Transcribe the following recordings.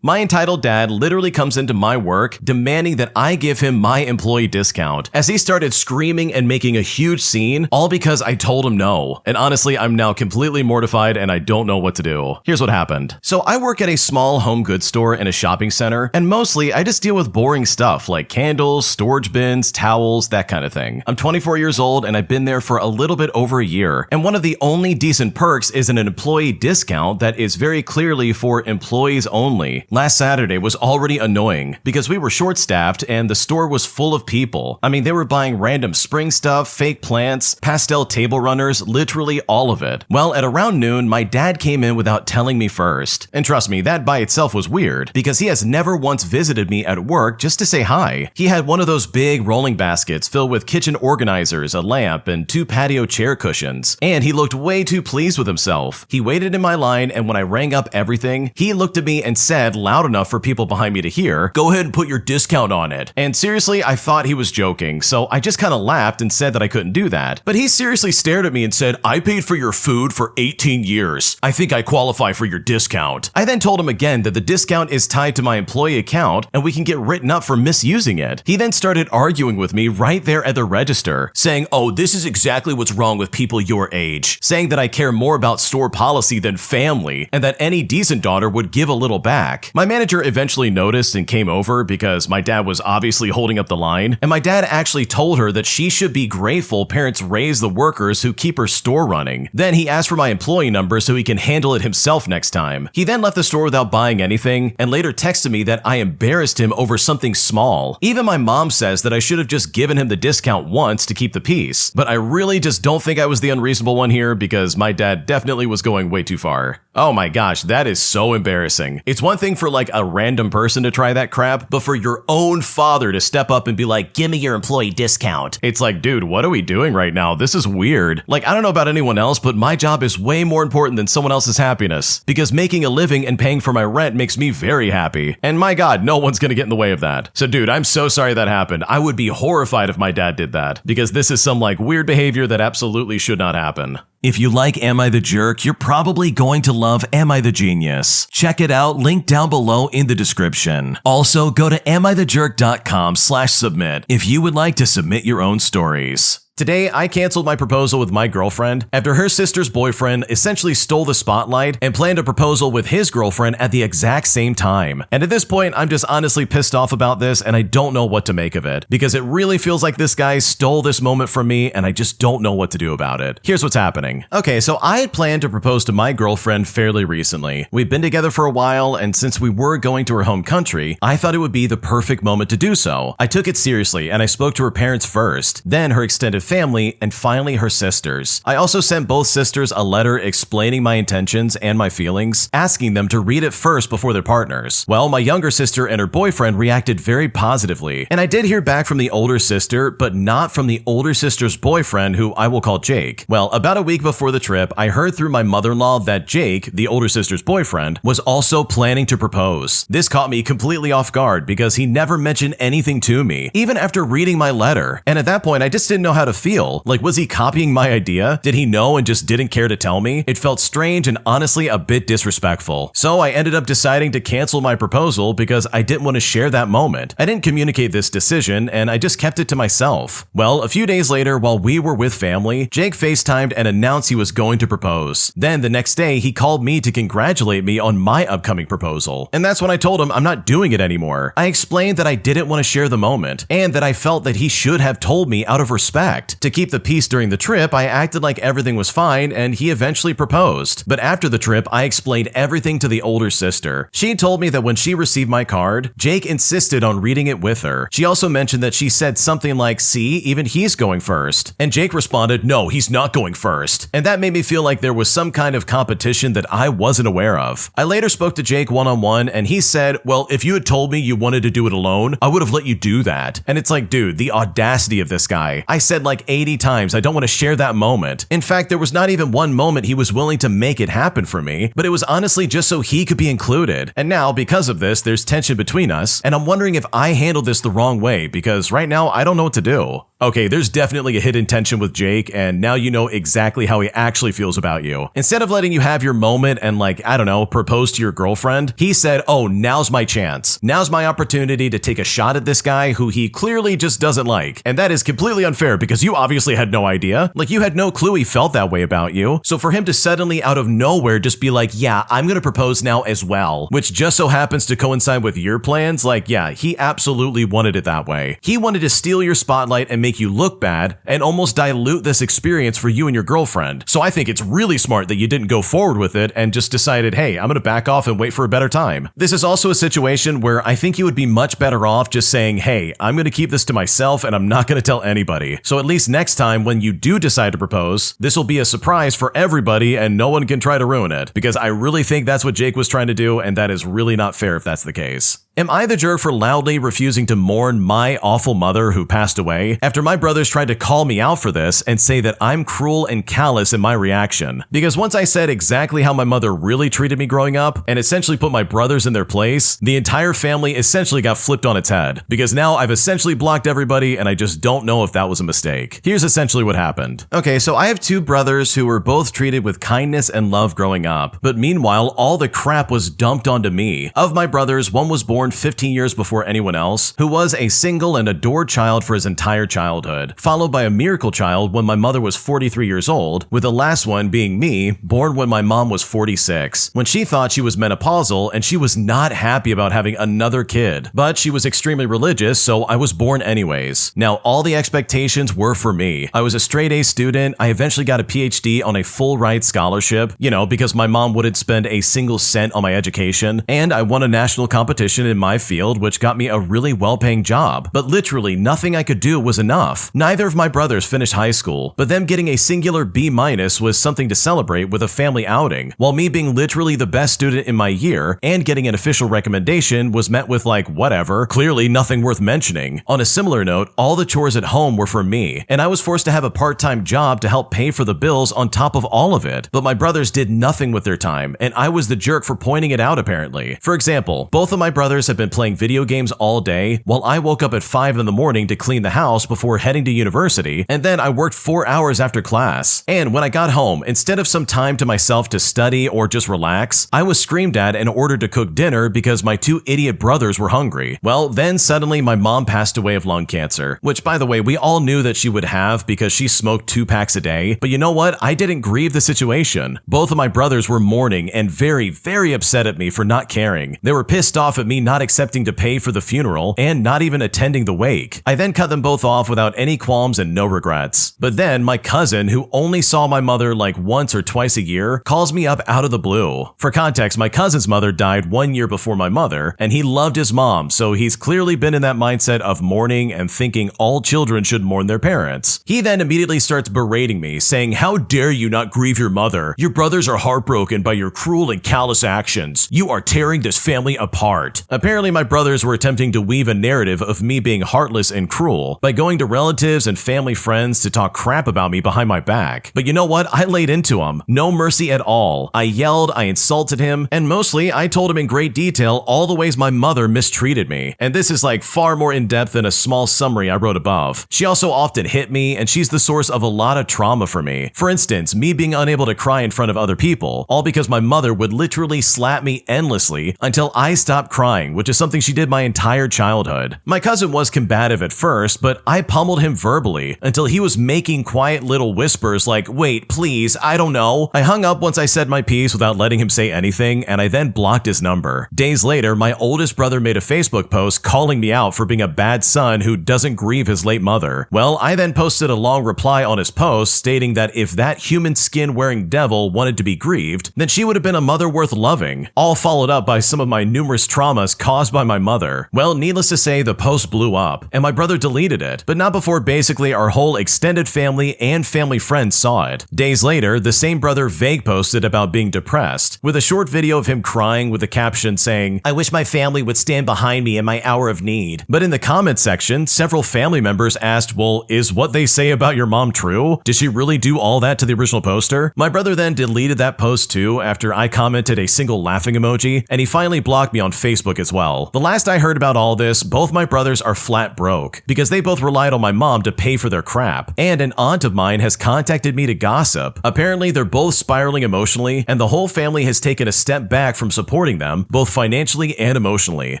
My entitled dad literally comes into my work demanding that I give him my employee discount, as he started screaming and making a huge scene, all because I told him no. And honestly, I'm now completely mortified and I don't know what to do. Here's what happened. So I work at a small home goods store in a shopping center, and mostly I just deal with boring stuff like candles, storage bins, towels, that kind of thing. I'm 24 years old and I've been there for a little bit over a year, and one of the only decent perks is an employee discount that is very clearly for employees only. Last Saturday was already annoying because we were short-staffed and the store was full of people. I mean, they were buying random spring stuff, fake plants, pastel table runners, literally all of it. Well, at around noon, my dad came in without telling me first. And trust me, that by itself was weird because he has never once visited me at work just to say hi. He had one of those big rolling baskets filled with kitchen organizers, a lamp, and 2 patio chair cushions. And he looked way too pleased with himself. He waited in my line, and when I rang up everything, he looked at me and said loud enough for people behind me to hear, "Go ahead and put your discount on it." And seriously, I thought he was joking, so I just kind of laughed and said that I couldn't do that. But he seriously stared at me and said, "I paid for your food for 18 years. I think I qualify for your discount." I then told him again that the discount is tied to my employee account and we can get written up for misusing it. He then started arguing with me right there at the register, saying, "Oh, this is exactly what's wrong with people your age," saying that I care more about store policy than family and that any decent daughter would give a little back. My manager eventually noticed and came over because my dad was obviously holding up the line, and my dad actually told her that she should be grateful parents raise the workers who keep her store running. Then he asked for my employee number so he can handle it himself next time. He then left the store without buying anything and later texted me that I embarrassed him over something small. Even my mom says that I should have just given him the discount once to keep the peace, but I really just don't think I was the unreasonable one here because my dad definitely was going way too far. Oh my gosh, that is so embarrassing. It's one thing for like a random person to try that crap, but for your own father to step up and be like, "Give me your employee discount." It's like, dude, what are we doing right now? This is weird. Like, I don't know about anyone else, but my job is way more important than someone else's happiness because making a living and paying for my rent makes me very happy. And my God, no one's gonna get in the way of that. So dude, I'm so sorry that happened. I would be horrified if my dad did that because this is some like weird behavior that absolutely should not happen. If you like Am I the Jerk, you're probably going to love Am I the Genius. Check it out, link down below in the description. Also, go to amithejerk.com/submit if you would like to submit your own stories. Today, I canceled my proposal with my girlfriend after her sister's boyfriend essentially stole the spotlight and planned a proposal with his girlfriend at the exact same time. And at this point, I'm just honestly pissed off about this and I don't know what to make of it because it really feels like this guy stole this moment from me and I just don't know what to do about it. Here's what's happening. Okay, so I had planned to propose to my girlfriend fairly recently. We've been together for a while, and since we were going to her home country, I thought it would be the perfect moment to do so. I took it seriously and I spoke to her parents first, then her extended family, and finally her sisters. I also sent both sisters a letter explaining my intentions and my feelings, asking them to read it first before their partners. Well, my younger sister and her boyfriend reacted very positively, and I did hear back from the older sister, but not from the older sister's boyfriend, who I will call Jake. Well, about a week before the trip, I heard through my mother-in-law that Jake, the older sister's boyfriend, was also planning to propose. This caught me completely off guard because he never mentioned anything to me, even after reading my letter. And at that point, I just didn't know how to feel. Like, was he copying my idea? Did he know and just didn't care to tell me? It felt strange and honestly a bit disrespectful. So I ended up deciding to cancel my proposal because I didn't want to share that moment. I didn't communicate this decision and I just kept it to myself. Well, a few days later, while we were with family, Jake FaceTimed and announced he was going to propose. Then the next day, he called me to congratulate me on my upcoming proposal. And that's when I told him I'm not doing it anymore. I explained that I didn't want to share the moment and that I felt that he should have told me out of respect. To keep the peace during the trip, I acted like everything was fine and he eventually proposed. But after the trip, I explained everything to the older sister. She told me that when she received my card, Jake insisted on reading it with her. She also mentioned that she said something like, "See, even he's going first." And Jake responded, "No, he's not going first." And that made me feel like there was some kind of competition that I wasn't aware of. I later spoke to Jake one-on-one and he said, "Well, if you had told me you wanted to do it alone, I would have let you do that." And it's like, dude, the audacity of this guy. I said like 80 times I don't want to share that moment. In fact, there was not even one moment he was willing to make it happen for me, but it was honestly just so he could be included. And now, because of this, there's tension between us, and I'm wondering if I handled this the wrong way because right now I don't know what to do. Okay, there's definitely a hidden tension with Jake, and now you know exactly how he actually feels about you. Instead of letting you have your moment and I don't know, propose to your girlfriend, he said, oh, now's my chance. Now's my opportunity to take a shot at this guy who he clearly just doesn't like. And that is completely unfair because you obviously had no idea. You had no clue he felt that way about you. So for him to suddenly out of nowhere just be like, yeah, I'm gonna propose now as well, which just so happens to coincide with your plans, yeah, he absolutely wanted it that way. He wanted to steal your spotlight and make you look bad and almost dilute this experience for you and your girlfriend. So I think it's really smart that you didn't go forward with it and just decided, hey, I'm gonna back off and wait for a better time. This is also a situation where I think you would be much better off just saying, hey, I'm gonna keep this to myself and I'm not gonna tell anybody. So at least next time when you do decide to propose, this will be a surprise for everybody and no one can try to ruin it. Because I really think that's what Jake was trying to do, and that is really not fair if that's the case. Am I the jerk for loudly refusing to mourn my awful mother who passed away after my brothers tried to call me out for this and say that I'm cruel and callous in my reaction? Because once I said exactly how my mother really treated me growing up and essentially put my brothers in their place, the entire family essentially got flipped on its head. Because now I've essentially blocked everybody and I just don't know if that was a mistake. Here's essentially what happened. Okay, so I have two brothers who were both treated with kindness and love growing up, but meanwhile all the crap was dumped onto me. Of my brothers, one was born 15 years before anyone else, who was a single and adored child for his entire childhood, followed by a miracle child when my mother was 43 years old, with the last one being me, born when my mom was 46, when she thought she was menopausal and she was not happy about having another kid, but she was extremely religious, so I was born anyways. Now, all the expectations were for me. I was a straight A student, I eventually got a PhD on a full ride scholarship, because my mom wouldn't spend a single cent on my education, and I won a national competition in my field, which got me a really well-paying job. But literally nothing I could do was enough. Neither of my brothers finished high school, but them getting a singular B- was something to celebrate with a family outing, while me being literally the best student in my year and getting an official recommendation was met with whatever, clearly nothing worth mentioning. On a similar note, all the chores at home were for me, and I was forced to have a part-time job to help pay for the bills on top of all of it. But my brothers did nothing with their time, and I was the jerk for pointing it out apparently. For example, both of my brothers have been playing video games all day, while I woke up at 5 in the morning to clean the house before heading to university, and then I worked 4 hours after class. And when I got home, instead of some time to myself to study or just relax, I was screamed at and ordered to cook dinner because my two idiot brothers were hungry. Well, then suddenly my mom passed away of lung cancer, which by the way, we all knew that she would have because she smoked 2 packs a day. But you know what? I didn't grieve the situation. Both of my brothers were mourning and very, very upset at me for not caring. They were pissed off at me not accepting to pay for the funeral and not even attending the wake. I then cut them both off without any qualms and no regrets. But then my cousin, who only saw my mother once or twice a year, calls me up out of the blue. For context, my cousin's mother died 1 year before my mother, and he loved his mom, so he's clearly been in that mindset of mourning and thinking all children should mourn their parents. He then immediately starts berating me, saying, "How dare you not grieve your mother? Your brothers are heartbroken by your cruel and callous actions. You are tearing this family apart." Apparently my brothers were attempting to weave a narrative of me being heartless and cruel by going to relatives and family friends to talk crap about me behind my back. But you know what? I laid into him. No mercy at all. I yelled, I insulted him, and mostly I told him in great detail all the ways my mother mistreated me. And this is far more in-depth than a small summary I wrote above. She also often hit me, and she's the source of a lot of trauma for me. For instance, me being unable to cry in front of other people, all because my mother would literally slap me endlessly until I stopped crying, which is something she did my entire childhood. My cousin was combative at first, but I pummeled him verbally until he was making quiet little whispers like, "Wait, please, I don't know." I hung up once I said my piece without letting him say anything, and I then blocked his number. Days later, my oldest brother made a Facebook post calling me out for being a bad son who doesn't grieve his late mother. Well, I then posted a long reply on his post stating that if that human skin wearing devil wanted to be grieved, then she would have been a mother worth loving, all followed up by some of my numerous traumas caused by my mother. Well, needless to say, the post blew up, and my brother deleted it, but not before basically our whole extended family and family friends saw it. Days later, the same brother vague posted about being depressed, with a short video of him crying with a caption saying, "I wish my family would stand behind me in my hour of need." But in the comment section, several family members asked, well, is what they say about your mom true? Did she really do all that to the original poster? My brother then deleted that post too after I commented a single laughing emoji, and he finally blocked me on Facebook as as well. The last I heard about all this, both my brothers are flat broke because they both relied on my mom to pay for their crap, and an aunt of mine has contacted me to gossip. Apparently, they're both spiraling emotionally, and the whole family has taken a step back from supporting them, both financially and emotionally.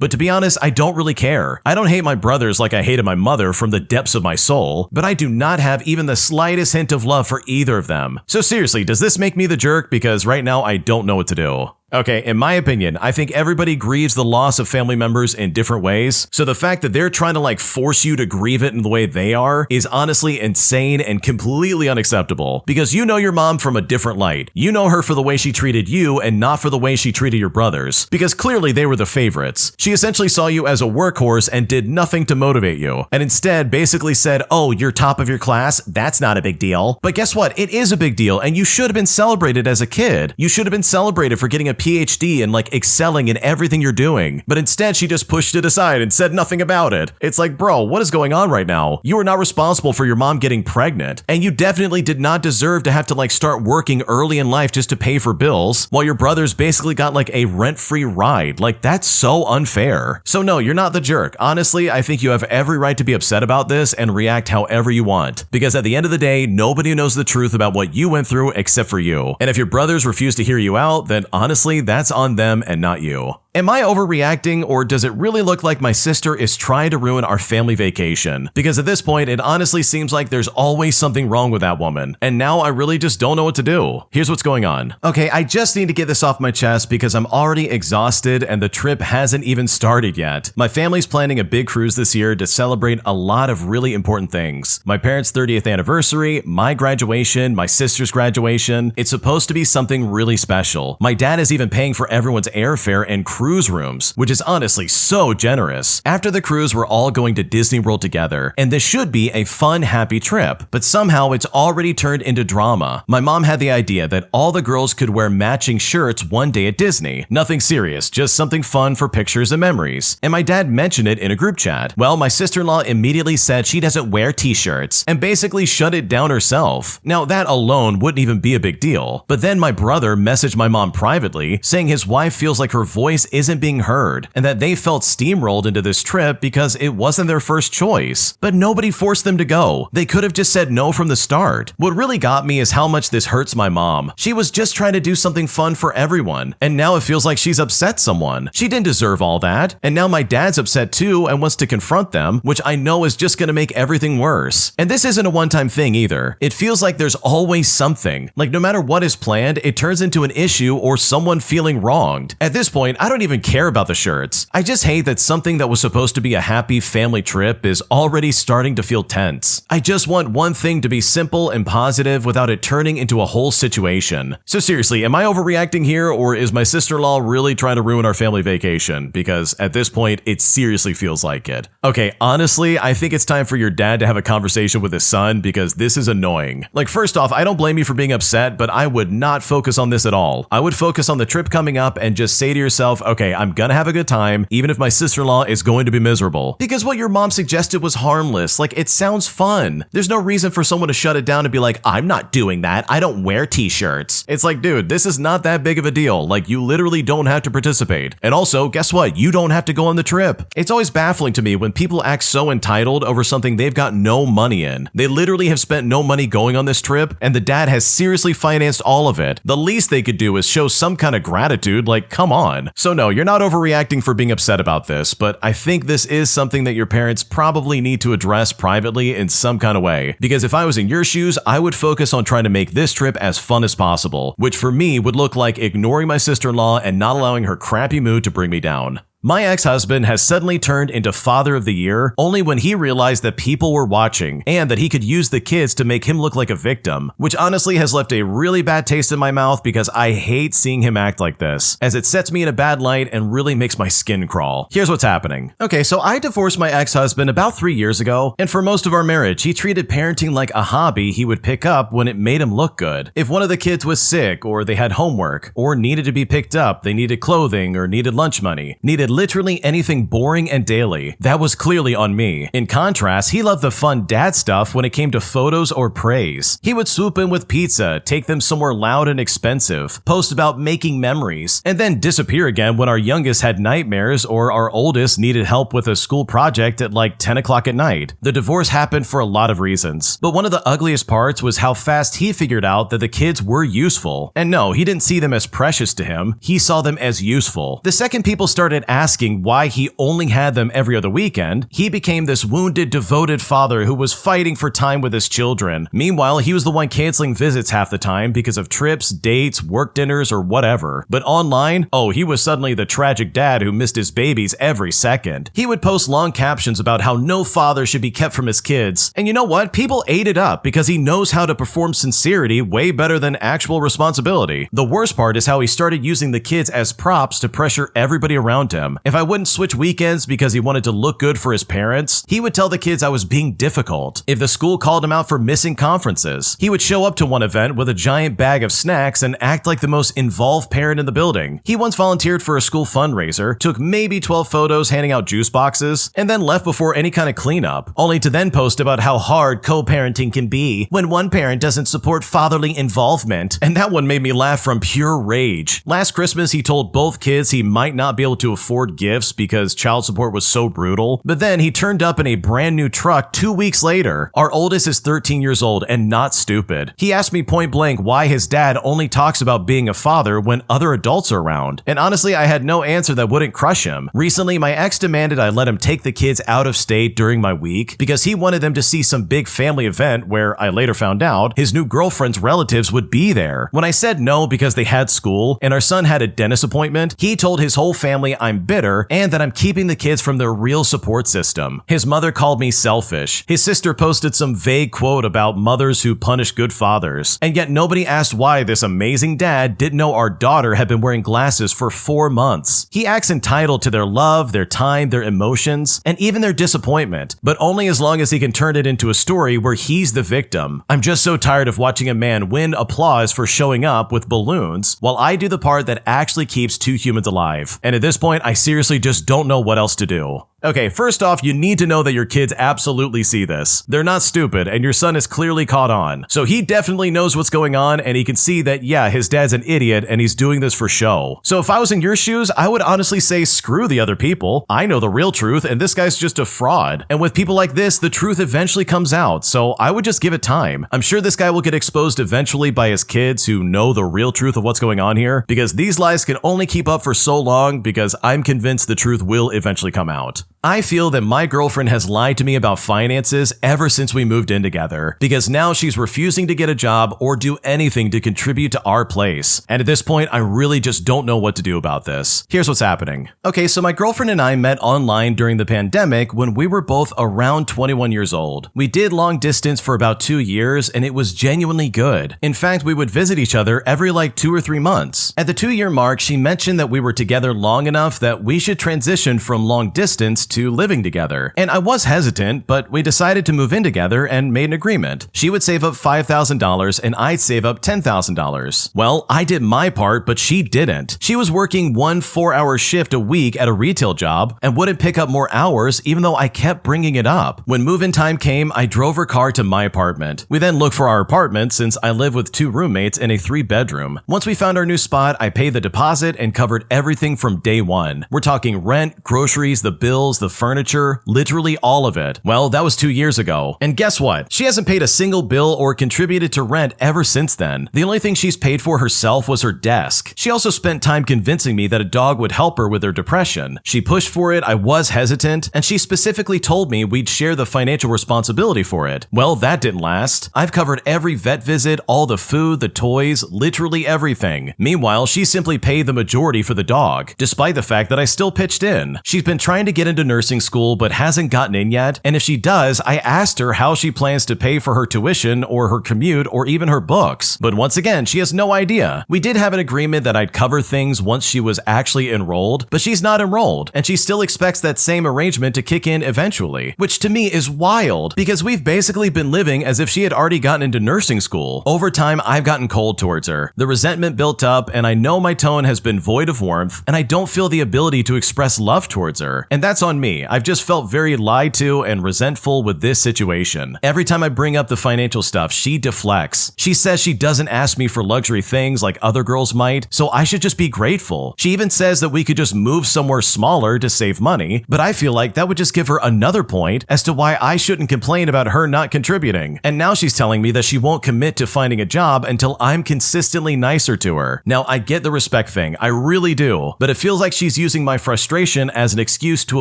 But to be honest, I don't really care. I don't hate my brothers like I hated my mother from the depths of my soul, but I do not have even the slightest hint of love for either of them. So seriously, does this make me the jerk? Because right now I don't know what to do. Okay, in my opinion, I think everybody grieves the loss of family members in different ways, so the fact that they're trying to force you to grieve it in the way they are is honestly insane and completely unacceptable, because you know your mom from a different light. You know her for the way she treated you and not for the way she treated your brothers, because clearly they were the favorites. She essentially saw you as a workhorse and did nothing to motivate you, and instead basically said, oh, you're top of your class? That's not a big deal. But guess what? It is a big deal, and you should have been celebrated as a kid. You should have been celebrated for getting a PhD and excelling in everything you're doing. But instead, she just pushed it aside and said nothing about it. It's like, bro, what is going on right now? You are not responsible for your mom getting pregnant. And you definitely did not deserve to have to start working early in life just to pay for bills, while your brothers basically got a rent-free ride. That's so unfair. So no, you're not the jerk. Honestly, I think you have every right to be upset about this and react however you want. Because at the end of the day, nobody knows the truth about what you went through except for you. And if your brothers refuse to hear you out, then honestly, that's on them and not you. Am I overreacting, or does it really look like my sister is trying to ruin our family vacation? Because at this point, it honestly seems like there's always something wrong with that woman, and now I really just don't know what to do. Here's what's going on. Okay, I just need to get this off my chest because I'm already exhausted and the trip hasn't even started yet. My family's planning a big cruise this year to celebrate a lot of really important things. My parents' 30th anniversary, my graduation, my sister's graduation. It's supposed to be something really special. My dad is even paying for everyone's airfare and cruise rooms, which is honestly so generous. After the cruise, we're all going to Disney World together, and this should be a fun, happy trip, but somehow it's already turned into drama. My mom had the idea that all the girls could wear matching shirts one day at Disney. Nothing serious, just something fun for pictures and memories. And my dad mentioned it in a group chat. Well, my sister-in-law immediately said she doesn't wear t-shirts and basically shut it down herself. Now, that alone wouldn't even be a big deal, but then my brother messaged my mom privately saying his wife feels like her voice isn't being heard and that they felt steamrolled into this trip because it wasn't their first choice. But nobody forced them to go. They could have just said no from the start. What really got me is how much this hurts my mom. She was just trying to do something fun for everyone, and now it feels like she's upset someone. She didn't deserve all that, and now my dad's upset too and wants to confront them, which I know is just gonna make everything worse. And this isn't a one-time thing either. It feels like there's always something. No matter what is planned, it turns into an issue or someone feeling wronged. At this point, I don't even care about the shirts. I just hate that something that was supposed to be a happy family trip is already starting to feel tense. I just want one thing to be simple and positive without it turning into a whole situation. So seriously, am I overreacting here, or is my sister-in-law really trying to ruin our family vacation? Because at this point, it seriously feels like it. Okay, honestly, I think it's time for your dad to have a conversation with his son because this is annoying. First off, I don't blame you for being upset, but I would not focus on this at all. I would focus on the trip coming up and just say to yourself, okay, I'm gonna have a good time, even if my sister-in-law is going to be miserable. Because what your mom suggested was harmless. It sounds fun. There's no reason for someone to shut it down and be like, I'm not doing that. I don't wear t-shirts. It's like, dude, this is not that big of a deal. You literally don't have to participate. And also, guess what? You don't have to go on the trip. It's always baffling to me when people act so entitled over something they've got no money in. They literally have spent no money going on this trip, and the dad has seriously financed all of it. The least they could do is show some kind of gratitude. Come on. So no, you're not overreacting for being upset about this, but I think this is something that your parents probably need to address privately in some kind of way. Because if I was in your shoes, I would focus on trying to make this trip as fun as possible, which for me would look like ignoring my sister-in-law and not allowing her crappy mood to bring me down. My ex-husband has suddenly turned into Father of the Year only when he realized that people were watching and that he could use the kids to make him look like a victim, which honestly has left a really bad taste in my mouth because I hate seeing him act like this, as it sets me in a bad light and really makes my skin crawl. Here's what's happening. Okay, so I divorced my ex-husband about 3 years ago, and for most of our marriage, he treated parenting like a hobby he would pick up when it made him look good. If one of the kids was sick, or they had homework, or needed to be picked up, they needed clothing, or needed lunch money, needed literally anything boring and daily. That was clearly on me. In contrast, he loved the fun dad stuff when it came to photos or praise. He would swoop in with pizza, take them somewhere loud and expensive, post about making memories, and then disappear again when our youngest had nightmares or our oldest needed help with a school project at like 10 o'clock at night. The divorce happened for a lot of reasons, but one of the ugliest parts was how fast he figured out that the kids were useful. And no, he didn't see them as precious to him, he saw them as useful. The second people started asking why he only had them every other weekend, he became this wounded, devoted father who was fighting for time with his children. Meanwhile, he was the one canceling visits half the time because of trips, dates, work dinners, or whatever. But online, oh, he was suddenly the tragic dad who missed his babies every second. He would post long captions about how no father should be kept from his kids. And you know what? People ate it up because he knows how to perform sincerity way better than actual responsibility. The worst part is how he started using the kids as props to pressure everybody around him. If I wouldn't switch weekends because he wanted to look good for his parents, he would tell the kids I was being difficult. If the school called him out for missing conferences, he would show up to one event with a giant bag of snacks and act like the most involved parent in the building. He once volunteered for a school fundraiser, took maybe 12 photos handing out juice boxes, and then left before any kind of cleanup, only to then post about how hard co-parenting can be when one parent doesn't support fatherly involvement. And that one made me laugh from pure rage. Last Christmas, he told both kids he might not be able to afford gifts because child support was so brutal, but then he turned up in a brand new truck 2 weeks later. Our oldest is 13 years old and not stupid. He asked me point blank why his dad only talks about being a father when other adults are around. And honestly, I had no answer that wouldn't crush him. Recently, my ex demanded I let him take the kids out of state during my week because he wanted them to see some big family event where I later found out his new girlfriend's relatives would be there. When I said no because they had school and our son had a dentist appointment, he told his whole family I'm bitter and that I'm keeping the kids from their real support system. His mother called me selfish. His sister posted some vague quote about mothers who punish good fathers. And yet nobody asked why this amazing dad didn't know our daughter had been wearing glasses for 4 months. He acts entitled to their love, their time, their emotions, and even their disappointment, but only as long as he can turn it into a story where he's the victim. I'm just so tired of watching a man win applause for showing up with balloons while I do the part that actually keeps two humans alive. And at this point, I seriously just don't know what else to do. Okay, first off, you need to know that your kids absolutely see this. They're not stupid, and your son is clearly caught on. So he definitely knows what's going on, and he can see that, yeah, his dad's an idiot, and he's doing this for show. So if I was in your shoes, I would honestly say screw the other people. I know the real truth, and this guy's just a fraud. And with people like this, the truth eventually comes out, so I would just give it time. I'm sure this guy will get exposed eventually by his kids who know the real truth of what's going on here, because these lies can only keep up for so long because I'm convinced the truth will eventually come out. I feel that my girlfriend has lied to me about finances ever since we moved in together, because now she's refusing to get a job or do anything to contribute to our place. And at this point, I really just don't know what to do about this. Here's what's happening. Okay, so my girlfriend and I met online during the pandemic when we were both around 21 years old. We did long distance for about 2 years, and it was genuinely good. In fact, we would visit each other every like 2 or 3 months. At the 2-year mark, she mentioned that we were together long enough that we should transition from long distance to living together. And I was hesitant, but we decided to move in together and made an agreement. She would save up $5,000 and I'd save up $10,000. Well, I did my part, but she didn't. She was working 1 4-hour shift a week at a retail job and wouldn't pick up more hours even though I kept bringing it up. When move-in time came, I drove her car to my apartment. We then looked for our apartment since I live with 2 roommates in a 3-bedroom. Once we found our new spot, I paid the deposit and covered everything from day one. We're talking rent, groceries, the bills, the furniture, literally all of it. Well, that was 2 years ago. And guess what? She hasn't paid a single bill or contributed to rent ever since then. The only thing she's paid for herself was her desk. She also spent time convincing me that a dog would help her with her depression. She pushed for it, I was hesitant, and she specifically told me we'd share the financial responsibility for it. Well, that didn't last. I've covered every vet visit, all the food, the toys, literally everything. Meanwhile, she simply paid the majority for the dog, despite the fact that I still pitched in. She's been trying to get into nursing school but hasn't gotten in yet, and if she does, I asked her how she plans to pay for her tuition or her commute or even her books. But once again, she has no idea. We did have an agreement that I'd cover things once she was actually enrolled, but she's not enrolled, and she still expects that same arrangement to kick in eventually, which to me is wild because we've basically been living as if she had already gotten into nursing school. Over time, I've gotten cold towards her. The resentment built up, and I know my tone has been void of warmth, and I don't feel the ability to express love towards her. And that's on me. I've just felt very lied to and resentful with this situation. Every time I bring up the financial stuff, she deflects. She says she doesn't ask me for luxury things like other girls might, so I should just be grateful. She even says that we could just move somewhere smaller to save money, but I feel like that would just give her another point as to why I shouldn't complain about her not contributing. And now she's telling me that she won't commit to finding a job until I'm consistently nicer to her. Now, I get the respect thing, I really do, but it feels like she's using my frustration as an excuse to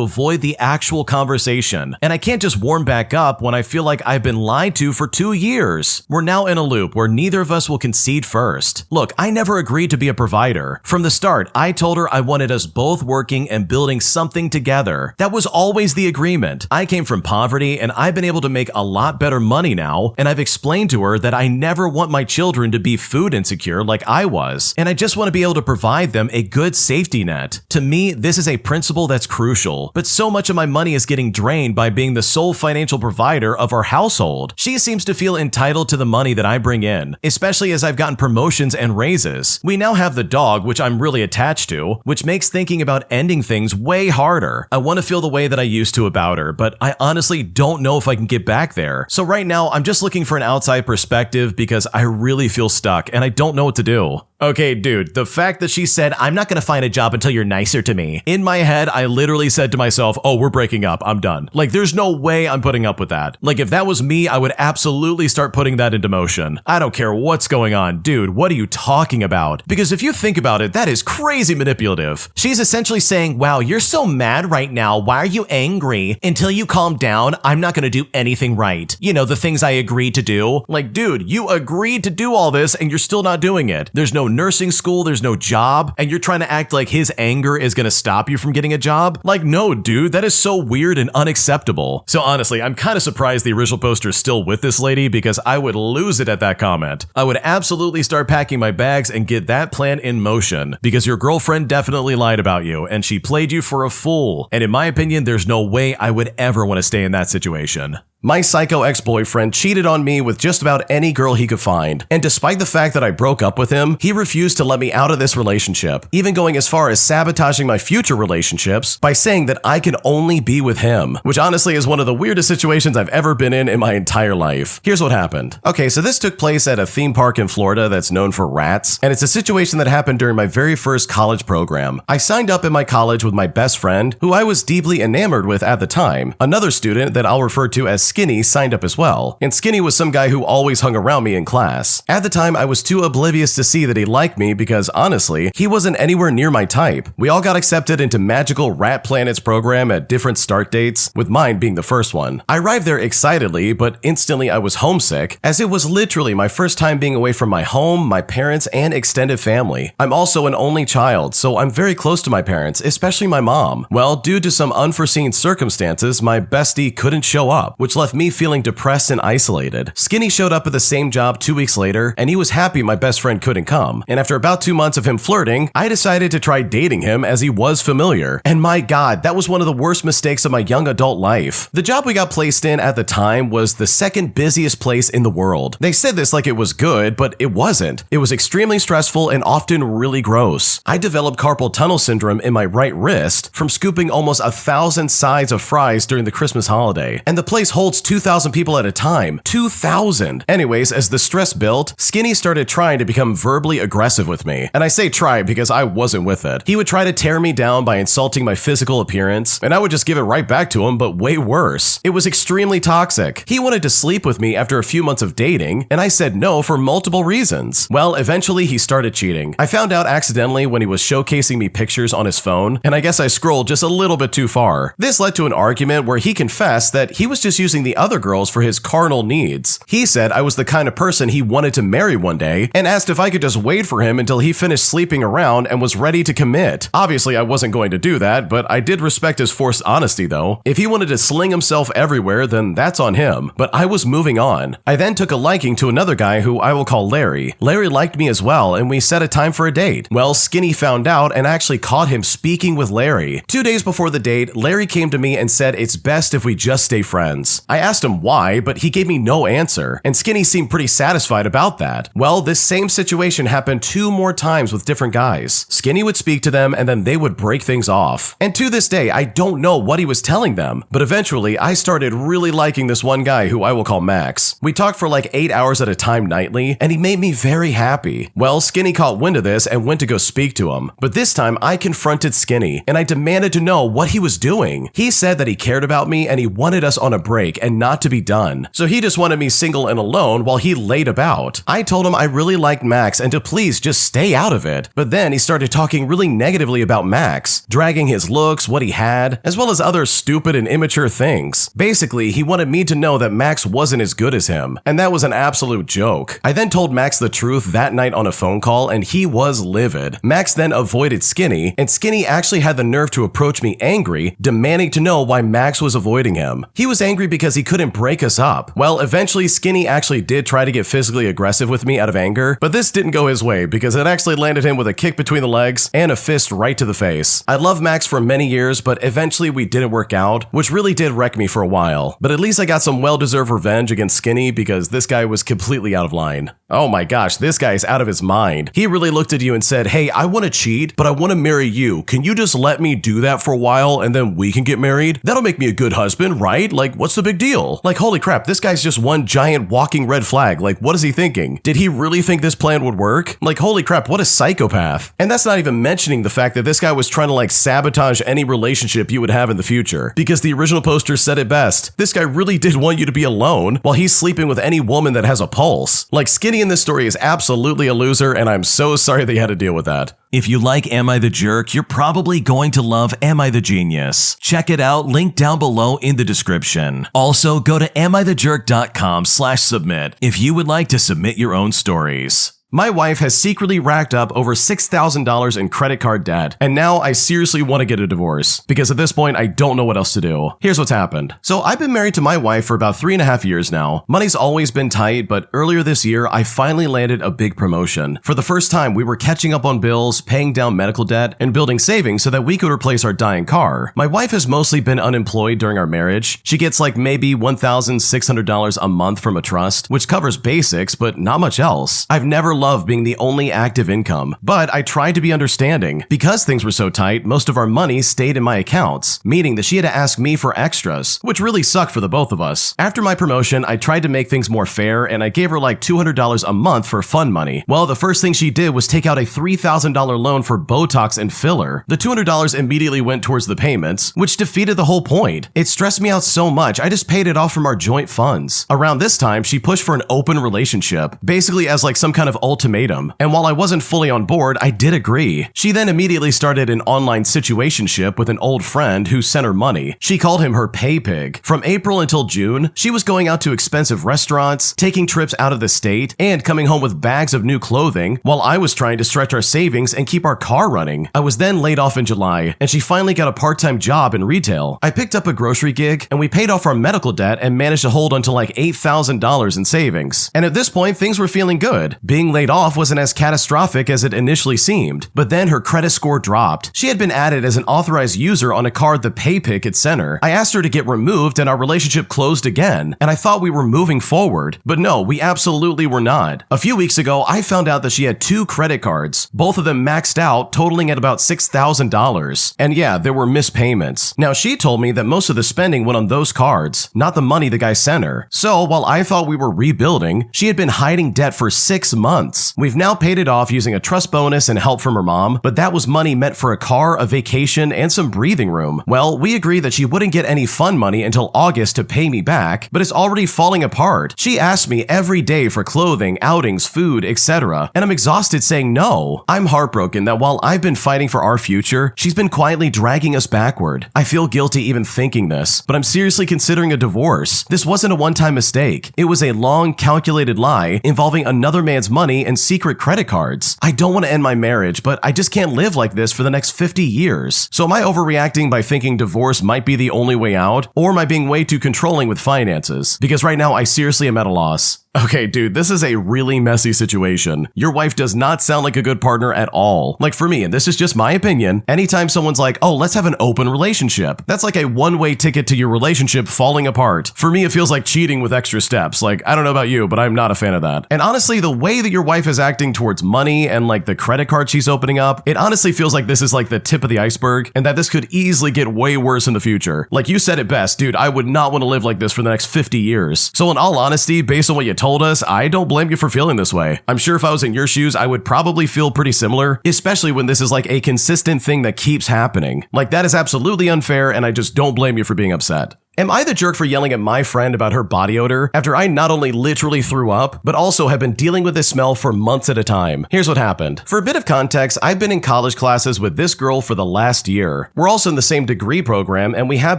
avoid the actual conversation. And I can't just warm back up when I feel like I've been lied to for 2 years. We're now in a loop where neither of us will concede first. Look, I never agreed to be a provider. From the start, I told her I wanted us both working and building something together. That was always the agreement. I came from poverty and I've been able to make a lot better money now, and I've explained to her that I never want my children to be food insecure like I was, and I just want to be able to provide them a good safety net. To me, this is a principle that's crucial, but so much of my money is getting drained by being the sole financial provider of our household. She seems to feel entitled to the money that I bring in, especially as I've gotten promotions and raises. We now have the dog, which I'm really attached to, which makes thinking about ending things way harder. I want to feel the way that I used to about her, but I honestly don't know if I can get back there. So right now, I'm just looking for an outside perspective because I really feel stuck and I don't know what to do. Okay, dude, the fact that she said, I'm not gonna find a job until you're nicer to me. In my head, I literally said to myself, oh, we're breaking up, I'm done. Like, there's no way I'm putting up with that. Like, if that was me, I would absolutely start putting that into motion. I don't care what's going on. Dude, what are you talking about? Because if you think about it, that is crazy manipulative. She's essentially saying, wow, you're so mad right now. Why are you angry? Until you calm down, I'm not gonna do anything right. You know, the things I agreed to do. Like, dude, you agreed to do all this and you're still not doing it. There's no nursing school, there's no job, and you're trying to act like his anger is gonna stop you from getting a job? Like, no, dude, that is so weird and unacceptable. So honestly, I'm kind of surprised the original poster is still with this lady because I would lose it at that comment. I would absolutely start packing my bags and get that plan in motion because your girlfriend definitely lied about you and she played you for a fool. And in my opinion, there's no way I would ever want to stay in that situation. My psycho ex-boyfriend cheated on me with just about any girl he could find, and despite the fact that I broke up with him, he refused to let me out of this relationship, even going as far as sabotaging my future relationships by saying that I can only be with him, which honestly is one of the weirdest situations I've ever been in my entire life. Here's what happened. Okay, so this took place at a theme park in Florida that's known for rats, and it's a situation that happened during my very first college program. I signed up in my college with my best friend, who I was deeply enamored with at the time. Another student that I'll refer to as Skinny signed up as well, and Skinny was some guy who always hung around me in class. At the time, I was too oblivious to see that he liked me because honestly, he wasn't anywhere near my type. We all got accepted into Magical Rat Planet's program at different start dates, with mine being the first one. I arrived there excitedly, but instantly I was homesick, as it was literally my first time being away from my home, my parents, and extended family. I'm also an only child, so I'm very close to my parents, especially my mom. Well, due to some unforeseen circumstances, my bestie couldn't show up, which left me feeling depressed and isolated. Skinny showed up at the same job 2 weeks later, and he was happy my best friend couldn't come. And after about 2 months of him flirting, I decided to try dating him as he was familiar. And my god, that was one of the worst mistakes of my young adult life. The job we got placed in at the time was the second busiest place in the world. They said this like it was good, but it wasn't. It was extremely stressful and often really gross. I developed carpal tunnel syndrome in my right wrist from scooping almost 1,000 sides of fries during the Christmas holiday. And the place holds 2,000 people at a time. 2,000! Anyways, as the stress built, Skinny started trying to become verbally aggressive with me. And I say try because I wasn't with it. He would try to tear me down by insulting my physical appearance, and I would just give it right back to him, but way worse. It was extremely toxic. He wanted to sleep with me after a few months of dating, and I said no for multiple reasons. Well, eventually he started cheating. I found out accidentally when he was showcasing me pictures on his phone, and I guess I scrolled just a little bit too far. This led to an argument where he confessed that he was just using using the other girls for his carnal needs. He said I was the kind of person he wanted to marry one day and asked if I could just wait for him until he finished sleeping around and was ready to commit. Obviously, I wasn't going to do that, but I did respect his forced honesty though. If he wanted to sling himself everywhere, then that's on him. But I was moving on. I then took a liking to another guy who I will call Larry. Larry liked me as well, and we set a time for a date. Well, Skinny found out and actually caught him speaking with Larry. 2 days before the date, Larry came to me and said it's best if we just stay friends. I asked him why, but he gave me no answer, and Skinny seemed pretty satisfied about that. Well, this same situation happened 2 more times with different guys. Skinny would speak to them and then they would break things off. And to this day, I don't know what he was telling them, but eventually I started really liking this one guy who I will call Max. We talked for like 8 hours at a time nightly, and he made me very happy. Well, Skinny caught wind of this and went to go speak to him, but this time I confronted Skinny and I demanded to know what he was doing. He said that he cared about me and he wanted us on a break and not to be done. So he just wanted me single and alone while he laid about. I told him I really liked Max and to please just stay out of it. But then he started talking really negatively about Max, dragging his looks, what he had, as well as other stupid and immature things. Basically, he wanted me to know that Max wasn't as good as him, and that was an absolute joke. I then told Max the truth that night on a phone call and he was livid. Max then avoided Skinny, and Skinny actually had the nerve to approach me angry, demanding to know why Max was avoiding him. He was angry because he couldn't break us up. Well, eventually Skinny actually did try to get physically aggressive with me out of anger, but this didn't go his way because it actually landed him with a kick between the legs and a fist right to the face. I loved Max for many years, but eventually we didn't work out, which really did wreck me for a while. But at least I got some well-deserved revenge against Skinny because this guy was completely out of line. Oh my gosh, this guy is out of his mind. He really looked at you and said, "Hey, I want to cheat, but I want to marry you. Can you just let me do that for a while and then we can get married? That'll make me a good husband, right? Like, what's the big deal?" Like, holy crap, this guy's just one giant walking red flag. Like, what is he thinking? Did he really think this plan would work? Like, holy crap, what a psychopath. And that's not even mentioning the fact that this guy was trying to like sabotage any relationship you would have in the future. Because the original poster said it best. This guy really did want you to be alone while he's sleeping with any woman that has a pulse. Like, Skinny in this story is absolutely a loser, and I'm so sorry they had to deal with that. If you like Am I the Jerk, you're probably going to love Am I the Genius. Check it out, link down below in the description. Also, go to AmITheJerk.com/submit if you would like to submit your own stories. My wife has secretly racked up over $6,000 in credit card debt, and now I seriously want to get a divorce, because at this point I don't know what else to do. Here's what's happened. So I've been married to my wife for about 3.5 years now. Money's always been tight, but earlier this year I finally landed a big promotion. For the first time, we were catching up on bills, paying down medical debt, and building savings so that we could replace our dying car. My wife has mostly been unemployed during our marriage. She gets like maybe $1,600 a month from a trust, which covers basics, but not much else. I've never loved being the only active income, but I tried to be understanding. Because things were so tight, most of our money stayed in my accounts, meaning that she had to ask me for extras, which really sucked for the both of us. After my promotion, I tried to make things more fair, and I gave her like $200 a month for fun money. Well, the first thing she did was take out a $3,000 loan for Botox and filler. The $200 immediately went towards the payments, which defeated the whole point. It stressed me out so much, I just paid it off from our joint funds. Around this time, she pushed for an open relationship, basically as like some kind of ultimatum. And while I wasn't fully on board, I did agree. She then immediately started an online situationship with an old friend who sent her money. She called him her pay pig. From April until June, she was going out to expensive restaurants, taking trips out of the state, and coming home with bags of new clothing, while I was trying to stretch our savings and keep our car running. I was then laid off in July, and she finally got a part-time job in retail. I picked up a grocery gig, and we paid off our medical debt and managed to hold onto like $8,000 in savings. And at this point, things were feeling good. Being laid off wasn't as catastrophic as it initially seemed, but then her credit score dropped. She had been added as an authorized user on a card the PayPick had sent her. I asked her to get removed and our relationship closed again, and I thought we were moving forward. But no, we absolutely were not. A few weeks ago, I found out that she had 2 credit cards, both of them maxed out, totaling at about $6,000. And yeah, there were missed payments. Now, she told me that most of the spending went on those cards, not the money the guy sent her. So while I thought we were rebuilding, she had been hiding debt for 6 months. months. We've now paid it off using a trust bonus and help from her mom, but that was money meant for a car, a vacation, and some breathing room. Well, we agreed that she wouldn't get any fun money until August to pay me back, but it's already falling apart. She asks me every day for clothing, outings, food, etc., and I'm exhausted saying no. I'm heartbroken that while I've been fighting for our future, she's been quietly dragging us backward. I feel guilty even thinking this, but I'm seriously considering a divorce. This wasn't a one-time mistake. It was a long, calculated lie involving another man's money and secret credit cards. I don't want to end my marriage, but I just can't live like this for the next 50 years. So am I overreacting by thinking divorce might be the only way out, or am I being way too controlling with finances? Because right now I seriously am at a loss. Okay, dude, this is a really messy situation. Your wife does not sound like a good partner at all. Like for me, and this is just my opinion, anytime someone's like, oh, let's have an open relationship, that's like a one-way ticket to your relationship falling apart. For me, it feels like cheating with extra steps. Like, I don't know about you, but I'm not a fan of that. And honestly, the way that your wife is acting towards money and like the credit card she's opening up, it honestly feels like this is like the tip of the iceberg and that this could easily get way worse in the future. Like you said it best, dude, I would not want to live like this for the next 50 years. So in all honesty, based on what you told us, I don't blame you for feeling this way. I'm sure if I was in your shoes, I would probably feel pretty similar, especially when this is like a consistent thing that keeps happening. Like that is absolutely unfair, and I just don't blame you for being upset. Am I the jerk for yelling at my friend about her body odor after I not only literally threw up, but also have been dealing with this smell for months at a time? Here's what happened. For a bit of context, I've been in college classes with this girl for the last year. We're also in the same degree program and we have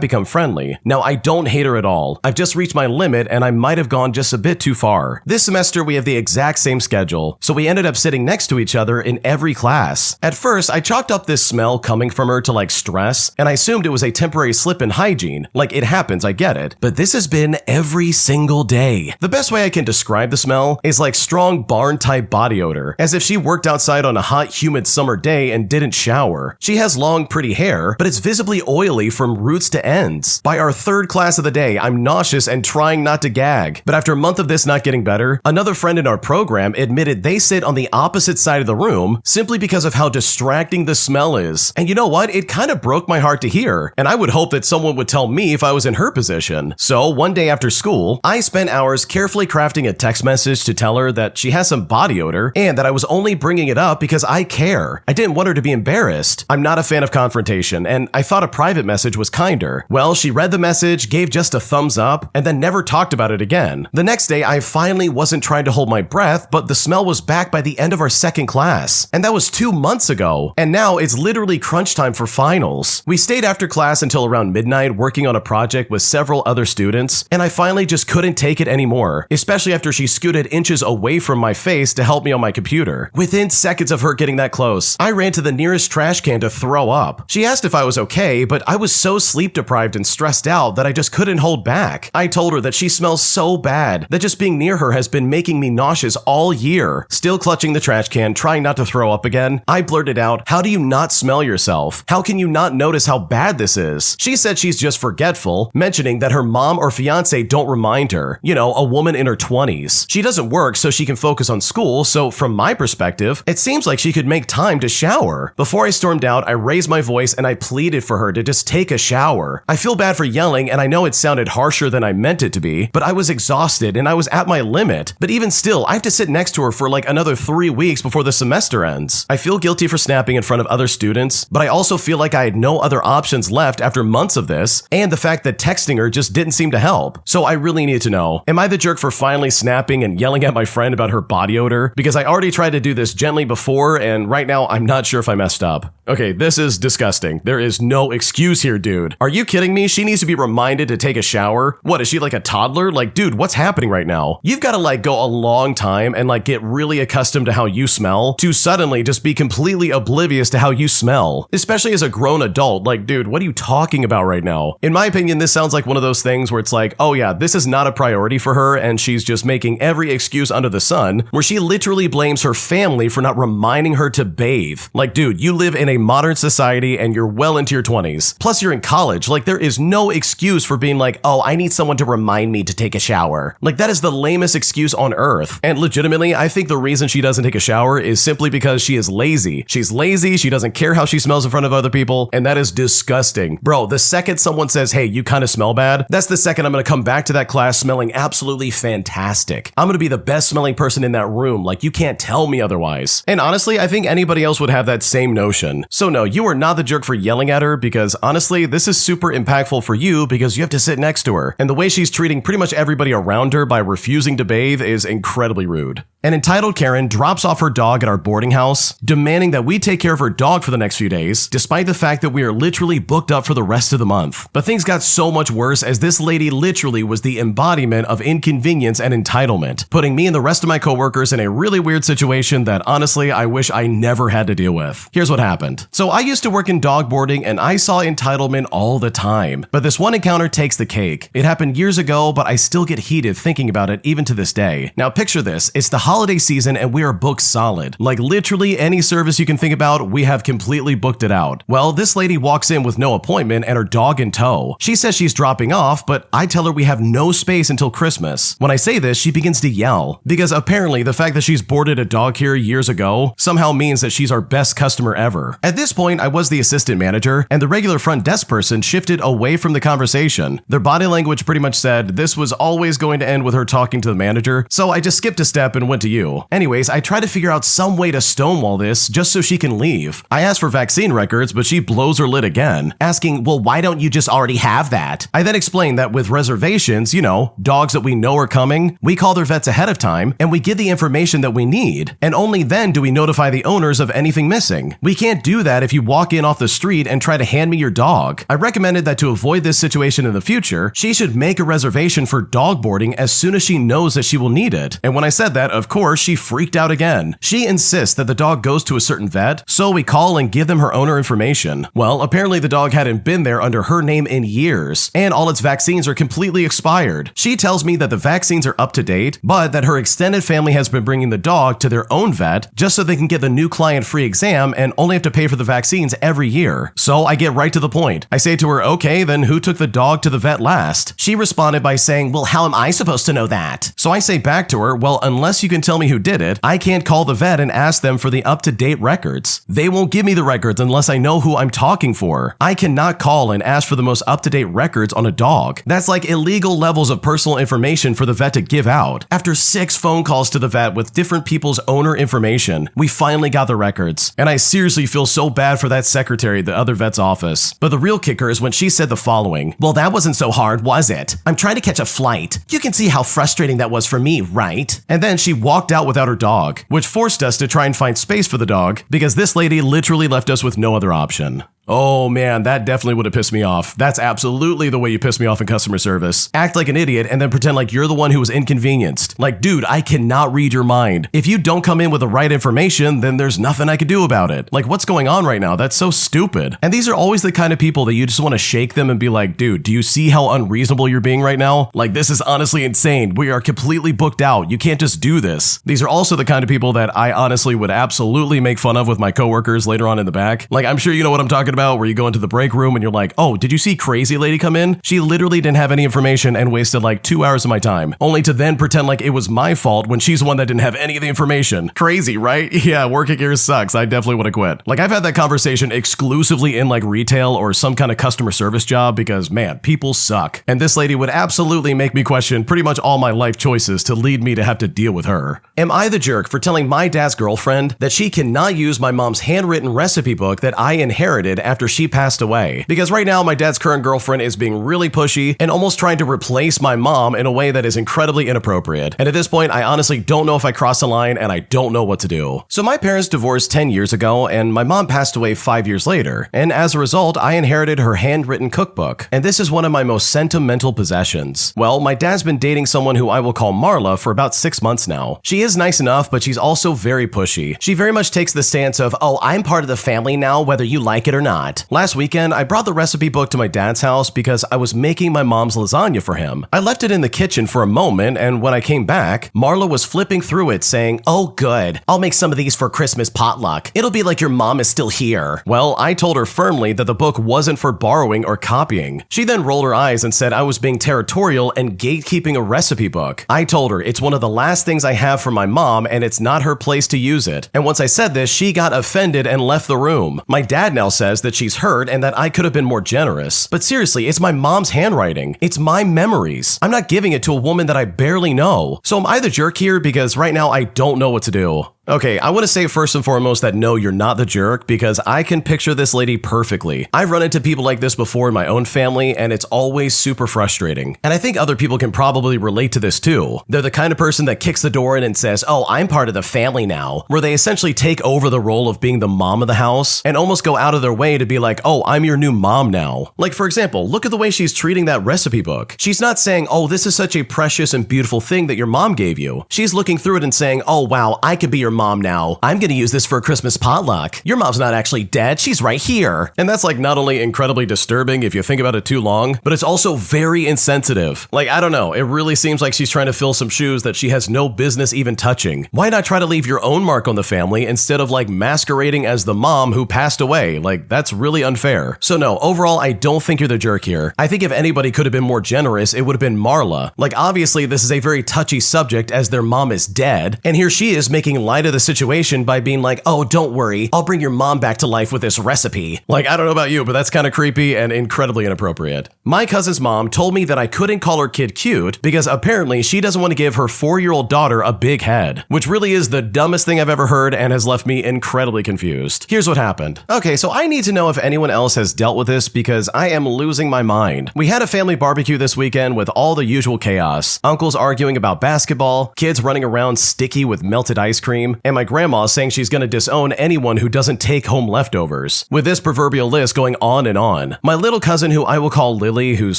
become friendly. Now, I don't hate her at all. I've just reached my limit and I might have gone just a bit too far. This semester, we have the exact same schedule, so we ended up sitting next to each other in every class. At first, I chalked up this smell coming from her to like stress, and I assumed it was a temporary slip in hygiene. Like it happens, I get it. But this has been every single day. The best way I can describe the smell is like strong barn-type body odor, as if she worked outside on a hot, humid summer day and didn't shower. She has long, pretty hair, but it's visibly oily from roots to ends. By our third class of the day, I'm nauseous and trying not to gag. But after a month of this not getting better, another friend in our program admitted they sit on the opposite side of the room simply because of how distracting the smell is. And you know what? It kind of broke my heart to hear, and I would hope that someone would tell me if I was in her position. So one day after school, I spent hours carefully crafting a text message to tell her that she has some body odor and that I was only bringing it up because I care. I didn't want her to be embarrassed. I'm not a fan of confrontation, and I thought a private message was kinder. Well, she read the message, gave just a thumbs up, and then never talked about it again. The next day, I finally wasn't trying to hold my breath, but the smell was back by the end of our second class. And that was 2 months ago. And now it's literally crunch time for finals. We stayed after class until around midnight working on a project with several other students, and I finally just couldn't take it anymore, especially after she scooted inches away from my face to help me on my computer. Within seconds of her getting that close, I ran to the nearest trash can to throw up. She asked if I was okay, but I was so sleep deprived and stressed out that I just couldn't hold back. I told her that she smells so bad that just being near her has been making me nauseous all year. Still clutching the trash can, trying not to throw up again, I blurted out, "How do you not smell yourself? How can you not notice how bad this is?" She said she's just forgetful, mentioning that her mom or fiance don't remind her. You know, a woman in her 20s. She doesn't work so she can focus on school, so from my perspective, it seems like she could make time to shower. Before I stormed out, I raised my voice and I pleaded for her to just take a shower. I feel bad for yelling, and I know it sounded harsher than I meant it to be, but I was exhausted and I was at my limit. But even still, I have to sit next to her for like another 3 weeks before the semester ends. I feel guilty for snapping in front of other students, but I also feel like I had no other options left after months of this, and the fact that texting her just didn't seem to help. So I really need to know, am I the jerk for finally snapping and yelling at my friend about her body odor? Because I already tried to do this gently before, and right now I'm not sure if I messed up. Okay, this is disgusting. There is no excuse here, dude. Are you kidding me? She needs to be reminded to take a shower? What, is she like a toddler? Like, dude, what's happening right now? You've got to like go a long time and like get really accustomed to how you smell to suddenly just be completely oblivious to how you smell. Especially as a grown adult. Like, dude, what are you talking about right now? In my opinion, this sounds like one of those things where it's like, oh yeah, this is not a priority for her and she's just making every excuse under the sun, where she literally blames her family for not reminding her to bathe. Like, dude, you live in a modern society and you're well into your 20s. Plus you're in college. Like, there is no excuse for being like, oh, I need someone to remind me to take a shower. Like, that is the lamest excuse on earth. And legitimately, I think the reason she doesn't take a shower is simply because she is lazy. She's lazy, she doesn't care how she smells in front of other people, and that is disgusting. Bro, the second someone says, hey, you kind of to smell bad, that's the second I'm going to come back to that class smelling absolutely fantastic. I'm going to be the best smelling person in that room, like you can't tell me otherwise. And honestly, I think anybody else would have that same notion. So no, you are not the jerk for yelling at her, because honestly, this is super impactful for you because you have to sit next to her. And the way she's treating pretty much everybody around her by refusing to bathe is incredibly rude. An entitled Karen drops off her dog at our boarding house, demanding that we take care of her dog for the next few days, despite the fact that we are literally booked up for the rest of the month. But things got so much worse as this lady literally was the embodiment of inconvenience and entitlement, putting me and the rest of my coworkers in a really weird situation that honestly I wish I never had to deal with. Here's what happened. So I used to work in dog boarding and I saw entitlement all the time, but this one encounter takes the cake. It happened years ago, but I still get heated thinking about it even to this day. Now picture this, it's the holiday season and we are booked solid. Like literally any service you can think about, we have completely booked it out. Well, this lady walks in with no appointment and her dog in tow. She says she's dropping off, but I tell her we have no space until Christmas. When I say this, she begins to yell, because apparently the fact that she's boarded a dog here years ago somehow means that she's our best customer ever. At this point, I was the assistant manager, and the regular front desk person shifted away from the conversation. Their body language pretty much said this was always going to end with her talking to the manager, so I just skipped a step and went to you. Anyways, I try to figure out some way to stonewall this just so she can leave. I asked for vaccine records, but she blows her lid again, asking, well, why don't you just already have that? I then explained that with reservations, you know, dogs that we know are coming, we call their vets ahead of time, and we give the information that we need, and only then do we notify the owners of anything missing. We can't do that if you walk in off the street and try to hand me your dog. I recommended that to avoid this situation in the future, she should make a reservation for dog boarding as soon as she knows that she will need it. And when I said that, of course, she freaked out again. She insists that the dog goes to a certain vet, so we call and give them her owner information. Well, apparently the dog hadn't been there under her name in years, and all its vaccines are completely expired. She tells me that the vaccines are up to date, but that her extended family has been bringing the dog to their own vet just so they can get the new client free exam and only have to pay for the vaccines every year. So I get right to the point. I say to her, okay, then who took the dog to the vet last? She responded by saying, well, how am I supposed to know that? So I say back to her, well, unless you can tell me who did it, I can't call the vet and ask them for the up-to-date records. They won't give me the records unless I know who I'm talking for. I cannot call and ask for the most up-to-date records on a dog. That's like illegal levels of personal information for the vet to give out. After 6 phone calls to the vet with different people's owner information, we finally got the records. And I seriously feel so bad for that secretary at the other vet's office. But the real kicker is when she said the following, well, that wasn't so hard, was it? I'm trying to catch a flight. You can see how frustrating that was for me, right? And then she walked out without her dog, which forced us to try and find space for the dog because this lady literally left us with no other option. Oh man, that definitely would have pissed me off. That's absolutely the way you piss me off in customer service. Act like an idiot and then pretend like you're the one who was inconvenienced. Like, dude, I cannot read your mind. If you don't come in with the right information, then there's nothing I could do about it. Like, what's going on right now? That's so stupid. And these are always the kind of people that you just want to shake them and be like, dude, do you see how unreasonable you're being right now? Like, this is honestly insane. We are completely booked out. You can't just do this. These are also the kind of people that I honestly would absolutely make fun of with my coworkers later on in the back. Like, I'm sure you know what I'm talking about, where you go into the break room and you're like, oh, did you see crazy lady come in? She literally didn't have any information and wasted like 2 hours of my time, only to then pretend like it was my fault when she's the one that didn't have any of the information. Crazy, right? Yeah, working here sucks. I definitely would have quit. Like, I've had that conversation exclusively in like retail or some kind of customer service job because, man, people suck. And this lady would absolutely make me question pretty much all my life choices to lead me to have to deal with her. Am I the jerk for telling my dad's girlfriend that she cannot use my mom's handwritten recipe book that I inherited after she passed away? Because right now, my dad's current girlfriend is being really pushy and almost trying to replace my mom in a way that is incredibly inappropriate. And at this point, I honestly don't know if I crossed the line and I don't know what to do. So my parents divorced 10 years ago and my mom passed away 5 years later. And as a result, I inherited her handwritten cookbook. And this is one of my most sentimental possessions. Well, my dad's been dating someone who I will call Marla for about 6 months now. She is nice enough, but she's also very pushy. She very much takes the stance of, oh, I'm part of the family now, whether you like it or not. Last weekend, I brought the recipe book to my dad's house because I was making my mom's lasagna for him. I left it in the kitchen for a moment, and when I came back, Marla was flipping through it saying, oh good, I'll make some of these for Christmas potluck. It'll be like your mom is still here. Well, I told her firmly that the book wasn't for borrowing or copying. She then rolled her eyes and said I was being territorial and gatekeeping a recipe book. I told her it's one of the last things I have for my mom and it's not her place to use it. And once I said this, she got offended and left the room. My dad now says that she's hurt and that I could have been more generous. But seriously, it's my mom's handwriting. It's my memories. I'm not giving it to a woman that I barely know. So am I the jerk here? Because right now I don't know what to do. Okay, I want to say first and foremost that no, you're not the jerk, because I can picture this lady perfectly. I've run into people like this before in my own family, and it's always super frustrating. And I think other people can probably relate to this too. They're the kind of person that kicks the door in and says, oh, I'm part of the family now, where they essentially take over the role of being the mom of the house and almost go out of their way to be like, oh, I'm your new mom now. Like, for example, look at the way she's treating that recipe book. She's not saying, oh, this is such a precious and beautiful thing that your mom gave you. She's looking through it and saying, oh, wow, I could be your mom now. I'm gonna use this for a Christmas potluck. Your mom's not actually dead, she's right here. And that's like not only incredibly disturbing if you think about it too long, but it's also very insensitive. Like, I don't know, it really seems like she's trying to fill some shoes that she has no business even touching. Why not try to leave your own mark on the family instead of like masquerading as the mom who passed away? Like, that's really unfair. So no, overall, I don't think you're the jerk here. I think if anybody could have been more generous, it would have been Marla. Like, obviously, this is a very touchy subject as their mom is dead, and here she is making light of the situation by being like, oh, don't worry, I'll bring your mom back to life with this recipe. Like, I don't know about you, but that's kind of creepy and incredibly inappropriate. My cousin's mom told me that I couldn't call her kid cute because apparently she doesn't want to give her 4-year-old daughter a big head, which really is the dumbest thing I've ever heard and has left me incredibly confused. Here's what happened. Okay, so I need to know if anyone else has dealt with this because I am losing my mind. We had a family barbecue this weekend with all the usual chaos. Uncles arguing about basketball, kids running around sticky with melted ice cream, and my grandma saying she's gonna disown anyone who doesn't take home leftovers, with this proverbial list going on and on. My little cousin, who I will call Lily, who's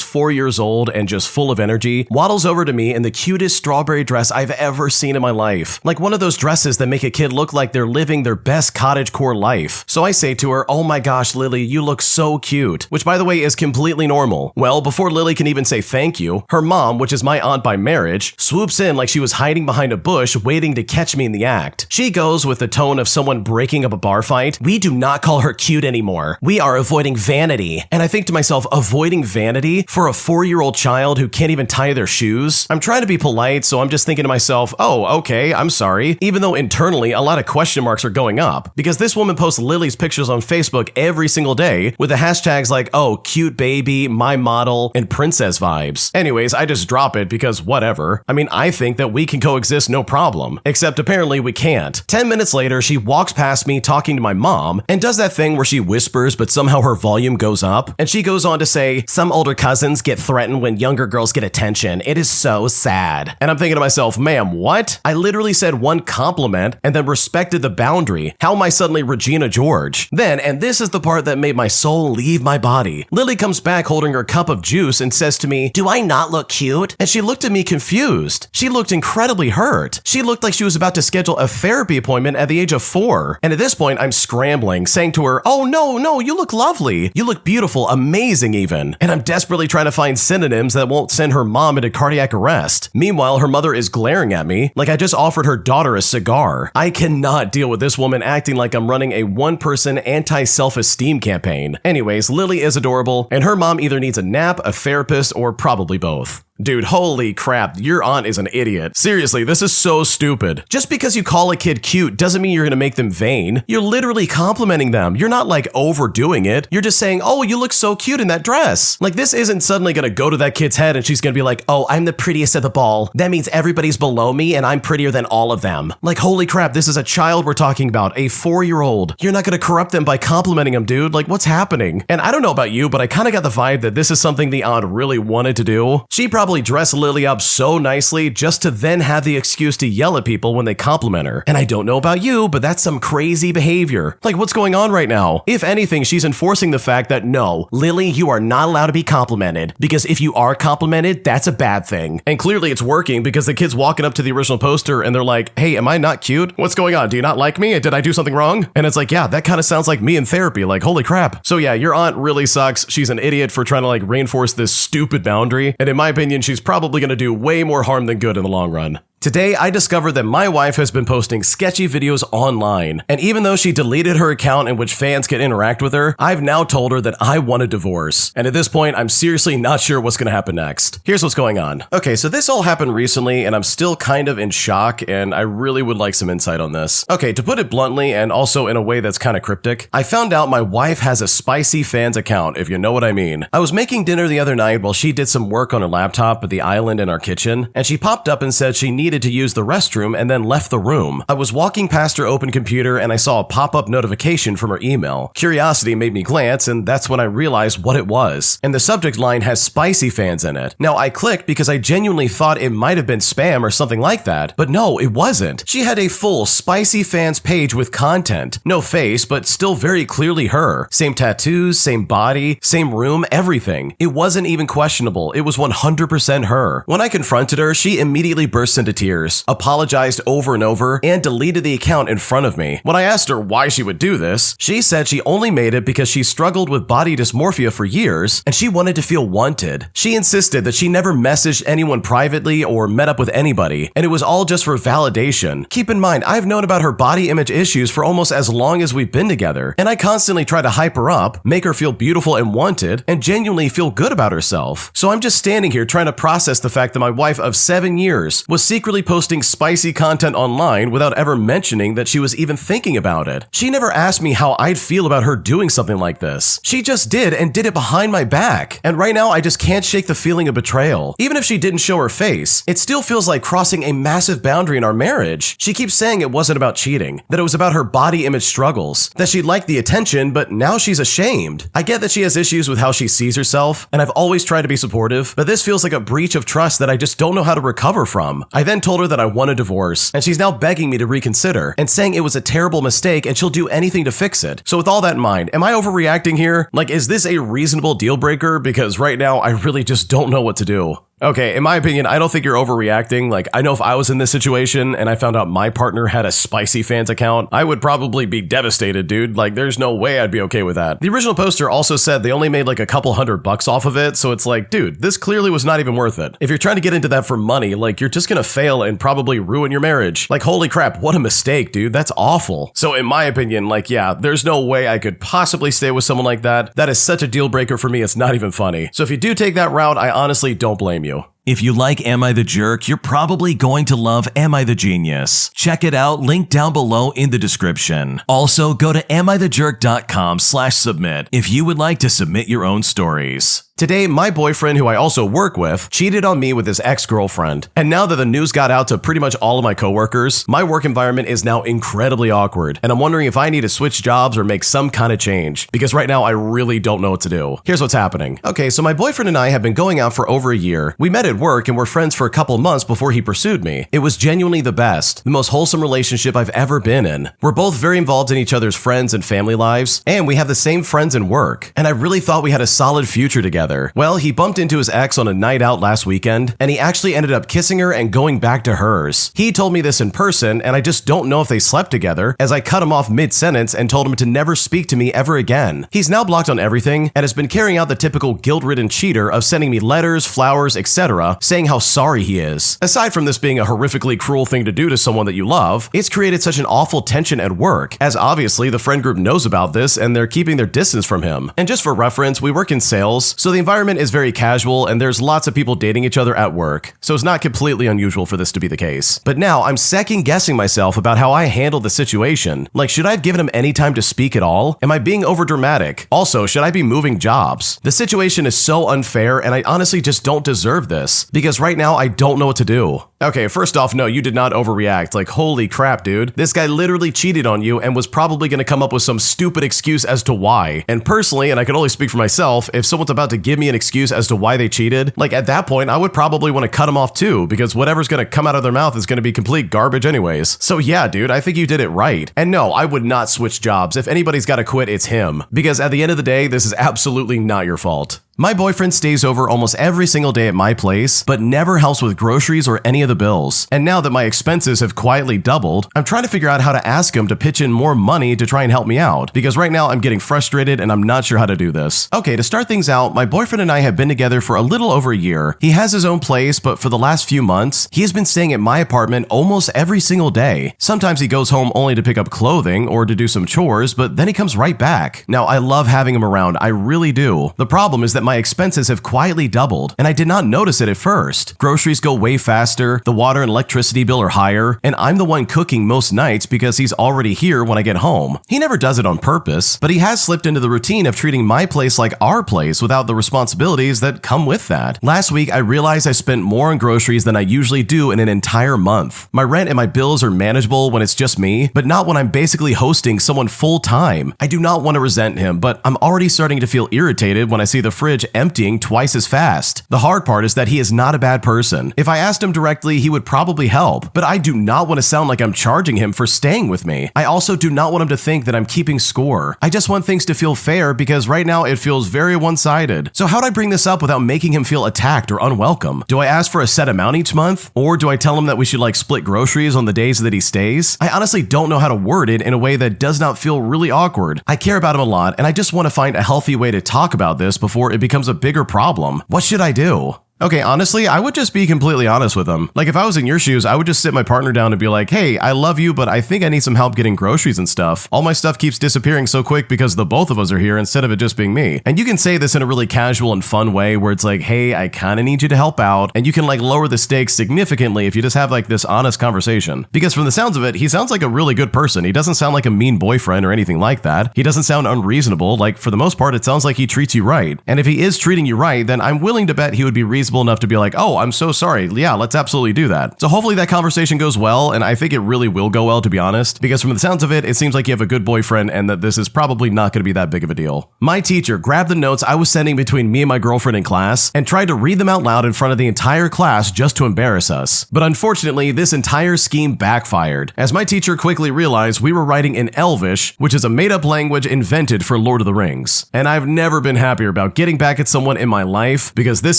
4 years old and just full of energy, waddles over to me in the cutest strawberry dress I've ever seen in my life. Like one of those dresses that make a kid look like they're living their best cottagecore life. So I say to her, oh my gosh, Lily, you look so cute, which by the way is completely normal. Well, before Lily can even say thank you, her mom, which is my aunt by marriage, swoops in like she was hiding behind a bush waiting to catch me in the act. She goes with the tone of someone breaking up a bar fight. We do not call her cute anymore. We are avoiding vanity. And I think to myself, avoiding vanity for a 4-year-old child who can't even tie their shoes? I'm trying to be polite, so I'm just thinking to myself, oh, okay, I'm sorry. Even though internally a lot of question marks are going up because this woman posts Lily's pictures on Facebook every single day with the hashtags like, oh, cute baby, my model, and princess vibes. Anyways, I just drop it because whatever. I mean, I think that we can coexist no problem, except apparently we can't. 10 minutes later, she walks past me talking to my mom and does that thing where she whispers but somehow her volume goes up, and she goes on to say, some older cousins get threatened when younger girls get attention. It is so sad. And I'm thinking to myself, ma'am, what? I literally said one compliment and then respected the boundary. How am I suddenly Regina George? Then, and this is the part that made my soul leave my body, Lily comes back holding her cup of juice and says to me, do I not look cute? And she looked at me confused. She looked incredibly hurt. She looked like she was about to schedule a therapy appointment at the age of 4. And at this point, I'm scrambling, saying to her, oh, no, you look lovely. You look beautiful, amazing even. And I'm desperately trying to find synonyms that won't send her mom into cardiac arrest. Meanwhile, her mother is glaring at me like I just offered her daughter a cigar. I cannot deal with this woman acting like I'm running a one-person anti-self-esteem campaign. Anyways, Lily is adorable, and her mom either needs a nap, a therapist, or probably both. Dude, holy crap, your aunt is an idiot. Seriously, this is so stupid. Just because you call a kid cute doesn't mean you're gonna make them vain. You're literally complimenting them. You're not like overdoing it. You're just saying, oh, you look so cute in that dress. Like, this isn't suddenly gonna go to that kid's head and she's gonna be like, oh, I'm the prettiest at the ball. That means everybody's below me and I'm prettier than all of them. Like, holy crap, this is a child we're talking about, a 4-year-old. You're not gonna corrupt them by complimenting them, dude. Like, what's happening? And I don't know about you, but I kind of got the vibe that this is something the aunt really wanted to do. She probably dress Lily up so nicely just to then have the excuse to yell at people when they compliment her. And I don't know about you, but that's some crazy behavior. Like, what's going on right now? If anything, she's enforcing the fact that no, Lily, you are not allowed to be complimented, because if you are complimented, that's a bad thing. And clearly it's working because the kid's walking up to the original poster and they're like, hey, am I not cute? What's going on? Do you not like me? Did I do something wrong? And it's like, yeah, that kind of sounds like me in therapy. Like, holy crap. So yeah, your aunt really sucks. She's an idiot for trying to like reinforce this stupid boundary. And in my opinion, she's probably going to do way more harm than good in the long run. Today, I discovered that my wife has been posting sketchy videos online, and even though she deleted her account in which fans can interact with her, I've now told her that I want a divorce. And at this point, I'm seriously not sure what's gonna happen next. Here's what's going on. Okay, so this all happened recently, and I'm still kind of in shock, and I really would like some insight on this. Okay, to put it bluntly, and also in a way that's kind of cryptic, I found out my wife has a spicy fans account, if you know what I mean. I was making dinner the other night while she did some work on her laptop at the island in our kitchen, and she popped up and said she needed to use the restroom and then left the room. I was walking past her open computer and I saw a pop-up notification from her email. Curiosity made me glance, and that's when I realized what it was. And the subject line has spicy fans in it. Now I clicked because I genuinely thought it might have been spam or something like that, but no, it wasn't. She had a full spicy fans page with content. No face, but still very clearly her. Same tattoos, same body, same room, everything. It wasn't even questionable. It was 100% her. When I confronted her, she immediately burst into tears, apologized over and over, and deleted the account in front of me. When I asked her why she would do this, she said she only made it because she struggled with body dysmorphia for years and she wanted to feel wanted. She insisted that she never messaged anyone privately or met up with anybody, and it was all just for validation. Keep in mind, I've known about her body image issues for almost as long as we've been together, and I constantly try to hype her up, make her feel beautiful and wanted, and genuinely feel good about herself. So I'm just standing here trying to process the fact that my wife of 7 years was secretly posting spicy content online without ever mentioning that she was even thinking about it. She never asked me how I'd feel about her doing something like this. She just did, and did it behind my back. And right now, I just can't shake the feeling of betrayal. Even if she didn't show her face, it still feels like crossing a massive boundary in our marriage. She keeps saying it wasn't about cheating, that it was about her body image struggles, that she liked the attention, but now she's ashamed. I get that she has issues with how she sees herself, and I've always tried to be supportive, but this feels like a breach of trust that I just don't know how to recover from. I then told her that I want a divorce, and she's now begging me to reconsider and saying it was a terrible mistake and she'll do anything to fix it. So with all that in mind, am I overreacting here? Like, is this a reasonable deal breaker? Because right now, I really just don't know what to do. Okay, in my opinion, I don't think you're overreacting. Like, I know if I was in this situation and I found out my partner had a spicy fans account, I would probably be devastated, dude. Like, there's no way I'd be okay with that. The original poster also said they only made like a couple $100 off of it, so it's like, dude, this clearly was not even worth it. If you're trying to get into that for money, like, you're just gonna fail and probably ruin your marriage. Like, holy crap, what a mistake, dude. That's awful. So in my opinion, like, yeah, there's no way I could possibly stay with someone like that. That is such a deal breaker for me, it's not even funny. So if you do take that route, I honestly don't blame you. If you like Am I the Jerk, you're probably going to love Am I the Genius. Check it out, link down below in the description. Also, go to AmITheJerk.com/submit if you would like to submit your own stories. Today, my boyfriend, who I also work with, cheated on me with his ex-girlfriend. And now that the news got out to pretty much all of my coworkers, my work environment is now incredibly awkward. And I'm wondering if I need to switch jobs or make some kind of change, because right now I really don't know what to do. Here's what's happening. Okay, so my boyfriend and I have been going out for over a year. We met at work and were friends for a couple months before he pursued me. It was genuinely the best, the most wholesome relationship I've ever been in. We're both very involved in each other's friends and family lives, and we have the same friends in work. And I really thought we had a solid future together. Well, he bumped into his ex on a night out last weekend, and he actually ended up kissing her and going back to hers. He told me this in person, and I just don't know if they slept together, as I cut him off mid-sentence and told him to never speak to me ever again. He's now blocked on everything, and has been carrying out the typical guilt-ridden cheater of sending me letters, flowers, etc., saying how sorry he is. Aside from this being a horrifically cruel thing to do to someone that you love, it's created such an awful tension at work, as obviously the friend group knows about this and they're keeping their distance from him. And just for reference, we work in sales, so the environment is very casual and there's lots of people dating each other at work, so it's not completely unusual for this to be the case. But now I'm second guessing myself about how I handled the situation. Like, should I have given him any time to speak at all? Am I being overdramatic? Also, should I be moving jobs? The situation is so unfair and I honestly just don't deserve this, because right now I don't know what to do. Okay, first off, no, you did not overreact. Like, holy crap, dude. This guy literally cheated on you and was probably gonna come up with some stupid excuse as to why. And personally, and I can only speak for myself, if someone's about to give me an excuse as to why they cheated, like at that point, I would probably want to cut them off too, because whatever's gonna come out of their mouth is gonna be complete garbage anyways. So yeah, dude, I think you did it right. And no, I would not switch jobs. If anybody's gotta quit, it's him. Because at the end of the day, this is absolutely not your fault. My boyfriend stays over almost every single day at my place, but never helps with groceries or any of the bills. And now that my expenses have quietly doubled, I'm trying to figure out how to ask him to pitch in more money to try and help me out, because right now I'm getting frustrated and I'm not sure how to do this. Okay, to start things out, my boyfriend and I have been together for a little over a year. He has his own place, but for the last few months, he has been staying at my apartment almost every single day. Sometimes he goes home only to pick up clothing or to do some chores, but then he comes right back. Now, I love having him around, I really do. The problem is that my expenses have quietly doubled, and I did not notice it at first. Groceries go way faster, the water and electricity bill are higher, and I'm the one cooking most nights because he's already here when I get home. He never does it on purpose, but he has slipped into the routine of treating my place like our place without the responsibilities that come with that. Last week, I realized I spent more on groceries than I usually do in an entire month. My rent and my bills are manageable when it's just me, but not when I'm basically hosting someone full time. I do not want to resent him, but I'm already starting to feel irritated when I see the fridge emptying twice as fast. The hard part is that he is not a bad person. If I asked him directly, he would probably help, but I do not want to sound like I'm charging him for staying with me. I also do not want him to think that I'm keeping score. I just want things to feel fair because right now it feels very one-sided. So how do I bring this up without making him feel attacked or unwelcome? Do I ask for a set amount each month? Or do I tell him that we should split groceries on the days that he stays? I honestly don't know how to word it in a way that does not feel really awkward. I care about him a lot, and I just want to find a healthy way to talk about this before it becomes a bigger problem. What should I do? Okay, honestly, I would just be completely honest with him. If I was in your shoes, I would just sit my partner down and be like, hey, I love you, but I think I need some help getting groceries and stuff. All my stuff keeps disappearing so quick because the both of us are here instead of it just being me. And you can say this in a really casual and fun way where it's like, hey, I kind of need you to help out. And you can lower the stakes significantly if you just have this honest conversation. Because from the sounds of it, he sounds like a really good person. He doesn't sound like a mean boyfriend or anything like that. He doesn't sound unreasonable. For the most part, it sounds like he treats you right. And if he is treating you right, then I'm willing to bet he would be reasonable enough to be like, oh, I'm so sorry. Yeah, let's absolutely do that. So hopefully that conversation goes well, and I think it really will go well, to be honest, because from the sounds of it, it seems like you have a good boyfriend and that this is probably not going to be that big of a deal. My teacher grabbed the notes I was sending between me and my girlfriend in class and tried to read them out loud in front of the entire class just to embarrass us. But unfortunately, this entire scheme backfired, as my teacher quickly realized we were writing in Elvish, which is a made-up language invented for Lord of the Rings. And I've never been happier about getting back at someone in my life because this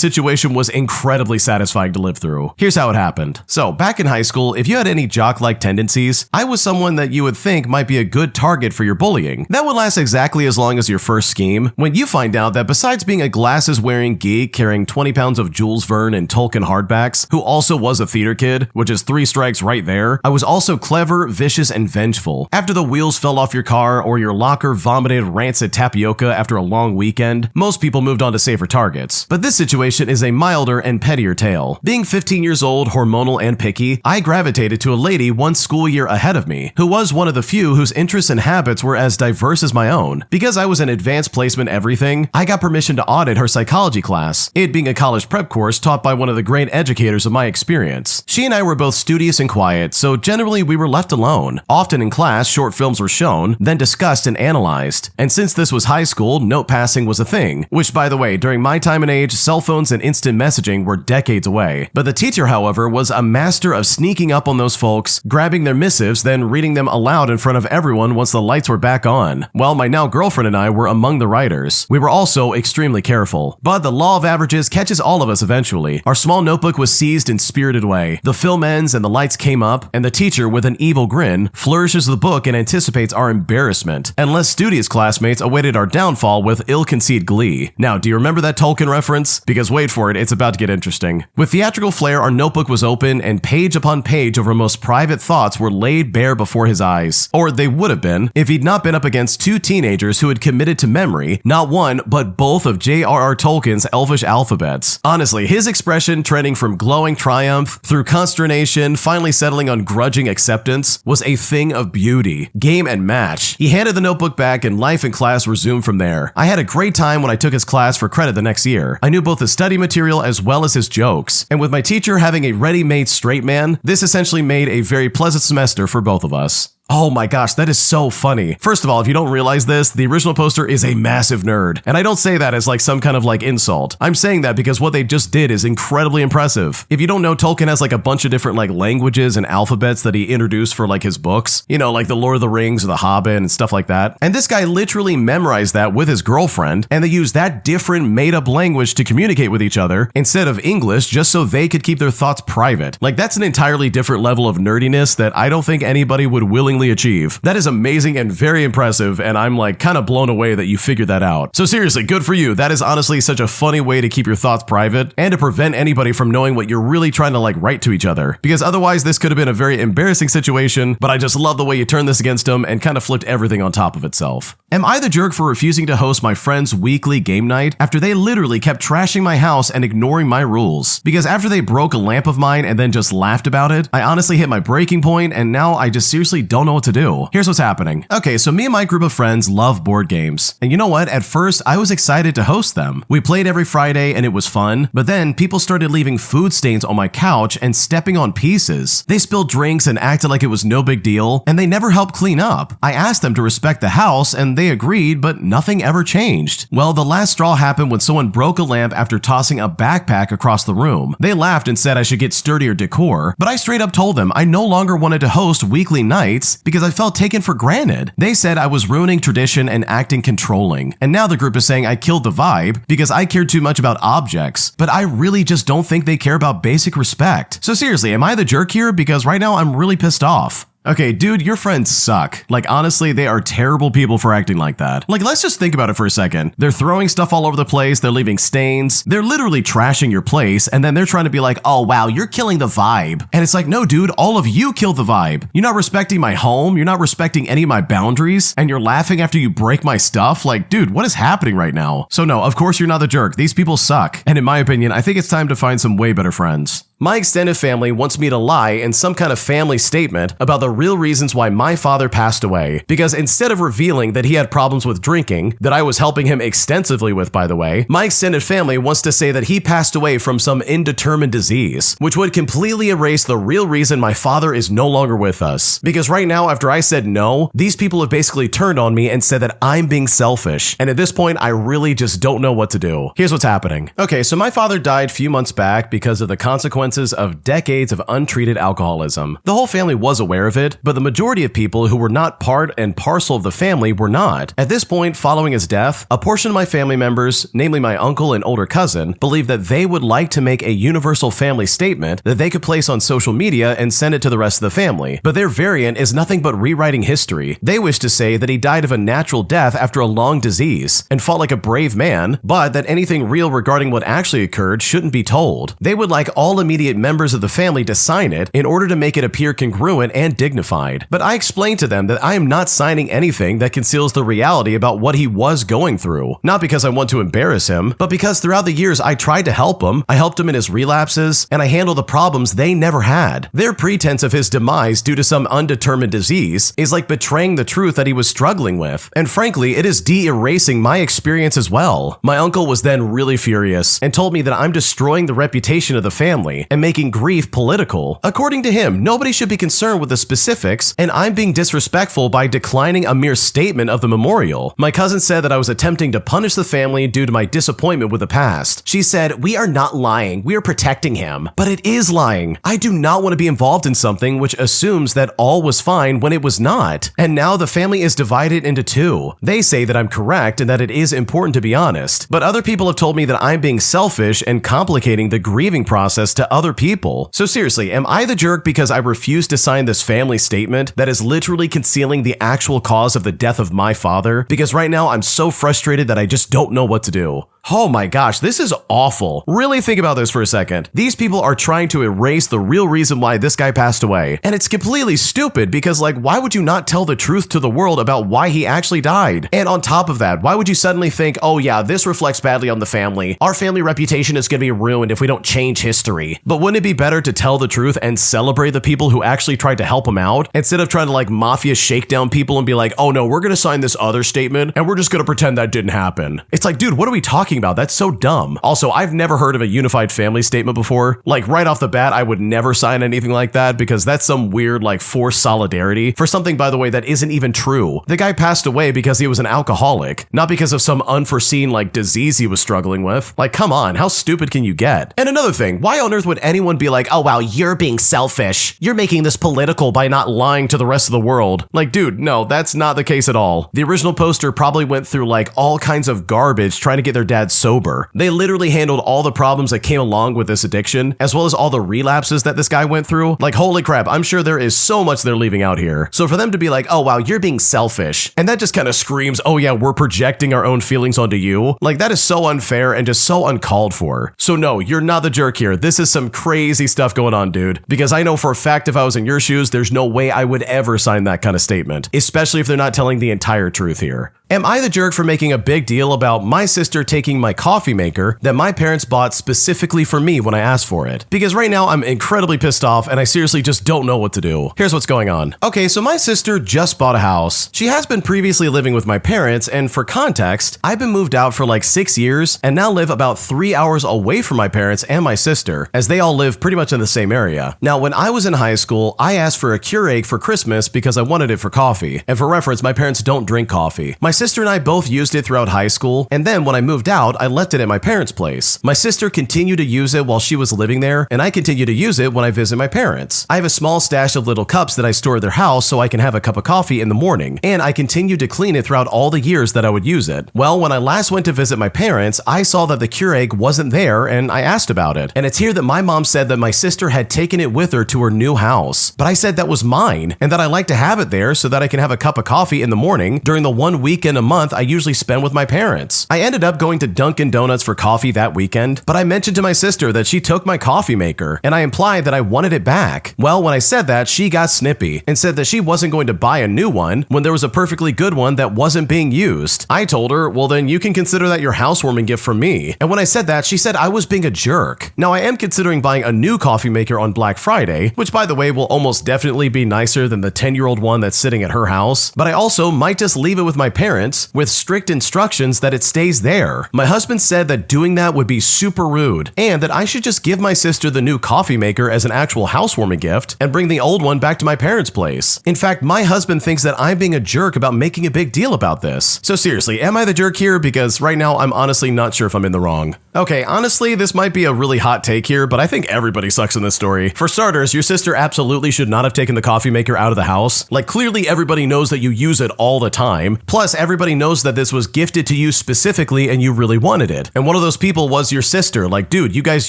situation was incredibly satisfying to live through. Here's how it happened. So, back in high school, if you had any jock-like tendencies, I was someone that you would think might be a good target for your bullying. That would last exactly as long as your first scheme, when you find out that besides being a glasses-wearing geek carrying 20 pounds of Jules Verne and Tolkien hardbacks, who also was a theater kid, which is 3 strikes right there, I was also clever, vicious, and vengeful. After the wheels fell off your car or your locker vomited rancid tapioca after a long weekend, most people moved on to safer targets. But this situation is a milder and pettier tale. Being 15 years old, hormonal, and picky, I gravitated to a lady 1 school year ahead of me, who was one of the few whose interests and habits were as diverse as my own. Because I was an advanced placement everything, I got permission to audit her psychology class, it being a college prep course taught by one of the great educators of my experience. She and I were both studious and quiet, so generally we were left alone. Often in class, short films were shown, then discussed and analyzed. And since this was high school, note passing was a thing, which, by the way, during my time and age, cell phones and instant messaging were decades away. But the teacher, however, was a master of sneaking up on those folks, grabbing their missives, then reading them aloud in front of everyone once the lights were back on. Well, my now girlfriend and I were among the writers. We were also extremely careful. But the law of averages catches all of us eventually. Our small notebook was seized and spirited away. The film ends and the lights came up, and the teacher, with an evil grin, flourishes the book and anticipates our embarrassment. And less studious classmates awaited our downfall with ill-conceived glee. Now, do you remember that Tolkien reference? Because wait for it, it's about to get interesting. With theatrical flair, our notebook was open, and page upon page of our most private thoughts were laid bare before his eyes. Or they would have been, if he'd not been up against 2 teenagers who had committed to memory, not one, but both of J.R.R. Tolkien's Elvish alphabets. Honestly, his expression, trending from glowing triumph through consternation, finally settling on grudging acceptance, was a thing of beauty. Game and match. He handed the notebook back, and life in class resumed from there. I had a great time when I took his class for credit the next year. I knew both the study material as well as his jokes, and with my teacher having a ready-made straight man, this essentially made a very pleasant semester for both of us. Oh my gosh, that is so funny. First of all, if you don't realize this, the original poster is a massive nerd. And I don't say that as like some kind of like insult. I'm saying that because what they just did is incredibly impressive. If you don't know, Tolkien has like a bunch of different like languages and alphabets that he introduced for like his books. You know, like the Lord of the Rings or the Hobbit and stuff like that. And this guy literally memorized that with his girlfriend, and they used that different made-up language to communicate with each other instead of English just so they could keep their thoughts private. Like that's an entirely different level of nerdiness that I don't think anybody would willingly achieve. That is amazing and very impressive, and I'm like kind of blown away that you figured that out. So seriously, good for you. That is honestly such a funny way to keep your thoughts private and to prevent anybody from knowing what you're really trying to like write to each other. Because otherwise this could have been a very embarrassing situation, but I just love the way you turned this against him and kind of flipped everything on top of itself. Am I the jerk for refusing to host my friend's weekly game night after they literally kept trashing my house and ignoring my rules? Because after they broke a lamp of mine and then just laughed about it, I honestly hit my breaking point and now I just seriously don't know what to do. Here's what's happening. Okay, so me and my group of friends love board games. And you know what? At first, I was excited to host them. We played every Friday and it was fun, but then people started leaving food stains on my couch and stepping on pieces. They spilled drinks and acted like it was no big deal, and they never helped clean up. I asked them to respect the house and they agreed, but nothing ever changed. Well, the last straw happened when someone broke a lamp after tossing a backpack across the room. They laughed and said I should get sturdier decor, but I straight up told them I no longer wanted to host weekly nights because I felt taken for granted. They said I was ruining tradition and acting controlling, and now the group is saying I killed the vibe because I cared too much about objects, but I really just don't think they care about basic respect. So seriously, am I the jerk here? Because right now I'm really pissed off. Okay, dude, your friends suck. Like, honestly, they are terrible people for acting like that. Like, let's just think about it for a second. They're throwing stuff all over the place, they're leaving stains, they're literally trashing your place, and then they're trying to be like, oh wow, you're killing the vibe. And it's like, no dude, all of you killed the vibe. You're not respecting my home, you're not respecting any of my boundaries, and you're laughing after you break my stuff? Like, dude, what is happening right now? So no, of course you're not the jerk. These people suck. And in my opinion, I think it's time to find some way better friends. My extended family wants me to lie in some kind of family statement about the real reasons why my father passed away. Because instead of revealing that he had problems with drinking, that I was helping him extensively with, by the way, my extended family wants to say that he passed away from some indeterminate disease, which would completely erase the real reason my father is no longer with us. Because right now, after I said no, these people have basically turned on me and said that I'm being selfish. And at this point, I really just don't know what to do. Here's what's happening. Okay, so my father died a few months back because of the consequences of decades of untreated alcoholism. The whole family was aware of it, but the majority of people who were not part and parcel of the family were not. At this point, following his death, a portion of my family members, namely my uncle and older cousin, believed that they would like to make a universal family statement that they could place on social media and send it to the rest of the family. But their variant is nothing but rewriting history. They wish to say that he died of a natural death after a long disease and fought like a brave man, but that anything real regarding what actually occurred shouldn't be told. They would like all immediate members of the family to sign it in order to make it appear congruent and dignified. But I explained to them that I am not signing anything that conceals the reality about what he was going through. Not because I want to embarrass him, but because throughout the years I tried to help him, I helped him in his relapses, and I handled the problems they never had. Their pretense of his demise due to some undetermined disease is like betraying the truth that he was struggling with. And frankly, it is de-erasing my experience as well. My uncle was then really furious and told me that I'm destroying the reputation of the family and making grief political. According to him, nobody should be concerned with the specifics, and I'm being disrespectful by declining a mere statement of the memorial. My cousin said that I was attempting to punish the family due to my disappointment with the past. She said, "We are not lying, we are protecting him." But it is lying. I do not want to be involved in something which assumes that all was fine when it was not. And now the family is divided into two. They say that I'm correct and that it is important to be honest, but other people have told me that I'm being selfish and complicating the grieving process to other people. So seriously, am I the jerk because I refuse to sign this family statement that is literally concealing the actual cause of the death of my father? Because right now I'm so frustrated that I just don't know what to do. Oh my gosh, this is awful. Really think about this for a second. These people are trying to erase the real reason why this guy passed away. And it's completely stupid because, like, why would you not tell the truth to the world about why he actually died? And on top of that, why would you suddenly think, oh yeah, this reflects badly on the family. Our family reputation is going to be ruined if we don't change history. But wouldn't it be better to tell the truth and celebrate the people who actually tried to help him out instead of trying to like mafia shakedown people and be like, oh no, we're going to sign this other statement and we're just going to pretend that didn't happen. It's like, dude, what are we talking about? That's so dumb. Also, I've never heard of a unified family statement before. Like right off the bat, I would never sign anything like that because that's some weird like forced solidarity for something, by the way, that isn't even true. The guy passed away because he was an alcoholic, not because of some unforeseen like disease he was struggling with. Like, come on, how stupid can you get? And another thing, why on earth would anyone be like, oh wow, you're being selfish. You're making this political by not lying to the rest of the world. Like, dude, no, that's not the case at all. The original poster probably went through like all kinds of garbage trying to get their dad sober. They literally handled all the problems that came along with this addiction, as well as all the relapses that this guy went through. Like, holy crap, I'm sure there is so much they're leaving out here. So for them to be like, oh wow, you're being selfish, and that just kind of screams, oh yeah, we're projecting our own feelings onto you. Like, that is so unfair and just so uncalled for. So no, you're not the jerk here. This is some crazy stuff going on, dude. Because I know for a fact if I was in your shoes, there's no way I would ever sign that kind of statement, especially if they're not telling the entire truth here. Am I the jerk for making a big deal about my sister taking my coffee maker that my parents bought specifically for me when I asked for it? Because right now I'm incredibly pissed off and I seriously just don't know what to do. Here's what's going on. Okay, so my sister just bought a house. She has been previously living with my parents, and for context, I've been moved out for like 6 years and now live about 3 hours away from my parents and my sister, as they all live pretty much in the same area. Now, when I was in high school, I asked for a Keurig for Christmas because I wanted it for coffee. And for reference, my parents don't drink coffee. My sister and I both used it throughout high school, and then when I moved out, I left it at my parents' place. My sister continued to use it while she was living there, and I continue to use it when I visit my parents. I have a small stash of little cups that I store at their house so I can have a cup of coffee in the morning, and I continued to clean it throughout all the years that I would use it. Well, when I last went to visit my parents, I saw that the Keurig wasn't there, and I asked about it. And it's here that my mom said that my sister had taken it with her to her new house. But I said that was mine, and that I like to have it there so that I can have a cup of coffee in the morning during the 1 weekend a month I usually spend with my parents. I ended up going to Dunkin' Donuts for coffee that weekend, but I mentioned to my sister that she took my coffee maker, and I implied that I wanted it back. Well, when I said that, she got snippy and said that she wasn't going to buy a new one when there was a perfectly good one that wasn't being used. I told her, well then you can consider that your housewarming gift from me. And when I said that, she said I was being a jerk. Now, I am considering buying a new coffee maker on Black Friday, which by the way will almost definitely be nicer than the 10-year-old one that's sitting at her house, but I also might just leave it with my parents with strict instructions that it stays there. My husband said that doing that would be super rude, and that I should just give my sister the new coffee maker as an actual housewarming gift and bring the old one back to my parents' place. In fact, my husband thinks that I'm being a jerk about making a big deal about this. So seriously, am I the jerk here? Because right now I'm honestly not sure if I'm in the wrong. Okay, honestly, this might be a really hot take here, but I think everybody sucks in this story. For starters, your sister absolutely should not have taken the coffee maker out of the house. Like, clearly everybody knows that you use it all the time. Plus, everybody knows that this was gifted to you specifically and you really wanted it. And one of those people was your sister. Like, dude, you guys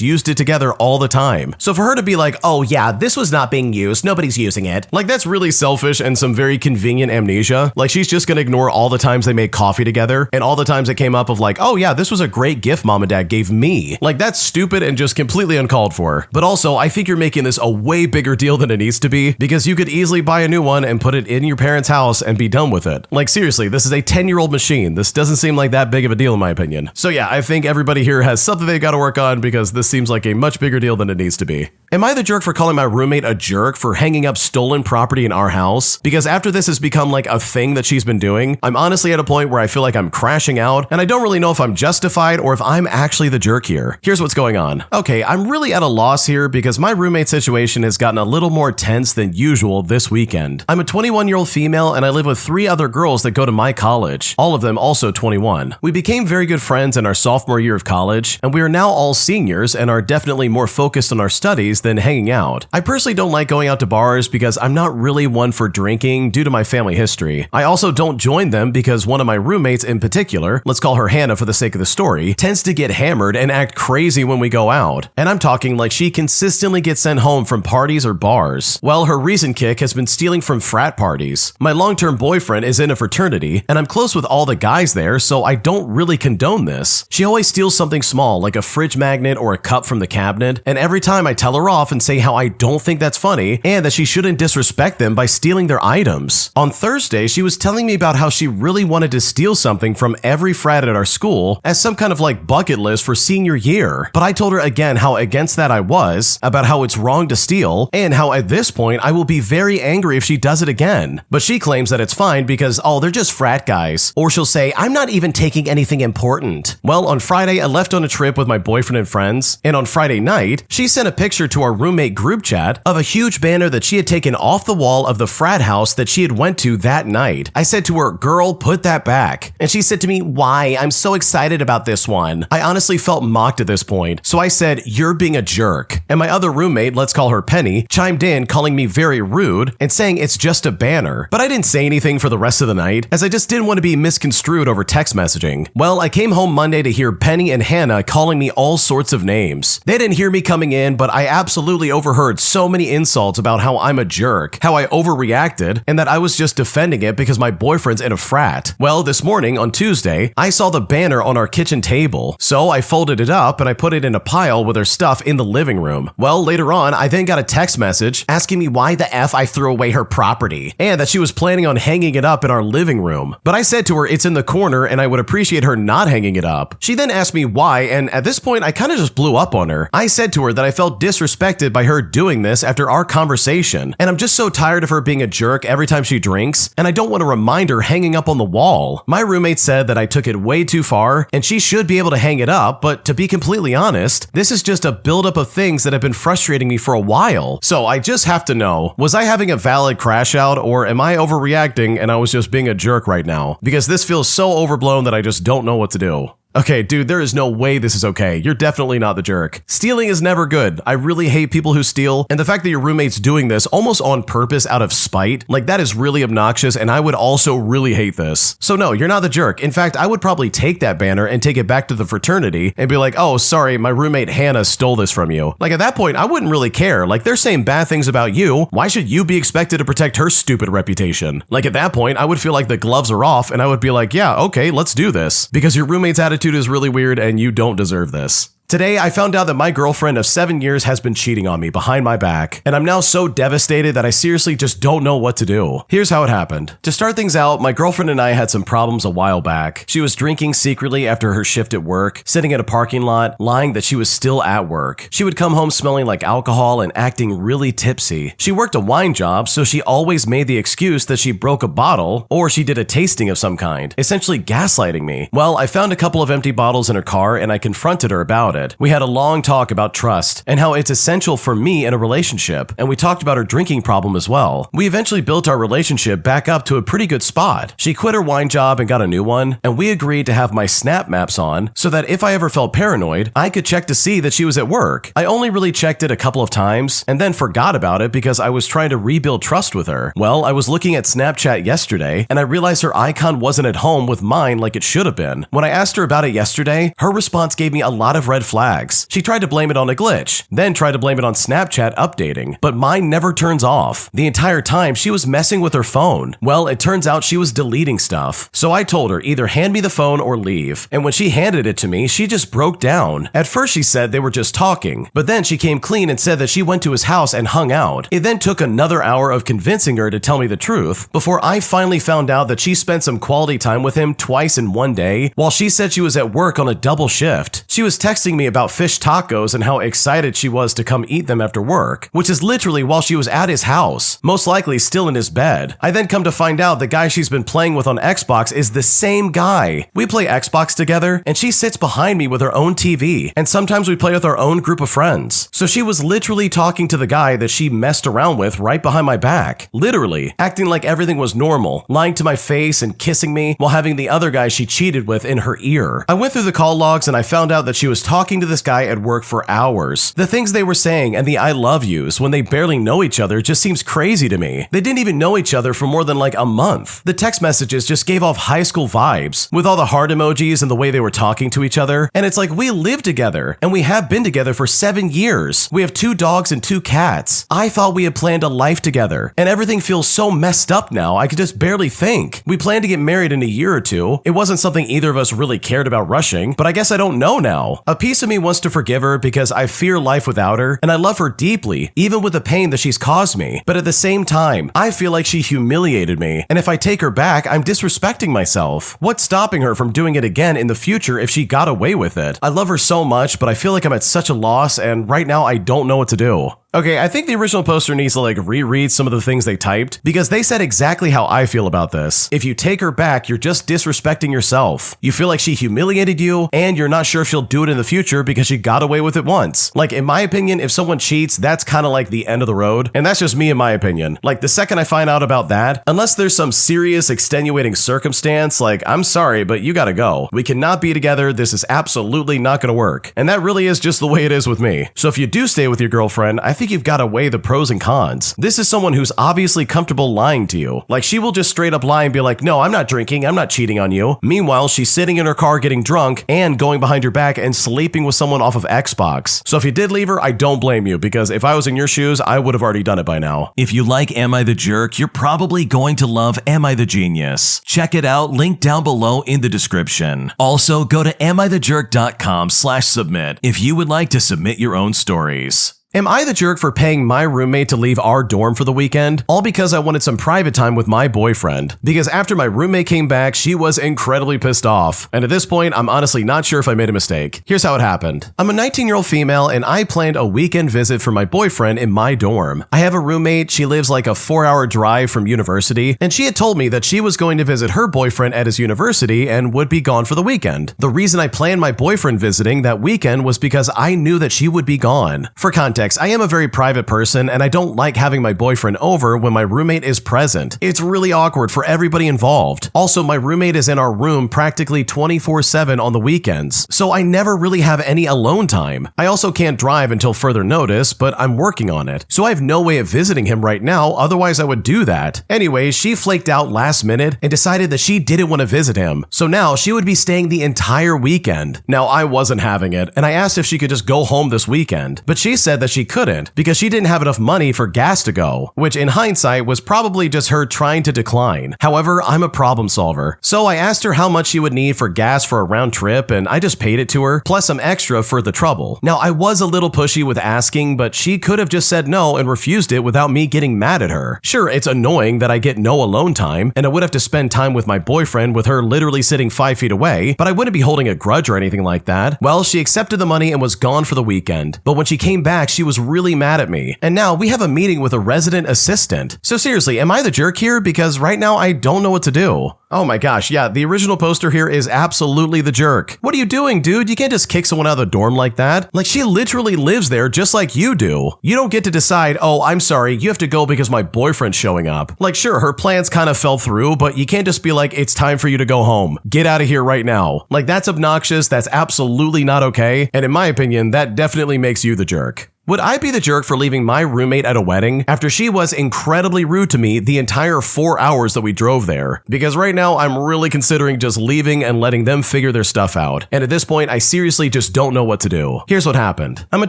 used it together all the time. So for her to be like, oh yeah, this was not being used, nobody's using it. Like, that's really selfish and some very convenient amnesia. Like, she's just gonna ignore all the times they made coffee together and all the times it came up of like, oh yeah, this was a great gift mom and dad gave me. Like, that's stupid and just completely uncalled for. But also, I think you're making this a way bigger deal than it needs to be, because you could easily buy a new one and put it in your parents' house and be done with it. Like, seriously, this is a 10-year-old machine. This doesn't seem like that big of a deal in my opinion. So yeah, I think everybody here has something they gotta work on, because this seems like a much bigger deal than it needs to be. Am I the jerk for calling my roommate a jerk for hanging up stolen property in our house? Because after this has become like a thing that she's been doing, I'm honestly at a point where I feel like I'm crashing out, and I don't really know if I'm justified or if I'm actually the jerk here. Here's what's going on. Okay, I'm really at a loss here because my roommate situation has gotten a little more tense than usual this weekend. I'm a 21-year-old female and I live with 3 other girls that go to my college, all of them also 21. We became very good friends in our sophomore year of college, and we are now all seniors and are definitely more focused on our studies than hanging out. I personally don't like going out to bars because I'm not really one for drinking due to my family history. I also don't join them because one of my roommates in particular, let's call her Hannah for the sake of the story, tends to get hammered and act crazy when we go out. And I'm talking like she consistently gets sent home from parties or bars. Well, her recent kick has been stealing from frat parties. My long-term boyfriend is in a fraternity, and I'm close with all the guys there, so I don't really condone this. She always steals something small, like a fridge magnet or a cup from the cabinet, and every time I tell her off and say how I don't think that's funny and that she shouldn't disrespect them by stealing their items. On Thursday, she was telling me about how she really wanted to steal something from every frat at our school as some kind of like bucket list for senior year. But I told her again how against that I was, about how it's wrong to steal, and how at this point I will be very angry if she does it again. But she claims that it's fine because, oh, they're just frat guys. Or she'll say, I'm not even taking anything important. Well, on Friday, I left on a trip with my boyfriend and friends, and on Friday night, she sent a picture to our roommate group chat of a huge banner that she had taken off the wall of the frat house that she had went to that night. I said to her, girl, put that back. And she said to me, why? I'm so excited about this one. I honestly felt mocked at this point, so I said, you're being a jerk. And my other roommate, let's call her Penny, chimed in calling me very rude and saying it's just a banner. But I didn't say anything for the rest of the night as I just didn't want to be misconstrued over text messaging. Well, I came home Monday to hear Penny and Hannah calling me all sorts of names. They didn't hear me coming in, but I absolutely overheard so many insults about how I'm a jerk, how I overreacted, and that I was just defending it because my boyfriend's in a frat. Well, this morning on Tuesday, I saw the banner on our kitchen table, so I folded it up and I put it in a pile with her stuff in the living room. Well, later on, I then got a text message asking me why the F I threw away her property, and that she was planning on hanging it up in our living room. But I said to her it's in the corner and I would appreciate her not hanging it up. She then asked me why, and at this point, I kind of just blew up on her. I said to her that I felt disrespected by her doing this after our conversation, and I'm just so tired of her being a jerk every time she drinks, and I don't want to remind her hanging up on the wall. My roommate said that I took it way too far, and she should be able to hang it up, but to be completely honest, this is just a buildup of things that have been frustrating me for a while. So I just have to know, was I having a valid crash out, or am I overreacting and I was just being a jerk right now? Because this feels so overblown that I just don't know what to do. Okay, dude, there is no way this is okay. You're definitely not the jerk. Stealing is never good. I really hate people who steal, and the fact that your roommate's doing this almost on purpose out of spite, like that is really obnoxious, and I would also really hate this. So no, you're not the jerk. In fact, I would probably take that banner and take it back to the fraternity and be like, oh, sorry, my roommate Hannah stole this from you. Like at that point, I wouldn't really care. Like they're saying bad things about you. Why should you be expected to protect her stupid reputation? Like at that point, I would feel like the gloves are off and I would be like, yeah, okay, let's do this. Because your roommate's attitude is really weird and you don't deserve this. Today, I found out that my girlfriend of 7 years has been cheating on me behind my back, and I'm now so devastated that I seriously just don't know what to do. Here's how it happened. To start things out, my girlfriend and I had some problems a while back. She was drinking secretly after her shift at work, sitting at a parking lot, lying that she was still at work. She would come home smelling like alcohol and acting really tipsy. She worked a wine job, so she always made the excuse that she broke a bottle or she did a tasting of some kind, essentially gaslighting me. Well, I found a couple of empty bottles in her car and I confronted her about it. We had a long talk about trust and how it's essential for me in a relationship, and we talked about her drinking problem as well. We eventually built our relationship back up to a pretty good spot. She quit her wine job and got a new one, and we agreed to have my snap maps on so that if I ever felt paranoid, I could check to see that she was at work. I only really checked it a couple of times and then forgot about it because I was trying to rebuild trust with her. Well, I was looking at Snapchat yesterday and I realized her icon wasn't at home with mine like it should have been. When I asked her about it yesterday, her response gave me a lot of red flags. She tried to blame it on a glitch, then tried to blame it on Snapchat updating, but mine never turns off. The entire time she was messing with her phone. Well, it turns out she was deleting stuff. So I told her either hand me the phone or leave. And when she handed it to me, she just broke down. At first she said they were just talking, but then she came clean and said that she went to his house and hung out. It then took another hour of convincing her to tell me the truth before I finally found out that she spent some quality time with him twice in one day while she said she was at work on a double shift. She was texting me about fish tacos and how excited she was to come eat them after work, which is literally while she was at his house, most likely still in his bed. I then come to find out the guy she's been playing with on Xbox is the same guy. We play Xbox together and she sits behind me with her own TV, and sometimes we play with our own group of friends. So she was literally talking to the guy that she messed around with right behind my back, literally acting like everything was normal, lying to my face and kissing me while having the other guy she cheated with in her ear. I went through the call logs and I found out that she was talking to this guy at work for hours. The things they were saying and the I love yous when they barely know each other just seems crazy to me. They didn't even know each other for more than like a month. The text messages just gave off high school vibes with all the heart emojis and the way they were talking to each other. And it's like we live together and we have been together for 7 years. We have 2 dogs and 2 cats. I thought we had planned a life together and everything feels so messed up now I could just barely think. We planned to get married in a year or 2. It wasn't something either of us really cared about rushing, but I guess I don't know now. A piece piece of me wants to forgive her because I fear life without her, and I love her deeply, even with the pain that she's caused me. But at the same time, I feel like she humiliated me, and if I take her back, I'm disrespecting myself. What's stopping her from doing it again in the future if she got away with it? I love her so much, but I feel like I'm at such a loss, and right now I don't know what to do. Okay, I think the original poster needs to reread some of the things they typed, because they said exactly how I feel about this. If you take her back, you're just disrespecting yourself. You feel like she humiliated you, and you're not sure if she'll do it in the future because she got away with it once. In my opinion, if someone cheats, that's kind of the end of the road, and that's just me in my opinion. The second I find out about that, unless there's some serious extenuating circumstance, I'm sorry, but you gotta go. We cannot be together, this is absolutely not gonna work. And that really is just the way it is with me. So if you do stay with your girlfriend, I think you've got to weigh the pros and cons. This is someone who's obviously comfortable lying to you. She will just straight up lie and be like, no, I'm not drinking, I'm not cheating on you. Meanwhile, she's sitting in her car getting drunk and going behind your back and sleeping with someone off of Xbox. So if you did leave her, I don't blame you, because if I was in your shoes, I would have already done it by now. If you like Am I the Jerk, you're probably going to love Am I the Genius. Check it out, link down below in the description. Also, go to AmITheJerk.com/submit if you would like to submit your own stories. Am I the jerk for paying my roommate to leave our dorm for the weekend? All because I wanted some private time with my boyfriend. Because after my roommate came back, she was incredibly pissed off. And at this point, I'm honestly not sure if I made a mistake. Here's how it happened. I'm a 19-year-old female, and I planned a weekend visit for my boyfriend in my dorm. I have a roommate, she lives a 4-hour drive from university, and she had told me that she was going to visit her boyfriend at his university and would be gone for the weekend. The reason I planned my boyfriend visiting that weekend was because I knew that she would be gone. For context, I am a very private person, and I don't like having my boyfriend over when my roommate is present. It's really awkward for everybody involved. Also, my roommate is in our room practically 24/7 on the weekends, so I never really have any alone time. I also can't drive until further notice, but I'm working on it, so I have no way of visiting him right now, otherwise I would do that. Anyway, she flaked out last minute and decided that she didn't want to visit him, so now she would be staying the entire weekend. Now, I wasn't having it, and I asked if she could just go home this weekend, but she said that she couldn't because she didn't have enough money for gas to go, which in hindsight was probably just her trying to decline. However, I'm a problem solver, so I asked her how much she would need for gas for a round trip, and I just paid it to her, plus some extra for the trouble. Now, I was a little pushy with asking, but she could have just said no and refused it without me getting mad at her. Sure, it's annoying that I get no alone time, and I would have to spend time with my boyfriend with her literally sitting 5 feet away, but I wouldn't be holding a grudge or anything like that. Well, she accepted the money and was gone for the weekend, but when she came back, she was really mad at me, and now we have a meeting with a resident assistant. So seriously, am I the jerk here? Because right now I don't know what to do. Oh my gosh, yeah, the original poster here is absolutely the jerk. What are you doing, dude? You can't just kick someone out of the dorm like that. She literally lives there just like you do. You don't get to decide, oh, I'm sorry, you have to go because my boyfriend's showing up. Sure, her plans kind of fell through, but you can't just be like, it's time for you to go home. Get out of here right now. That's obnoxious, that's absolutely not okay, and in my opinion, that definitely makes you the jerk. Would I be the jerk for leaving my roommate at a wedding after she was incredibly rude to me the entire 4 hours that we drove there? Because right now I'm really considering just leaving and letting them figure their stuff out. And at this point, I seriously just don't know what to do. Here's what happened. I'm a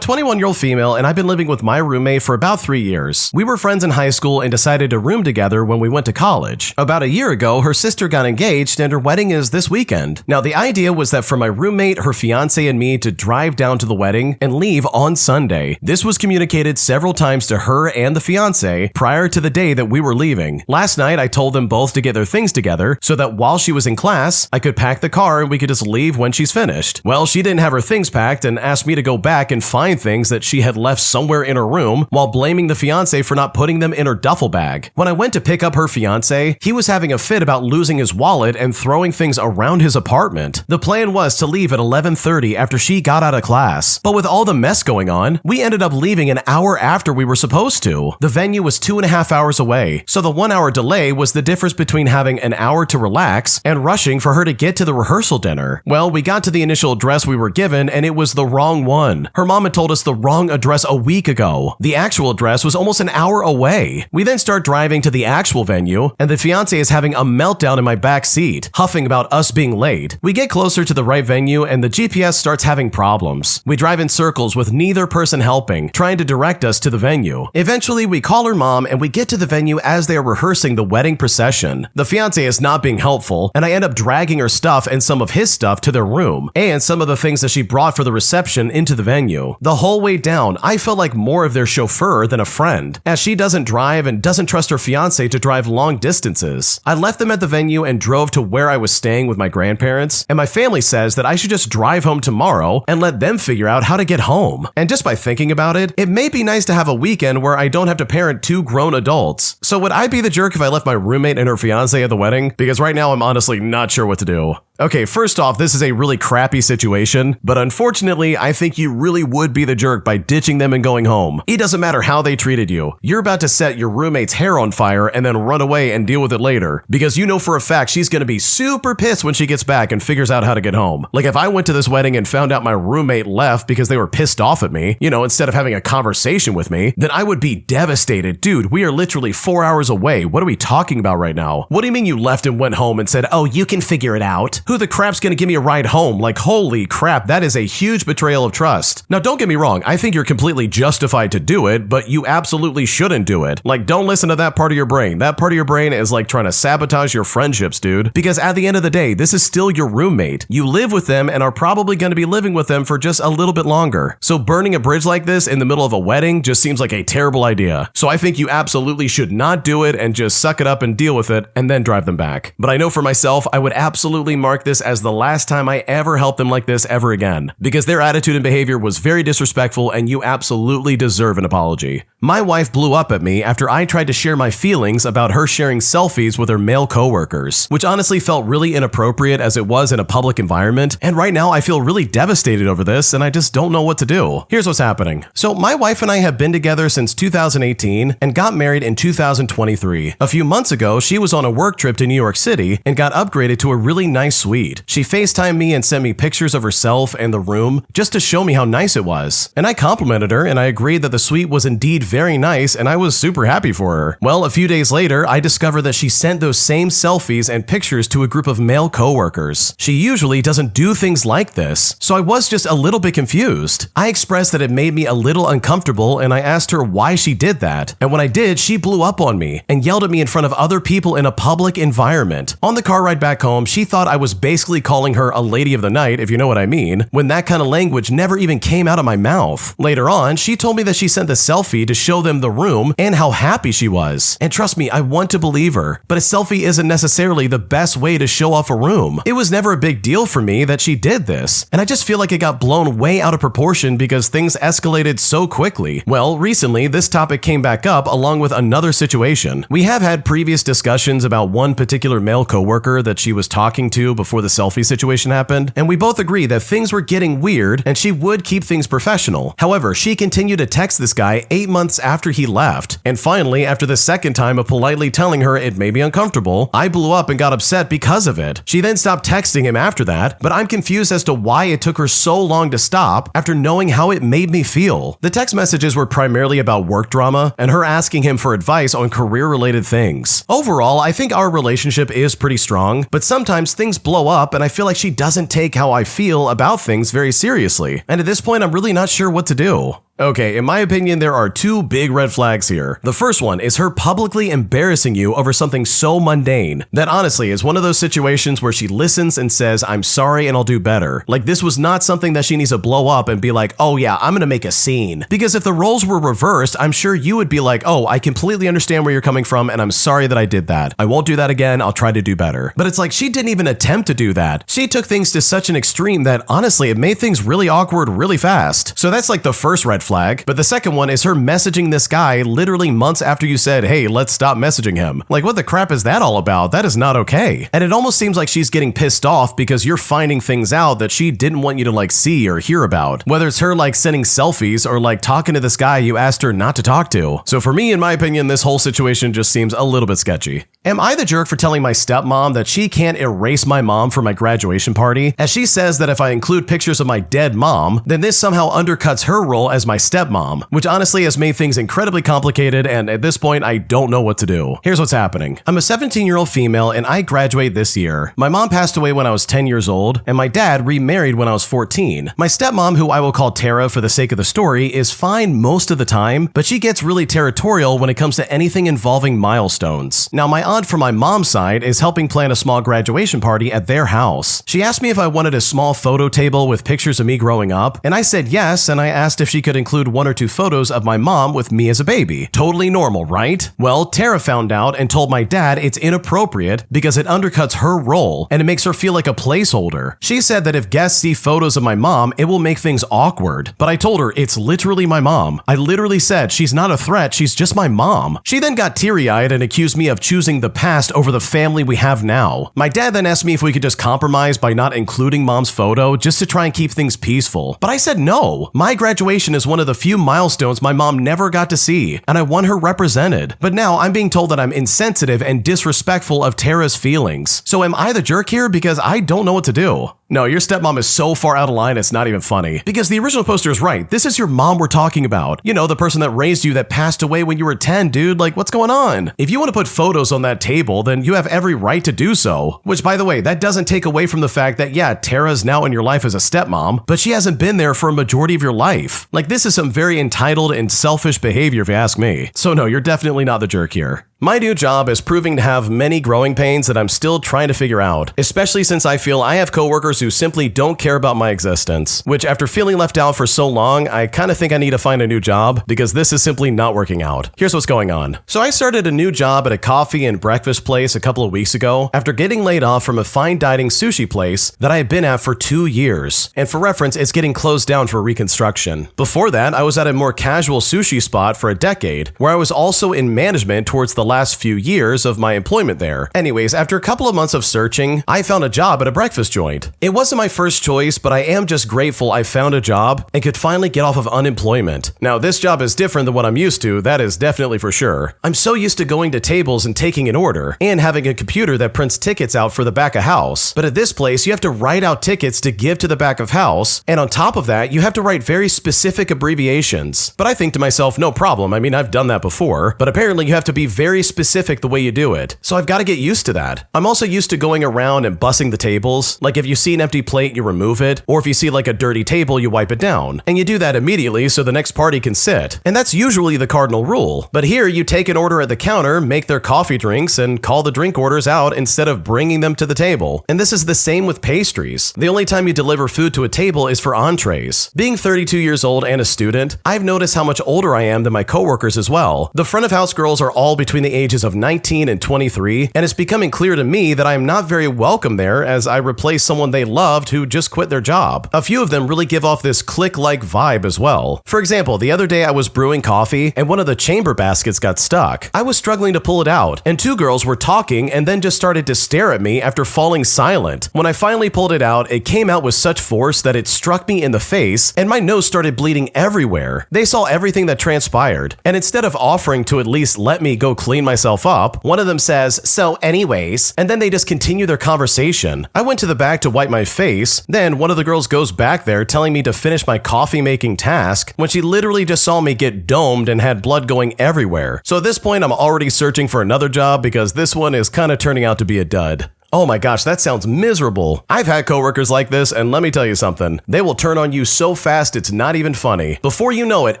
21-year-old female, and I've been living with my roommate for about 3 years. We were friends in high school and decided to room together when we went to college. About a year ago, her sister got engaged and her wedding is this weekend. Now, the idea was that for my roommate, her fiance, and me to drive down to the wedding and leave on Sunday. This was communicated several times to her and the fiance prior to the day that we were leaving. Last night, I told them both to get their things together so that while she was in class, I could pack the car and we could just leave when she's finished. Well, she didn't have her things packed and asked me to go back and find things that she had left somewhere in her room while blaming the fiance for not putting them in her duffel bag. When I went to pick up her fiance, he was having a fit about losing his wallet and throwing things around his apartment. The plan was to leave at 11:30 after she got out of class, but with all the mess going on, we ended up leaving an hour after we were supposed to. The venue was 2.5 hours away, so the 1 hour delay was the difference between having an hour to relax and rushing for her to get to the rehearsal dinner. Well, we got to the initial address we were given and it was the wrong one. Her mom had told us the wrong address a week ago. The actual address was almost an hour away. We then start driving to the actual venue and the fiance is having a meltdown in my back seat, huffing about us being late. We get closer to the right venue and the GPS starts having problems. We drive in circles with neither person helping helping, trying to direct us to the venue. Eventually, we call her mom and we get to the venue as they are rehearsing the wedding procession. The fiance is not being helpful, and I end up dragging her stuff and some of his stuff to their room, and some of the things that she brought for the reception into the venue. The whole way down, I felt like more of their chauffeur than a friend, as she doesn't drive and doesn't trust her fiance to drive long distances. I left them at the venue and drove to where I was staying with my grandparents, and my family says that I should just drive home tomorrow and let them figure out how to get home. And just by thinking about it, it may be nice to have a weekend where I don't have to parent two grown adults. So would I be the jerk if I left my roommate and her fiance at the wedding? Because right now I'm honestly not sure what to do. Okay, first off, this is a really crappy situation, but unfortunately, I think you really would be the jerk by ditching them and going home. It doesn't matter how they treated you. You're about to set your roommate's hair on fire and then run away and deal with it later, because you know for a fact she's gonna be super pissed when she gets back and figures out how to get home. Like if I went to this wedding and found out my roommate left because they were pissed off at me, instead of having a conversation with me, then I would be devastated. Dude, we are literally 4 hours away. What are we talking about right now? What do you mean you left and went home and said, oh, you can figure it out? Who the crap's gonna give me a ride home? Like, holy crap, that is a huge betrayal of trust. Now, don't get me wrong, I think you're completely justified to do it, but you absolutely shouldn't do it. Like, don't listen to that part of your brain. That part of your brain is like trying to sabotage your friendships, dude. Because at the end of the day, this is still your roommate. You live with them and are probably gonna be living with them for just a little bit longer. So burning a bridge like this in the middle of a wedding just seems like a terrible idea. So I think you absolutely should not do it and just suck it up and deal with it and then drive them back. But I know for myself, I would absolutely mark this as the last time I ever help them like this ever again, because their attitude and behavior was very disrespectful and you absolutely deserve an apology. My wife blew up at me after I tried to share my feelings about her sharing selfies with her male coworkers, which honestly felt really inappropriate as it was in a public environment, and right now I feel really devastated over this and I just don't know what to do. Here's what's happening. So my wife and I have been together since 2018 and got married in 2023. A few months ago, she was on a work trip to New York City and got upgraded to a really nice suite. She FaceTimed me and sent me pictures of herself and the room just to show me how nice it was. And I complimented her and I agreed that the suite was indeed very nice and I was super happy for her. Well, a few days later, I discovered that she sent those same selfies and pictures to a group of male coworkers. She usually doesn't do things like this, so I was just a little bit confused. I expressed that it made me a little uncomfortable and I asked her why she did that. And when I did, she blew up on me and yelled at me in front of other people in a public environment. On the car ride back home, she thought I was basically calling her a lady of the night, if you know what I mean, when that kind of language never even came out of my mouth. Later on, she told me that she sent the selfie to show them the room and how happy she was. And trust me, I want to believe her, but a selfie isn't necessarily the best way to show off a room. It was never a big deal for me that she did this, and I just feel like it got blown way out of proportion because things escalated so quickly. Well, recently, this topic came back up along with another situation. We have had previous discussions about one particular male coworker that she was talking to before the selfie situation happened, and we both agree that things were getting weird and she would keep things professional. However, she continued to text this guy 8 months after he left, and finally, after the second time of politely telling her it may be uncomfortable, I blew up and got upset because of it. She then stopped texting him after that, but I'm confused as to why it took her so long to stop after knowing how it made me feel. The text messages were primarily about work drama and her asking him for advice on career-related things. Overall, I think our relationship is pretty strong, but sometimes things blow up and I feel like she doesn't take how I feel about things very seriously. And at this point, I'm really not sure what to do. Okay, in my opinion, there are two big red flags here. The first one is her publicly embarrassing you over something so mundane that honestly is one of those situations where she listens and says, I'm sorry and I'll do better. Like this was not something that she needs to blow up and be like, oh yeah, I'm gonna make a scene. Because if the roles were reversed, I'm sure you would be like, oh, I completely understand where you're coming from and I'm sorry that I did that. I won't do that again, I'll try to do better. But it's like she didn't even attempt to do that. She took things to such an extreme that honestly, it made things really awkward really fast. So that's like the first red flag, but the second one is her messaging this guy literally months after you said, hey, let's stop messaging him. Like, what the crap is that all about? That is not okay. And it almost seems like she's getting pissed off because you're finding things out that she didn't want you to like see or hear about. Whether it's her like sending selfies or like talking to this guy you asked her not to talk to. So for me, in my opinion, this whole situation just seems a little bit sketchy. Am I the jerk for telling my stepmom that she can't erase my mom from my graduation party, as she says that if I include pictures of my dead mom, then this somehow undercuts her role as my my stepmom, which honestly has made things incredibly complicated, and at this point, I don't know what to do. Here's what's happening. I'm a 17-year-old female, and I graduate this year. My mom passed away when I was 10 years old, and my dad remarried when I was 14. My stepmom, who I will call Tara for the sake of the story, is fine most of the time, but she gets really territorial when it comes to anything involving milestones. Now, my aunt from my mom's side is helping plan a small graduation party at their house. She asked me if I wanted a small photo table with pictures of me growing up, and I said yes, and I asked if she could include 1 or 2 photos of my mom with me as a baby. Totally normal, right? Well, Tara found out and told my dad it's inappropriate because it undercuts her role and it makes her feel like a placeholder. She said that if guests see photos of my mom, it will make things awkward. But I told her it's literally my mom. I literally said she's not a threat, she's just my mom. She then got teary-eyed and accused me of choosing the past over the family we have now. My dad then asked me if we could just compromise by not including mom's photo just to try and keep things peaceful. But I said no. My graduation is one of the few milestones my mom never got to see, and I want her represented. But now I'm being told that I'm insensitive and disrespectful of Tara's feelings. So am I the jerk here? Because I don't know what to do. No, your stepmom is so far out of line, it's not even funny. Because the original poster is right. This is your mom we're talking about. You know, the person that raised you that passed away when you were 10, dude. Like, what's going on? If you want to put photos on that table, then you have every right to do so. Which, by the way, that doesn't take away from the fact that, yeah, Tara's now in your life as a stepmom, but she hasn't been there for a majority of your life. Like, this is some very entitled and selfish behavior if you ask me. So no, you're definitely not the jerk here. My new job is proving to have many growing pains that I'm still trying to figure out, especially since I feel I have coworkers who simply don't care about my existence, which after feeling left out for so long, I kind of think I need to find a new job because this is simply not working out. Here's what's going on. So I started a new job at a coffee and breakfast place a couple of weeks ago after getting laid off from a fine dining sushi place that I had been at for 2 years. And for reference, it's getting closed down for reconstruction. Before that, I was at a more casual sushi spot for a decade, where I was also in management towards the last few years of my employment there. Anyways, after a couple of months of searching, I found a job at a breakfast joint. It wasn't my first choice, but I am just grateful I found a job and could finally get off of unemployment. Now, this job is different than what I'm used to, that is definitely for sure. I'm so used to going to tables and taking an order, and having a computer that prints tickets out for the back of house. But at this place, you have to write out tickets to give to the back of house, and on top of that, you have to write very specific abbreviations. But I think to myself, no problem, I mean, I've done that before, but apparently you have to be very specific the way you do it. So I've got to get used to that. I'm also used to going around and bussing the tables. Like if you see an empty plate, you remove it, or if you see like a dirty table, you wipe it down. And you do that immediately so the next party can sit. And that's usually the cardinal rule. But here you take an order at the counter, make their coffee drinks, and call the drink orders out instead of bringing them to the table. And this is the same with pastries. The only time you deliver food to a table is for entrees. Being 32 years old and a student, I've noticed how much older I am than my coworkers as well. The front of house girls are all between the ages of 19 and 23, and it's becoming clear to me that I am not very welcome there as I replace someone they loved who just quit their job. A few of them really give off this clique-like vibe as well. For example, the other day I was brewing coffee and one of the chamber baskets got stuck. I was struggling to pull it out, and 2 girls were talking and then just started to stare at me after falling silent. When I finally pulled it out, it came out with such force that it struck me in the face and my nose started bleeding everywhere. They saw everything that transpired, and instead of offering to at least let me go clean myself up, one of them says, "So anyways," and then they just continue their conversation. I went to the back to wipe my face, then one of the girls goes back there telling me to finish my coffee making task when she literally just saw me get domed and had blood going everywhere. So at this point I'm already searching for another job because this one is kind of turning out to be a dud. Oh my gosh, that sounds miserable. I've had coworkers like this, and let me tell you something. They will turn on you so fast it's not even funny. Before you know it,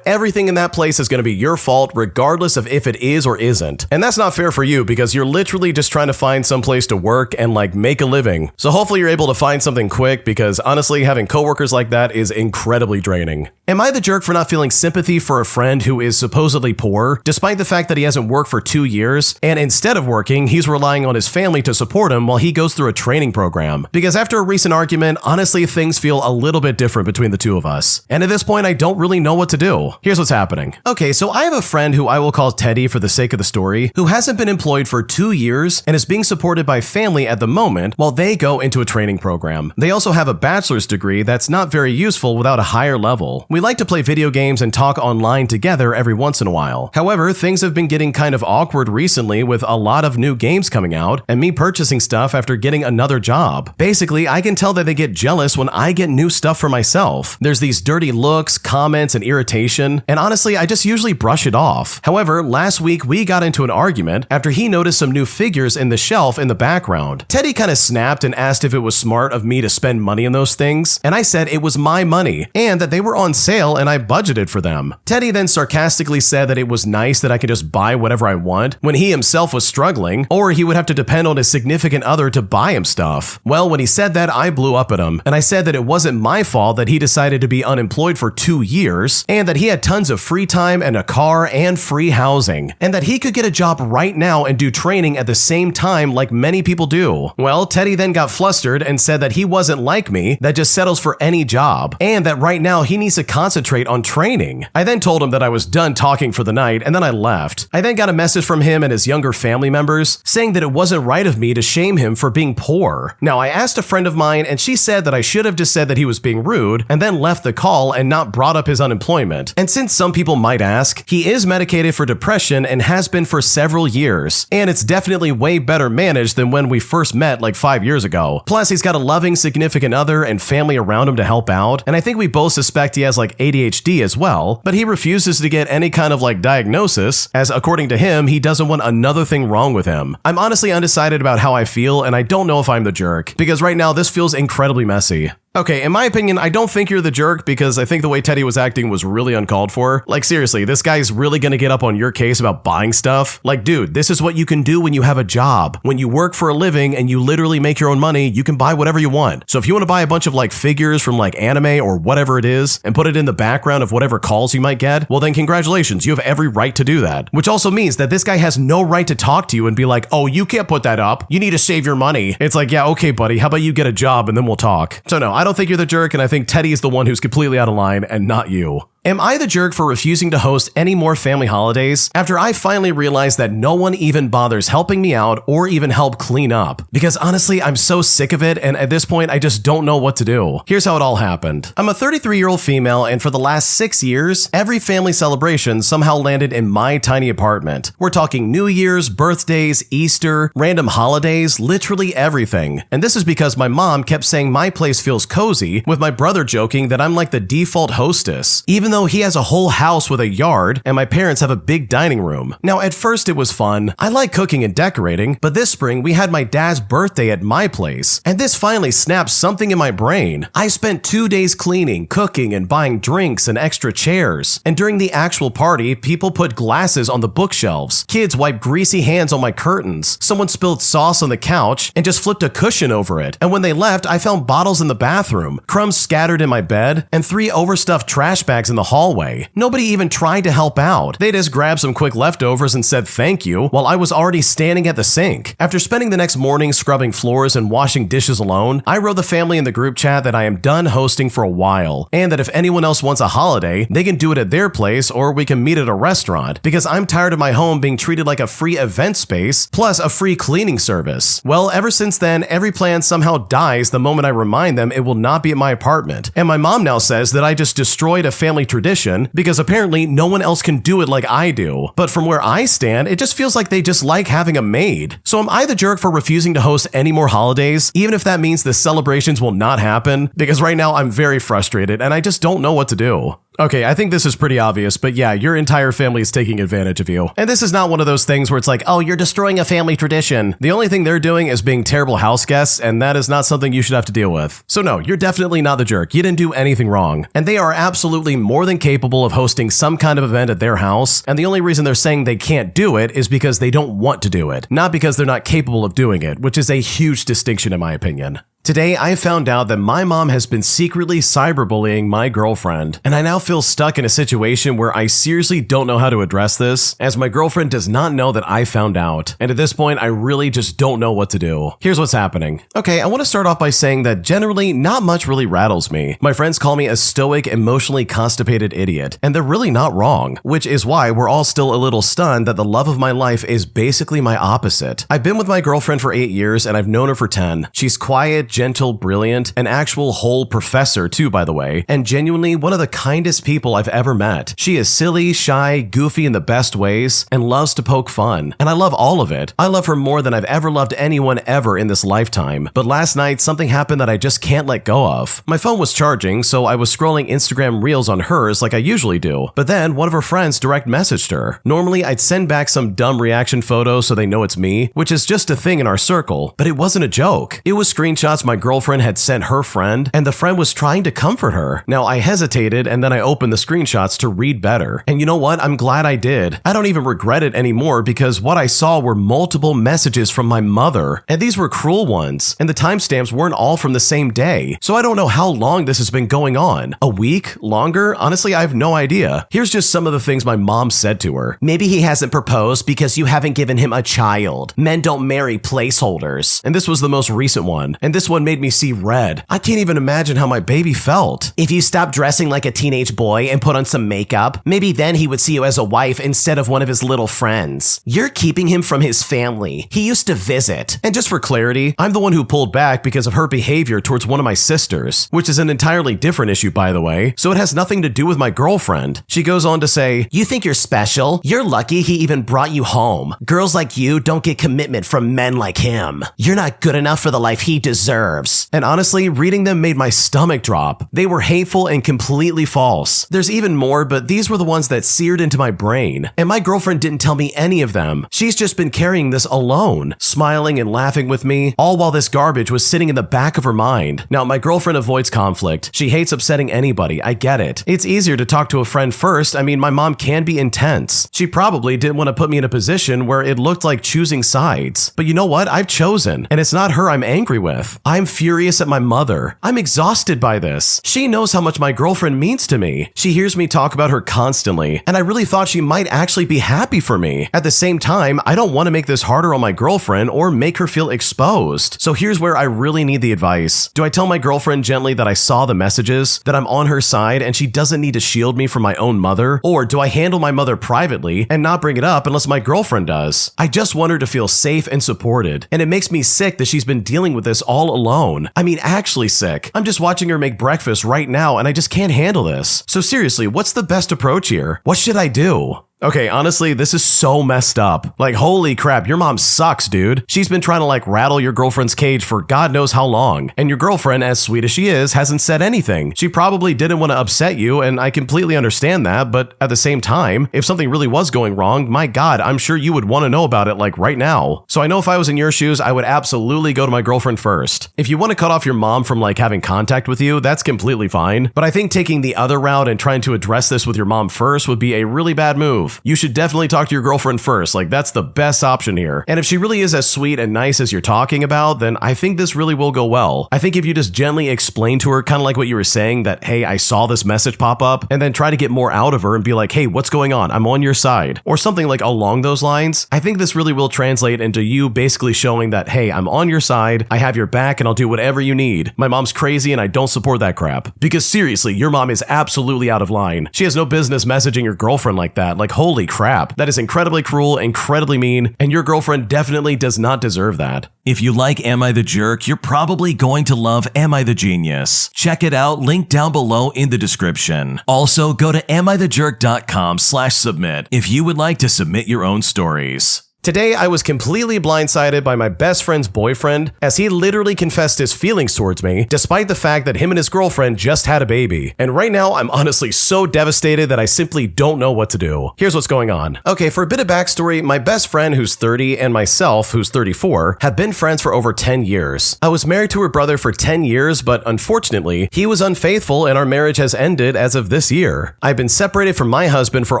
everything in that place is going to be your fault regardless of if it is or isn't. And that's not fair for you because you're literally just trying to find some place to work and like make a living. So hopefully you're able to find something quick because honestly, having coworkers like that is incredibly draining. Am I the jerk for not feeling sympathy for a friend who is supposedly poor, despite the fact that he hasn't worked for 2 years, and instead of working, he's relying on his family to support him while he goes through a training program? Because after a recent argument, honestly, things feel a little bit different between the two of us. And at this point, I don't really know what to do. Here's what's happening. Okay, so I have a friend who I will call Teddy for the sake of the story, who hasn't been employed for 2 years and is being supported by family at the moment while they go into a training program. They also have a bachelor's degree that's not very useful without a higher level, We like to play video games and talk online together every once in a while. However, things have been getting kind of awkward recently with a lot of new games coming out and me purchasing stuff after getting another job. Basically, I can tell that they get jealous when I get new stuff for myself. There's these dirty looks, comments, and irritation, and honestly, I just usually brush it off. However, last week we got into an argument after he noticed some new figures in the shelf in the background. Teddy kind of snapped and asked if it was smart of me to spend money on those things, and I said it was my money and that they were on sale and I budgeted for them. Teddy then sarcastically said that it was nice that I could just buy whatever I want when he himself was struggling, or he would have to depend on his significant other to buy him stuff. Well, when he said that, I blew up at him, and I said that it wasn't my fault that he decided to be unemployed for 2 years, and that he had tons of free time and a car and free housing, and that he could get a job right now and do training at the same time like many people do. Well, Teddy then got flustered and said that he wasn't like me, that just settles for any job, and that right now he needs to concentrate on training. I then told him that I was done talking for the night, and then I left. I then got a message from him and his younger family members saying that it wasn't right of me to shame him for being poor. Now, I asked a friend of mine and she said that I should have just said that he was being rude and then left the call and not brought up his unemployment. And since some people might ask, he is medicated for depression and has been for several years, and it's definitely way better managed than when we first met like 5 years ago. Plus, he's got a loving significant other and family around him to help out, and I think we both suspect he has like ADHD as well, but he refuses to get any kind of like diagnosis, as according to him, he doesn't want another thing wrong with him. I'm honestly undecided about how I feel, and I don't know if I'm the jerk, because right now this feels incredibly messy. Okay, in my opinion, I don't think you're the jerk because I think the way Teddy was acting was really uncalled for. Like seriously, this guy's really gonna get up on your case about buying stuff? Like dude, this is what you can do when you have a job. When you work for a living and you literally make your own money, you can buy whatever you want. So if you want to buy a bunch of like figures from like anime or whatever it is and put it in the background of whatever calls you might get, well then congratulations, you have every right to do that. Which also means that this guy has no right to talk to you and be like, oh, you can't put that up. You need to save your money. It's like, yeah, okay, buddy, how about you get a job and then we'll talk. So no, I don't think you're the jerk, and I think Teddy is the one who's completely out of line and not you. Am I the jerk for refusing to host any more family holidays after I finally realized that no one even bothers helping me out or even help clean up? Because honestly, I'm so sick of it, and at this point, I just don't know what to do. Here's how it all happened. I'm a 33-year-old female, and for the last 6 years, every family celebration somehow landed in my tiny apartment. We're talking New Year's, birthdays, Easter, random holidays, literally everything. And this is because my mom kept saying my place feels cozy, with my brother joking that I'm like the default hostess, even though he has a whole house with a yard and my parents have a big dining room. Now, at first it was fun. I like cooking and decorating, but this spring we had my dad's birthday at my place, and this finally snapped something in my brain. I spent 2 days cleaning, cooking, and buying drinks and extra chairs. And during the actual party, people put glasses on the bookshelves. Kids wiped greasy hands on my curtains. Someone spilled sauce on the couch and just flipped a cushion over it. And when they left, I found bottles in the bathroom, crumbs scattered in my bed, and 3 overstuffed trash bags in the hallway. Nobody even tried to help out. They just grabbed some quick leftovers and said thank you while I was already standing at the sink. After spending the next morning scrubbing floors and washing dishes alone, I wrote the family in the group chat that I am done hosting for a while, and that if anyone else wants a holiday, they can do it at their place or we can meet at a restaurant, because I'm tired of my home being treated like a free event space plus a free cleaning service. Well, ever since then, every plan somehow dies the moment I remind them it will not be at my apartment, and my mom now says that I just destroyed a family tradition because apparently no one else can do it like I do. But from where I stand, it just feels like they just like having a maid. So am I the jerk for refusing to host any more holidays, even if that means the celebrations will not happen? Because right now I'm very frustrated and I just don't know what to do. Okay, I think this is pretty obvious, but yeah, your entire family is taking advantage of you. And this is not one of those things where it's like, oh, you're destroying a family tradition. The only thing they're doing is being terrible house guests, and that is not something you should have to deal with. So no, you're definitely not the jerk. You didn't do anything wrong. And they are absolutely more than capable of hosting some kind of event at their house, and the only reason they're saying they can't do it is because they don't want to do it, not because they're not capable of doing it, which is a huge distinction in my opinion. Today, I found out that my mom has been secretly cyberbullying my girlfriend, and I now feel stuck in a situation where I seriously don't know how to address this, as my girlfriend does not know that I found out, and at this point, I really just don't know what to do. Here's what's happening. Okay, I want to start off by saying that generally, not much really rattles me. My friends call me a stoic, emotionally constipated idiot, and they're really not wrong, which is why we're all still a little stunned that the love of my life is basically my opposite. I've been with my girlfriend for 8 years, and I've known her for 10. She's quiet, gentle, brilliant, an actual whole professor too, by the way, and genuinely one of the kindest people I've ever met. She is silly, shy, goofy in the best ways, and loves to poke fun. And I love all of it. I love her more than I've ever loved anyone ever in this lifetime. But last night, something happened that I just can't let go of. My phone was charging, so I was scrolling Instagram Reels on hers like I usually do. But then one of her friends direct messaged her. Normally, I'd send back some dumb reaction photo so they know it's me, which is just a thing in our circle, but it wasn't a joke. It was screenshots my girlfriend had sent her friend, and the friend was trying to comfort her. Now, I hesitated, and then I opened the screenshots to read better. And you know what? I'm glad I did. I don't even regret it anymore because what I saw were multiple messages from my mother, and these were cruel ones, and the timestamps weren't all from the same day. So I don't know how long this has been going on. A week? Longer? Honestly, I have no idea. Here's just some of the things my mom said to her. Maybe he hasn't proposed because you haven't given him a child. Men don't marry placeholders. And this was the most recent one. And this one made me see red. I can't even imagine how my baby felt. If you stop dressing like a teenage boy and put on some makeup, maybe then he would see you as a wife instead of one of his little friends. You're keeping him from his family. He used to visit. And just for clarity, I'm the one who pulled back because of her behavior towards one of my sisters, which is an entirely different issue, by the way, so it has nothing to do with my girlfriend. She goes on to say, "You think you're special? You're lucky he even brought you home. Girls like you don't get commitment from men like him. You're not good enough for the life he deserves." And honestly, reading them made my stomach drop. They were hateful and completely false. There's even more, but these were the ones that seared into my brain. And my girlfriend didn't tell me any of them. She's just been carrying this alone, smiling and laughing with me, all while this garbage was sitting in the back of her mind. Now, my girlfriend avoids conflict. She hates upsetting anybody. I get it. It's easier to talk to a friend first. I mean, my mom can be intense. She probably didn't want to put me in a position where it looked like choosing sides. But you know what? I've chosen, and it's not her I'm angry with. I'm furious at my mother. I'm exhausted by this. She knows how much my girlfriend means to me. She hears me talk about her constantly, and I really thought she might actually be happy for me. At the same time, I don't want to make this harder on my girlfriend or make her feel exposed. So here's where I really need the advice. Do I tell my girlfriend gently that I saw the messages, that I'm on her side and she doesn't need to shield me from my own mother? Or do I handle my mother privately and not bring it up unless my girlfriend does? I just want her to feel safe and supported, and it makes me sick that she's been dealing with this all alone. I mean, actually sick. I'm just watching her make breakfast right now and I just can't handle this. So seriously, what's the best approach here? What should I do? Okay, honestly, this is so messed up. Like, holy crap, your mom sucks, dude. She's been trying to like rattle your girlfriend's cage for God knows how long. And your girlfriend, as sweet as she is, hasn't said anything. She probably didn't want to upset you, and I completely understand that, but at the same time, if something really was going wrong, my God, I'm sure you would want to know about it like right now. So I know if I was in your shoes, I would absolutely go to my girlfriend first. If you want to cut off your mom from like having contact with you, that's completely fine. But I think taking the other route and trying to address this with your mom first would be a really bad move. You should definitely talk to your girlfriend first. Like, that's the best option here. And if she really is as sweet and nice as you're talking about, then I think this really will go well. I think if you just gently explain to her, kind of like what you were saying, that, hey, I saw this message pop up, and then try to get more out of her and be like, hey, what's going on? I'm on your side. Or something like along those lines. I think this really will translate into you basically showing that, hey, I'm on your side, I have your back, and I'll do whatever you need. My mom's crazy and I don't support that crap. Because seriously, your mom is absolutely out of line. She has no business messaging your girlfriend like that. Like, holy crap. That is incredibly cruel, incredibly mean, and your girlfriend definitely does not deserve that. If you like Am I the Jerk, you're probably going to love Am I the Genius. Check it out, link down below in the description. Also, go to AmITheJerk.com/submit if you would like to submit your own stories. Today, I was completely blindsided by my best friend's boyfriend as he literally confessed his feelings towards me, despite the fact that him and his girlfriend just had a baby. And right now, I'm honestly so devastated that I simply don't know what to do. Here's what's going on. Okay, for a bit of backstory, my best friend who's 30 and myself who's 34 have been friends for over 10 years. I was married to her brother for 10 years, but unfortunately, he was unfaithful and our marriage has ended as of this year. I've been separated from my husband for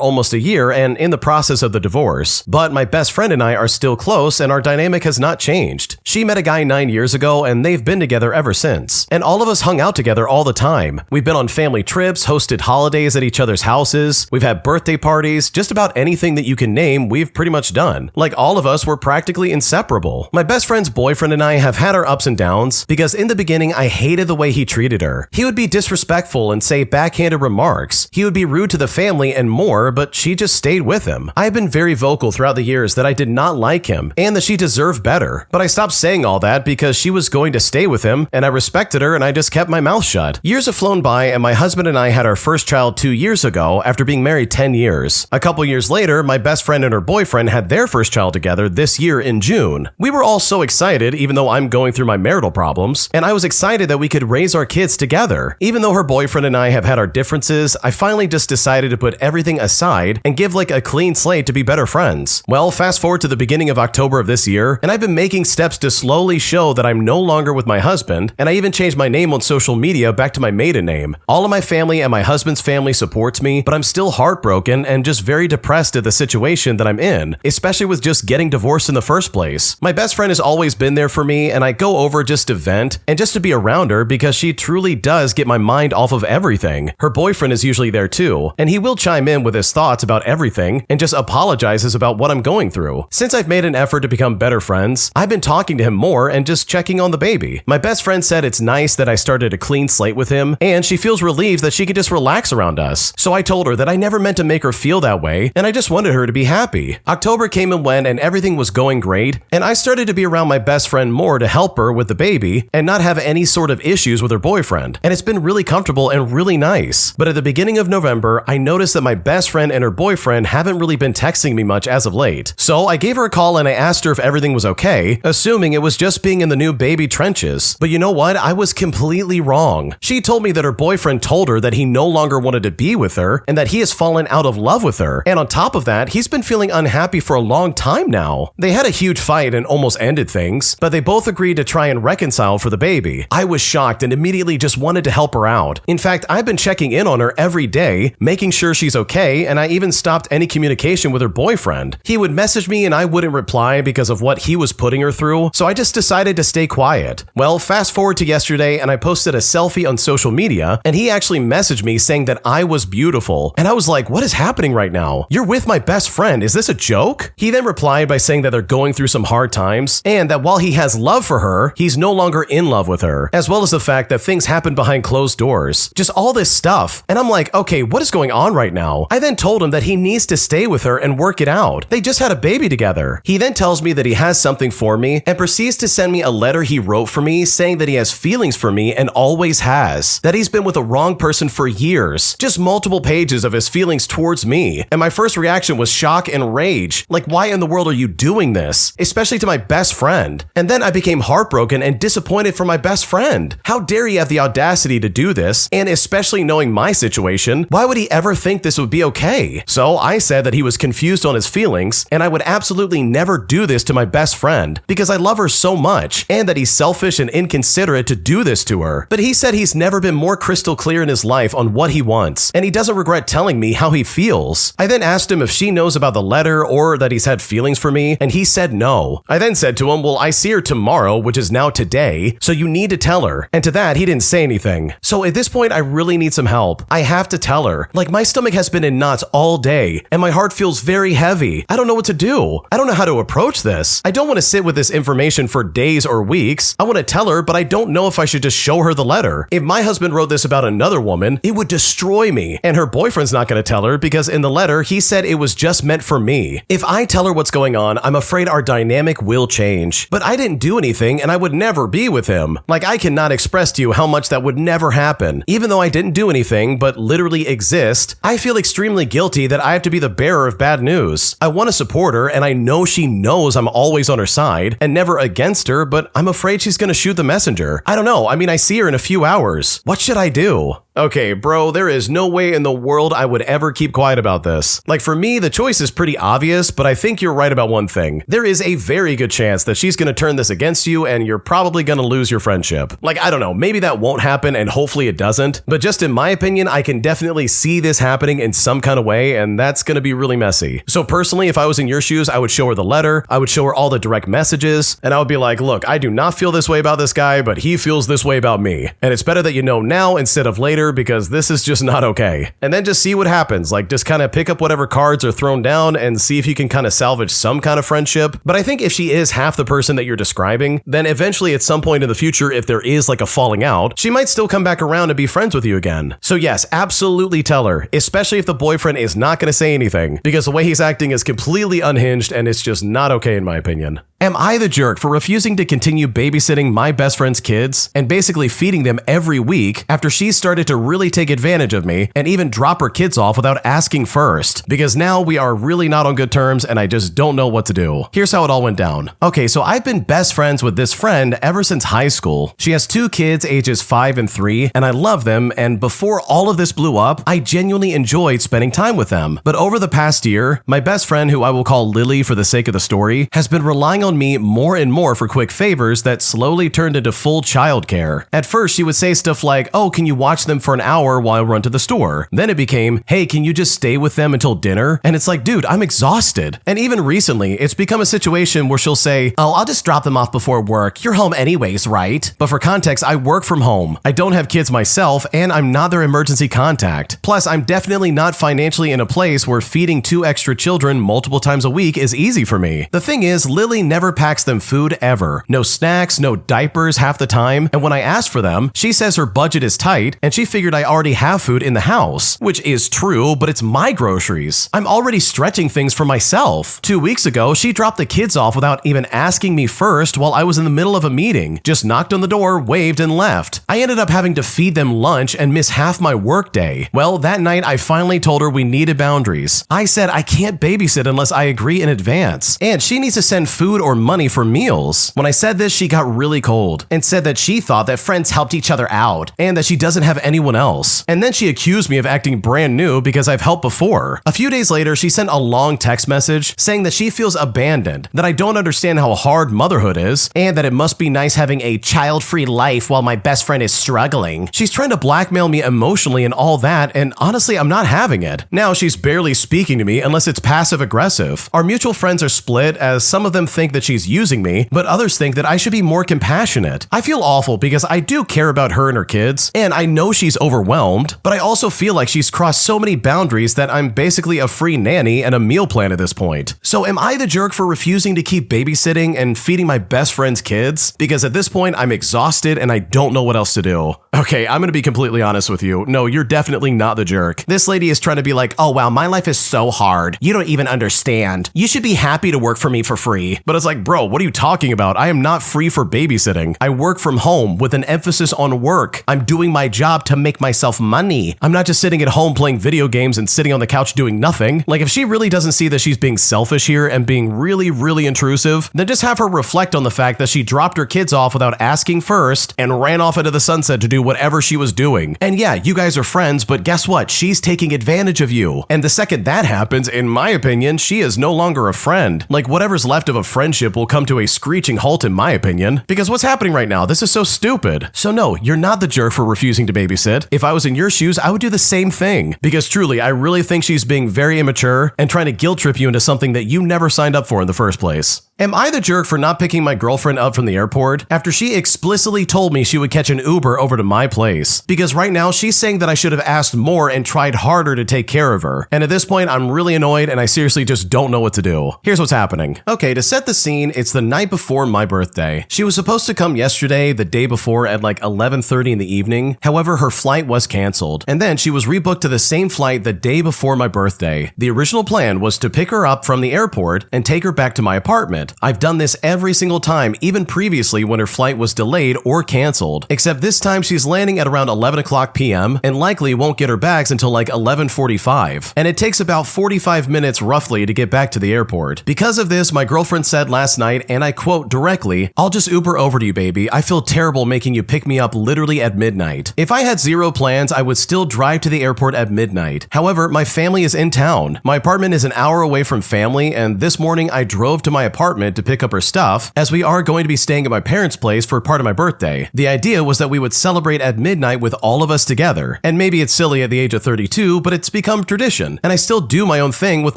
almost a year and in the process of the divorce, but my best friend and I are still close and our dynamic has not changed. She met a guy 9 years ago and they've been together ever since. And all of us hung out together all the time. We've been on family trips, hosted holidays at each other's houses, we've had birthday parties, just about anything that you can name, we've pretty much done. Like all of us were practically inseparable. My best friend's boyfriend and I have had our ups and downs because in the beginning I hated the way he treated her. He would be disrespectful and say backhanded remarks. He would be rude to the family and more, but she just stayed with him. I've been very vocal throughout the years that I did did not like him and that she deserved better. But I stopped saying all that because she was going to stay with him and I respected her and I just kept my mouth shut. Years have flown by and my husband and I had our first child 2 years ago after being married 10 years. A couple years later, my best friend and her boyfriend had their first child together this year in June. We were all so excited, even though I'm going through my marital problems, and I was excited that we could raise our kids together. Even though her boyfriend and I have had our differences, I finally just decided to put everything aside and give like a clean slate to be better friends. Well, fast forward to the beginning of October of this year, and I've been making steps to slowly show that I'm no longer with my husband, and I even changed my name on social media back to my maiden name. All of my family and my husband's family supports me, but I'm still heartbroken and just very depressed at the situation that I'm in, especially with just getting divorced in the first place. My best friend has always been there for me, and I go over just to vent and just to be around her because she truly does get my mind off of everything. Her boyfriend is usually there too, and he will chime in with his thoughts about everything and just apologizes about what I'm going through. Since I've made an effort to become better friends, I've been talking to him more and just checking on the baby. My best friend said it's nice that I started a clean slate with him, and she feels relieved that she could just relax around us. So I told her that I never meant to make her feel that way, and I just wanted her to be happy. October came and went, and everything was going great, and I started to be around my best friend more to help her with the baby and not have any sort of issues with her boyfriend, and it's been really comfortable and really nice. But at the beginning of November, I noticed that my best friend and her boyfriend haven't really been texting me much as of late. So I gave her a call and I asked her if everything was okay, assuming it was just being in the new baby trenches. But you know what? I was completely wrong. She told me that her boyfriend told her that he no longer wanted to be with her and that he has fallen out of love with her. And on top of that, he's been feeling unhappy for a long time now. They had a huge fight and almost ended things, but they both agreed to try and reconcile for the baby. I was shocked and immediately just wanted to help her out. In fact, I've been checking in on her every day, making sure she's okay, and I even stopped any communication with her boyfriend. He would message me and I wouldn't reply because of what he was putting her through, so I just decided to stay quiet. Well, fast forward to yesterday and I posted a selfie on social media and he actually messaged me saying that I was beautiful. And I was like, what is happening right now? You're with my best friend. Is this a joke? He then replied by saying that they're going through some hard times and that while he has love for her, he's no longer in love with her, as well as the fact that things happen behind closed doors. Just all this stuff. And I'm like, okay, what is going on right now? I then told him that he needs to stay with her and work it out. They just had a baby together. He then tells me that he has something for me and proceeds to send me a letter he wrote for me saying that he has feelings for me and always has, that he's been with the wrong person for years. Just multiple pages of his feelings towards me. And my first reaction was shock and rage. Like, why in the world are you doing this? Especially to my best friend. And then I became heartbroken and disappointed for my best friend. How dare he have the audacity to do this? And especially knowing my situation, why would he ever think this would be okay? So I said that he was confused on his feelings and I would absolutely never do this to my best friend because I love her so much and that he's selfish and inconsiderate to do this to her. But he said he's never been more crystal clear in his life on what he wants and he doesn't regret telling me how he feels. I then asked him if she knows about the letter or that he's had feelings for me and he said no. I then said to him, well, I see her tomorrow, which is now today, so you need to tell her. And to that, he didn't say anything. So at this point, I really need some help. I have to tell her. Like, my stomach has been in knots all day and my heart feels very heavy. I don't know what to do. I don't know how to approach this. I don't want to sit with this information for days or weeks. I want to tell her, but I don't know if I should just show her the letter. If my husband wrote this about another woman, it would destroy me. And her boyfriend's not going to tell her because in the letter, he said it was just meant for me. If I tell her what's going on, I'm afraid our dynamic will change. But I didn't do anything and I would never be with him. Like, I cannot express to you how much that would never happen. Even though I didn't do anything but literally exist, I feel extremely guilty that I have to be the bearer of bad news. I want to support her and I know she knows I'm always on her side and never against her, but I'm afraid she's going to shoot the messenger. I don't know. I mean, I see her in a few hours. What should I do? Okay, bro, there is no way in the world I would ever keep quiet about this. Like, for me, the choice is pretty obvious, but I think you're right about one thing. There is a very good chance that she's going to turn this against you and you're probably going to lose your friendship. Like, I don't know, maybe that won't happen and hopefully it doesn't, but just in my opinion, I can definitely see this happening in some kind of way and that's going to be really messy. So personally, if I was in your shoes, I would show her the letter, I would show her all the direct messages, and I would be like, look, I do not feel this way about this guy, but he feels this way about me. And it's better that you know now instead of later because this is just not okay. And then just see what happens. Like, just kind of pick up whatever cards are thrown down and see if you can kind of salvage some kind of friendship. But I think if she is half the person that you're describing, then eventually at some point in the future, if there is like a falling out, she might still come back around and be friends with you again. So yes, absolutely tell her, especially if the boyfriend is not going to say anything, because the way he's acting is completely unhinged unhinged, and it's just not okay in my opinion. Am I the jerk for refusing to continue babysitting my best friend's kids and basically feeding them every week after she started to really take advantage of me and even drop her kids off without asking first? Because now we are really not on good terms and I just don't know what to do. Here's how it all went down. Okay, so I've been best friends with this friend ever since high school. She has 2 kids ages 5 and 3 and I love them, and before all of this blew up, I genuinely enjoyed spending time with them. But over the past year, my best friend, who I will call Lily for the sake of the story, has been relying on me more and more for quick favors that slowly turned into full childcare. At first, she would say stuff like, "Oh, can you watch them for an hour while I run to the store?" Then it became, "Hey, can you just stay with them until dinner?" And it's like, dude, I'm exhausted. And even recently, it's become a situation where she'll say, "Oh, I'll just drop them off before work. You're home anyways, right?" But for context, I work from home. I don't have kids myself, and I'm not their emergency contact. Plus, I'm definitely not financially in a place where feeding 2 extra children multiple times a week is easy for me. The thing is, Lily never packs them food ever. No snacks, no diapers half the time, and when I ask for them, she says her budget is tight and she figured I already have food in the house, which is true, but it's my groceries. I'm already stretching things for myself. 2 weeks ago, she dropped the kids off without even asking me first while I was in the middle of a meeting, just knocked on the door, waved, and left. I ended up having to feed them lunch and miss half my work day. Well, that night I finally told her we needed boundaries. I said I can't babysit unless I agree in advance, and she needs to send food or money for meals. When I said this, she got really cold and said that she thought that friends helped each other out and that she doesn't have anyone else. And then she accused me of acting brand new because I've helped before. A few days later, she sent a long text message saying that she feels abandoned, that I don't understand how hard motherhood is, and that it must be nice having a child-free life while my best friend is struggling. She's trying to blackmail me emotionally and all that, and honestly, I'm not having it. Now she's barely speaking to me unless it's passive-aggressive. Our mutual friends are split, as some of them think that she's using me, but others think that I should be more compassionate. I feel awful because I do care about her and her kids, and I know she's overwhelmed, but I also feel like she's crossed so many boundaries that I'm basically a free nanny and a meal plan at this point. So am I the jerk for refusing to keep babysitting and feeding my best friend's kids? Because at this point, I'm exhausted and I don't know what else to do. Okay, I'm gonna be completely honest with you. No, you're definitely not the jerk. This lady is trying to be like, "Oh wow, my life is so hard. You don't even understand. You should be happy to work for me for free." But it's like, bro, what are you talking about? I am not free for babysitting. I work from home with an emphasis on work. I'm doing my job to make myself money. I'm not just sitting at home playing video games and sitting on the couch doing nothing. Like, if she really doesn't see that she's being selfish here and being really, really intrusive, then just have her reflect on the fact that she dropped her kids off without asking first and ran off into the sunset to do whatever she was doing. And yeah, you guys are friends, but guess what? She's taking advantage of you. And the second that happens, in my opinion, she is no longer a friend. Like, whatever's left of a friendship will come to a screeching halt in my opinion. Because what's happening right now? This is so stupid. So no, you're not the jerk for refusing to babysit. If I was in your shoes, I would do the same thing. Because truly, I really think she's being very immature and trying to guilt trip you into something that you never signed up for in the first place. Am I the jerk for not picking my girlfriend up from the airport after she explicitly told me she would catch an Uber over to my place? Because right now she's saying that I should have asked more and tried harder to take care of her. And at this point, I'm really annoyed and I seriously just don't know what to do. Here's what's happening. Okay, to set the scene, it's the night before my birthday. She was supposed to come yesterday, the day before, at like 11:30 in the evening. However, her flight was canceled. And then she was rebooked to the same flight the day before my birthday. The original plan was to pick her up from the airport and take her back to my apartment. I've done this every single time, even previously when her flight was delayed or canceled, except this time she's landing at around 11 o'clock p.m. and likely won't get her bags until like 11:45, and it takes about 45 minutes roughly to get back to the airport. Because of this, my girlfriend said last night, and I quote directly, "I'll just Uber over to you, baby. I feel terrible making you pick me up literally at midnight." If I had zero plans, I would still drive to the airport at midnight. However, my family is in town. My apartment is an hour away from family, and this morning I drove to my apartment to pick up her stuff, as we are going to be staying at my parents' place for part of my birthday. The idea was that we would celebrate at midnight with all of us together. And maybe it's silly at the age of 32, but it's become tradition, and I still do my own thing with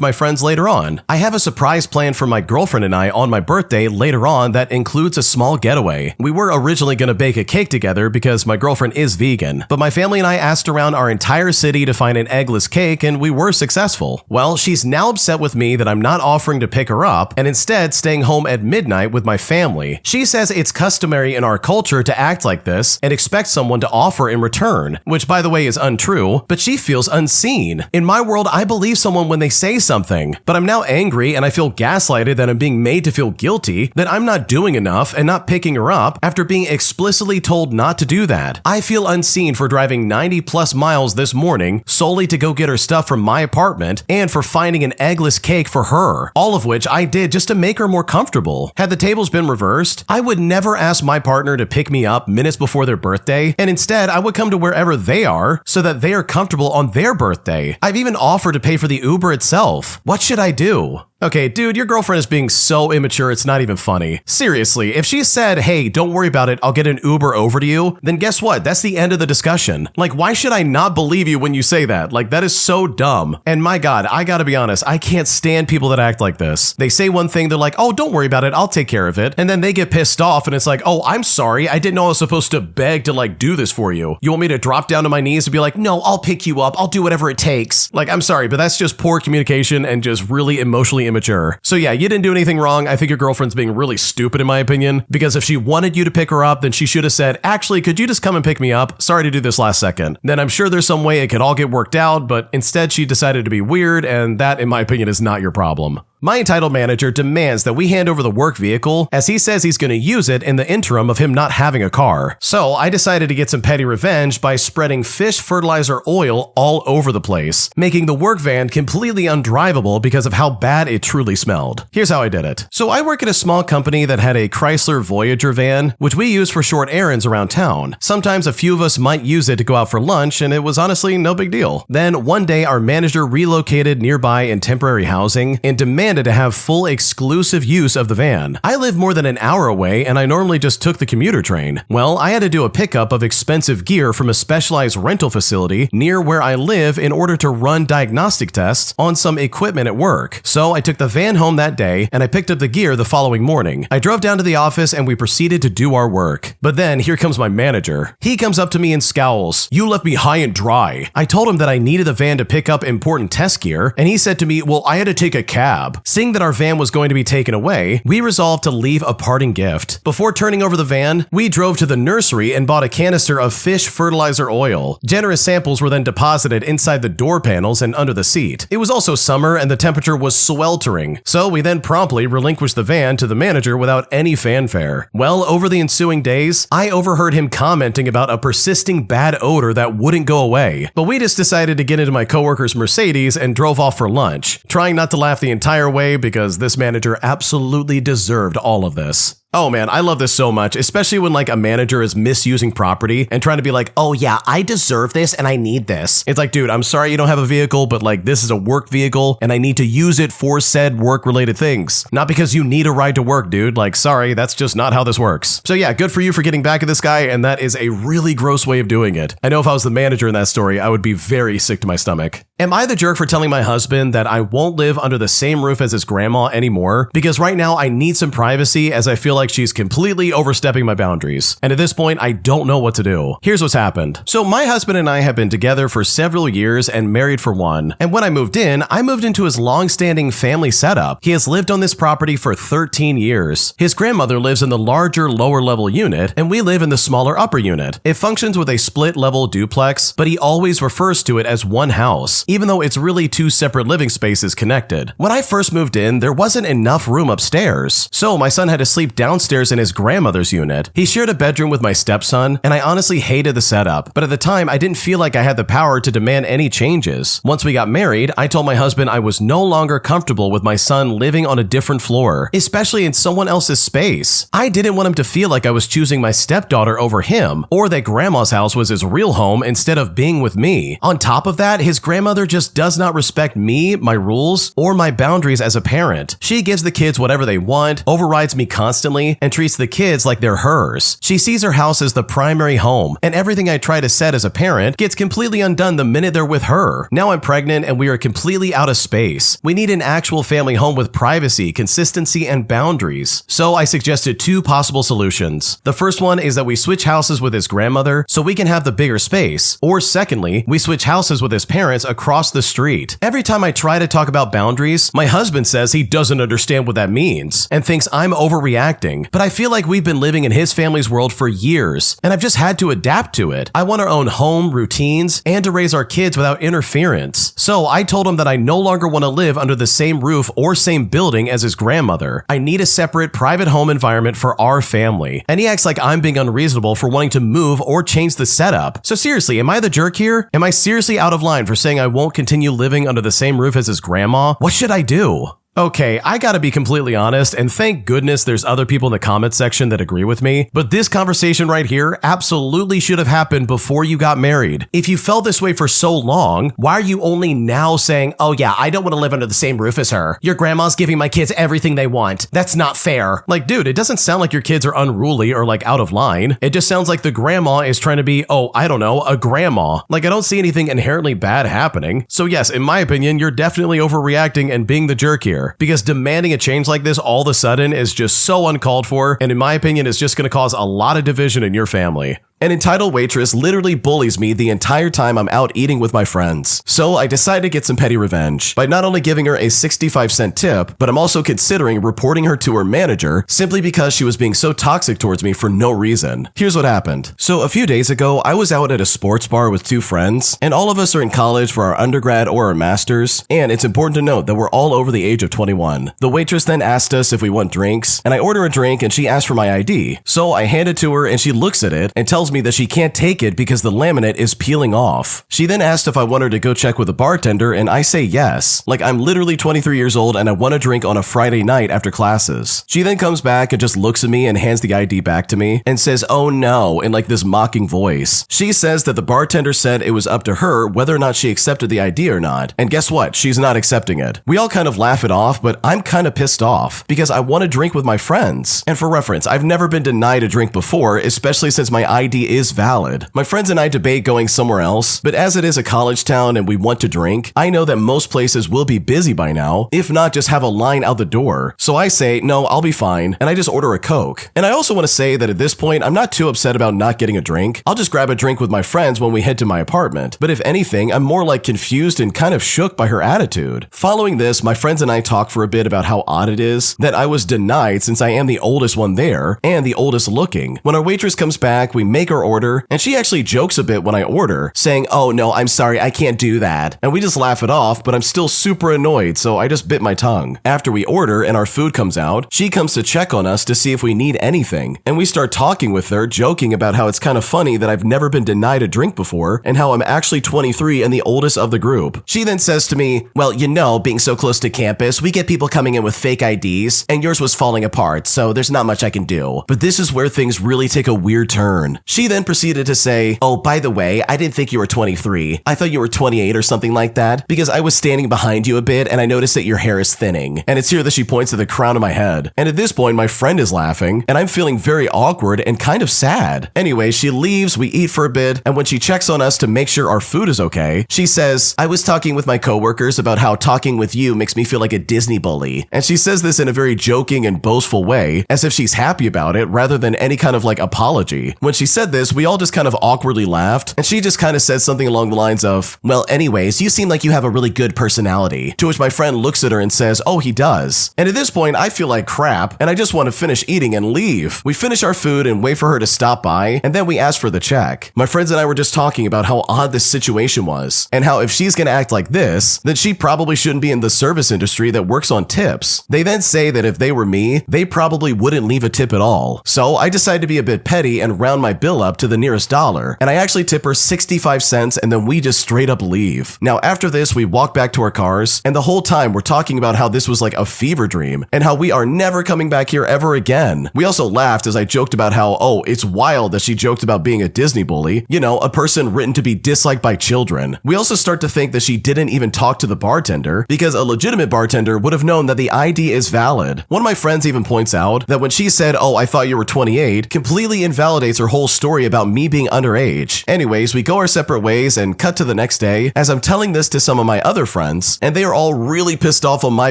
my friends later on. I have a surprise plan for my girlfriend and I on my birthday later on that includes a small getaway. We were originally going to bake a cake together because my girlfriend is vegan, but my family and I asked around our entire city to find an eggless cake, and we were successful. Well, she's now upset with me that I'm not offering to pick her up and instead staying staying home at midnight with my family. She says it's customary in our culture to act like this and expect someone to offer in return, which by the way is untrue, but she feels unseen. In my world, I believe someone when they say something, but I'm now angry and I feel gaslighted that I'm being made to feel guilty, that I'm not doing enough and not picking her up after being explicitly told not to do that. I feel unseen for driving 90 plus miles this morning solely to go get her stuff from my apartment and for finding an eggless cake for her, all of which I did just to make her more comfortable. Had the tables been reversed, I would never ask my partner to pick me up minutes before their birthday, and instead I would come to wherever they are so that they are comfortable on their birthday. I've even offered to pay for the Uber itself. What should I do? Okay, dude, your girlfriend is being so immature it's not even funny. Seriously, if she said, hey, don't worry about it, I'll get an Uber over to you, then guess what? That's the end of the discussion. Like, why should I not believe you when you say that? Like, that is so dumb. And my God, I gotta be honest, I can't stand people that act like this. They say one thing, they're like, oh, don't worry about it, I'll take care of it. And then they get pissed off and it's like, oh, I'm sorry, I didn't know I was supposed to beg to like do this for you. You want me to drop down to my knees and be like, no, I'll pick you up, I'll do whatever it takes. Like, I'm sorry, but that's just poor communication and just really emotionally immature. So yeah, you didn't do anything wrong. I think your girlfriend's being really stupid in my opinion, because if she wanted you to pick her up, then she should have said, actually, could you just come and pick me up? Sorry to do this last second. Then I'm sure there's some way it could all get worked out, but instead she decided to be weird, and that, in my opinion, is not your problem. My entitled manager demands that we hand over the work vehicle as he says he's going to use it in the interim of him not having a car. So I decided to get some petty revenge by spreading fish fertilizer oil all over the place, making the work van completely undrivable because of how bad it truly smelled. Here's how I did it. So I work at a small company that had a Chrysler Voyager van, which we use for short errands around town. Sometimes a few of us might use it to go out for lunch, and it was honestly no big deal. Then one day our manager relocated nearby in temporary housing and demanded to have full exclusive use of the van. I live more than an hour away and I normally just took the commuter train. Well, I had to do a pickup of expensive gear from a specialized rental facility near where I live in order to run diagnostic tests on some equipment at work. So I took the van home that day and I picked up the gear the following morning. I drove down to the office and we proceeded to do our work. But then here comes my manager. He comes up to me and scowls. You left me high and dry. I told him that I needed the van to pick up important test gear, and he said to me, well, I had to take a cab. Seeing that our van was going to be taken away, we resolved to leave a parting gift. Before turning over the van, we drove to the nursery and bought a canister of fish fertilizer oil. Generous samples were then deposited inside the door panels and under the seat. It was also summer and the temperature was sweltering, so we then promptly relinquished the van to the manager without any fanfare. Well, over the ensuing days, I overheard him commenting about a persisting bad odor that wouldn't go away, but we just decided to get into my coworker's Mercedes and drove off for lunch, trying not to laugh the entire way because this manager absolutely deserved all of this. Oh man, I love this so much, especially when like a manager is misusing property and trying to be like, oh yeah, I deserve this and I need this. It's like, dude, I'm sorry you don't have a vehicle, but like this is a work vehicle and I need to use it for said work related things. Not because you need a ride to work, dude. Like, sorry, that's just not how this works. So yeah, good for you for getting back at this guy, and that is a really gross way of doing it. I know if I was the manager in that story, I would be very sick to my stomach. Am I the jerk for telling my husband that I won't live under the same roof as his grandma anymore? Because right now I need some privacy as I feel like she's completely overstepping my boundaries. And at this point, I don't know what to do. Here's what's happened. So my husband and I have been together for several years and married for one. And when I moved into his long-standing family setup. He has lived on this property for 13 years. His grandmother lives in the larger lower level unit, and we live in the smaller upper unit. It functions with a split level duplex, but he always refers to it as one house, even though it's really two separate living spaces connected. When I first moved in, there wasn't enough room upstairs, so my son had to sleep downstairs in his grandmother's unit. He shared a bedroom with my stepson, and I honestly hated the setup, but at the time I didn't feel like I had the power to demand any changes. Once we got married, I told my husband I was no longer comfortable with my son living on a different floor, especially in someone else's space. I didn't want him to feel like I was choosing my stepdaughter over him, or that grandma's house was his real home instead of being with me. On top of that, his grandmother just does not respect me, my rules, or my boundaries as a parent. She gives the kids whatever they want, overrides me constantly, family and treats the kids like they're hers. She sees her house as the primary home, and everything I try to set as a parent gets completely undone the minute they're with her. Now I'm pregnant and we are completely out of space. We need an actual family home with privacy, consistency, and boundaries. So I suggested two possible solutions. The first one is that we switch houses with his grandmother so we can have the bigger space. Or secondly, we switch houses with his parents across the street. Every time I try to talk about boundaries, my husband says he doesn't understand what that means and thinks I'm overreacting. But I feel like we've been living in his family's world for years, and I've just had to adapt to it. I want our own home, routines, and to raise our kids without interference. So I told him that I no longer want to live under the same roof or same building as his grandmother. I need a separate private home environment for our family. And he acts like I'm being unreasonable for wanting to move or change the setup. So seriously, am I the jerk here? Am I seriously out of line for saying I won't continue living under the same roof as his grandma? What should I do? Okay, I gotta be completely honest, and thank goodness there's other people in the comment section that agree with me, but this conversation right here absolutely should have happened before you got married. If you felt this way for so long, why are you only now saying, oh yeah, I don't want to live under the same roof as her. Your grandma's giving my kids everything they want. That's not fair. Like, dude, it doesn't sound like your kids are unruly or like out of line. It just sounds like the grandma is trying to be, oh, I don't know, a grandma. Like, I don't see anything inherently bad happening. So yes, in my opinion, you're definitely overreacting and being the jerk here. Because demanding a change like this all of a sudden is just so uncalled for, and in my opinion is just going to cause a lot of division in your family. An entitled waitress literally bullies me the entire time I'm out eating with my friends. So I decided to get some petty revenge by not only giving her a 65-cent tip, but I'm also considering reporting her to her manager simply because she was being so toxic towards me for no reason. Here's what happened. So a few days ago, I was out at a sports bar with two friends, and all of us are in college for our undergrad or our masters, and it's important to note that we're all over the age of 21. The waitress then asked us if we want drinks, and I order a drink and she asked for my ID. So I hand it to her and she looks at it and tells me that she can't take it because the laminate is peeling off. She then asked if I want her to go check with the bartender, and I say yes. Like, I'm literally 23 years old and I want a drink on a Friday night after classes. She then comes back and just looks at me and hands the ID back to me and says, oh no, in like this mocking voice. She says that the bartender said it was up to her whether or not she accepted the ID or not. And guess what? She's not accepting it. We all kind of laugh it off, but I'm kind of pissed off because I want to drink with my friends. And for reference, I've never been denied a drink before, especially since my ID is valid. My friends and I debate going somewhere else, but as it is a college town and we want to drink, I know that most places will be busy by now, if not just have a line out the door. So I say, no, I'll be fine, and I just order a Coke. And I also want to say that at this point, I'm not too upset about not getting a drink. I'll just grab a drink with my friends when we head to my apartment. But if anything, I'm more like confused and kind of shook by her attitude. Following this, my friends and I talk for a bit about how odd it is that I was denied since I am the oldest one there and the oldest looking. When our waitress comes back, we make our order, and she actually jokes a bit when I order, saying, oh no, I'm sorry, I can't do that. And we just laugh it off, but I'm still super annoyed, so I just bit my tongue. After we order and our food comes out, she comes to check on us to see if we need anything. And we start talking with her, joking about how it's kind of funny that I've never been denied a drink before, and how I'm actually 23 and the oldest of the group. She then says to me, well, you know, being so close to campus, we get people coming in with fake IDs, and yours was falling apart, so there's not much I can do. But this is where things really take a weird turn. She then proceeded to say, oh, by the way, I didn't think you were 23. I thought you were 28 or something like that because I was standing behind you a bit and I noticed that your hair is thinning. And it's here that she points to the crown of my head. And at this point, my friend is laughing and I'm feeling very awkward and kind of sad. Anyway, she leaves, we eat for a bit, and when she checks on us to make sure our food is okay, she says, I was talking with my coworkers about how talking with you makes me feel like a Disney bully. And she says this in a very joking and boastful way, as if she's happy about it rather than any kind of like apology. When she said this, we all just kind of awkwardly laughed, and she just kind of said something along the lines of, well, anyways, you seem like you have a really good personality, to which my friend looks at her and says, oh, he does. And at this point, I feel like crap, and I just want to finish eating and leave. We finish our food and wait for her to stop by, and then we ask for the check. My friends and I were just talking about how odd this situation was, and how if she's gonna act like this, then she probably shouldn't be in the service industry that works on tips. They then say that if they were me, they probably wouldn't leave a tip at all. So I decided to be a bit petty and round my bill bill up to the nearest dollar, and I actually tip her 65 cents and then we just straight up leave. Now after this, we walk back to our cars, and the whole time we're talking about how this was like a fever dream and how we are never coming back here ever again. We also laughed as I joked about how, oh, it's wild that she joked about being a Disney bully, you know, a person written to be disliked by children. We also start to think that she didn't even talk to the bartender, because a legitimate bartender would have known that the ID is valid. One of my friends even points out that when she said, oh, I thought you were 28, completely invalidates her whole story about me being underage. Anyways, we go our separate ways and cut to the next day as I'm telling this to some of my other friends, and they are all really pissed off on my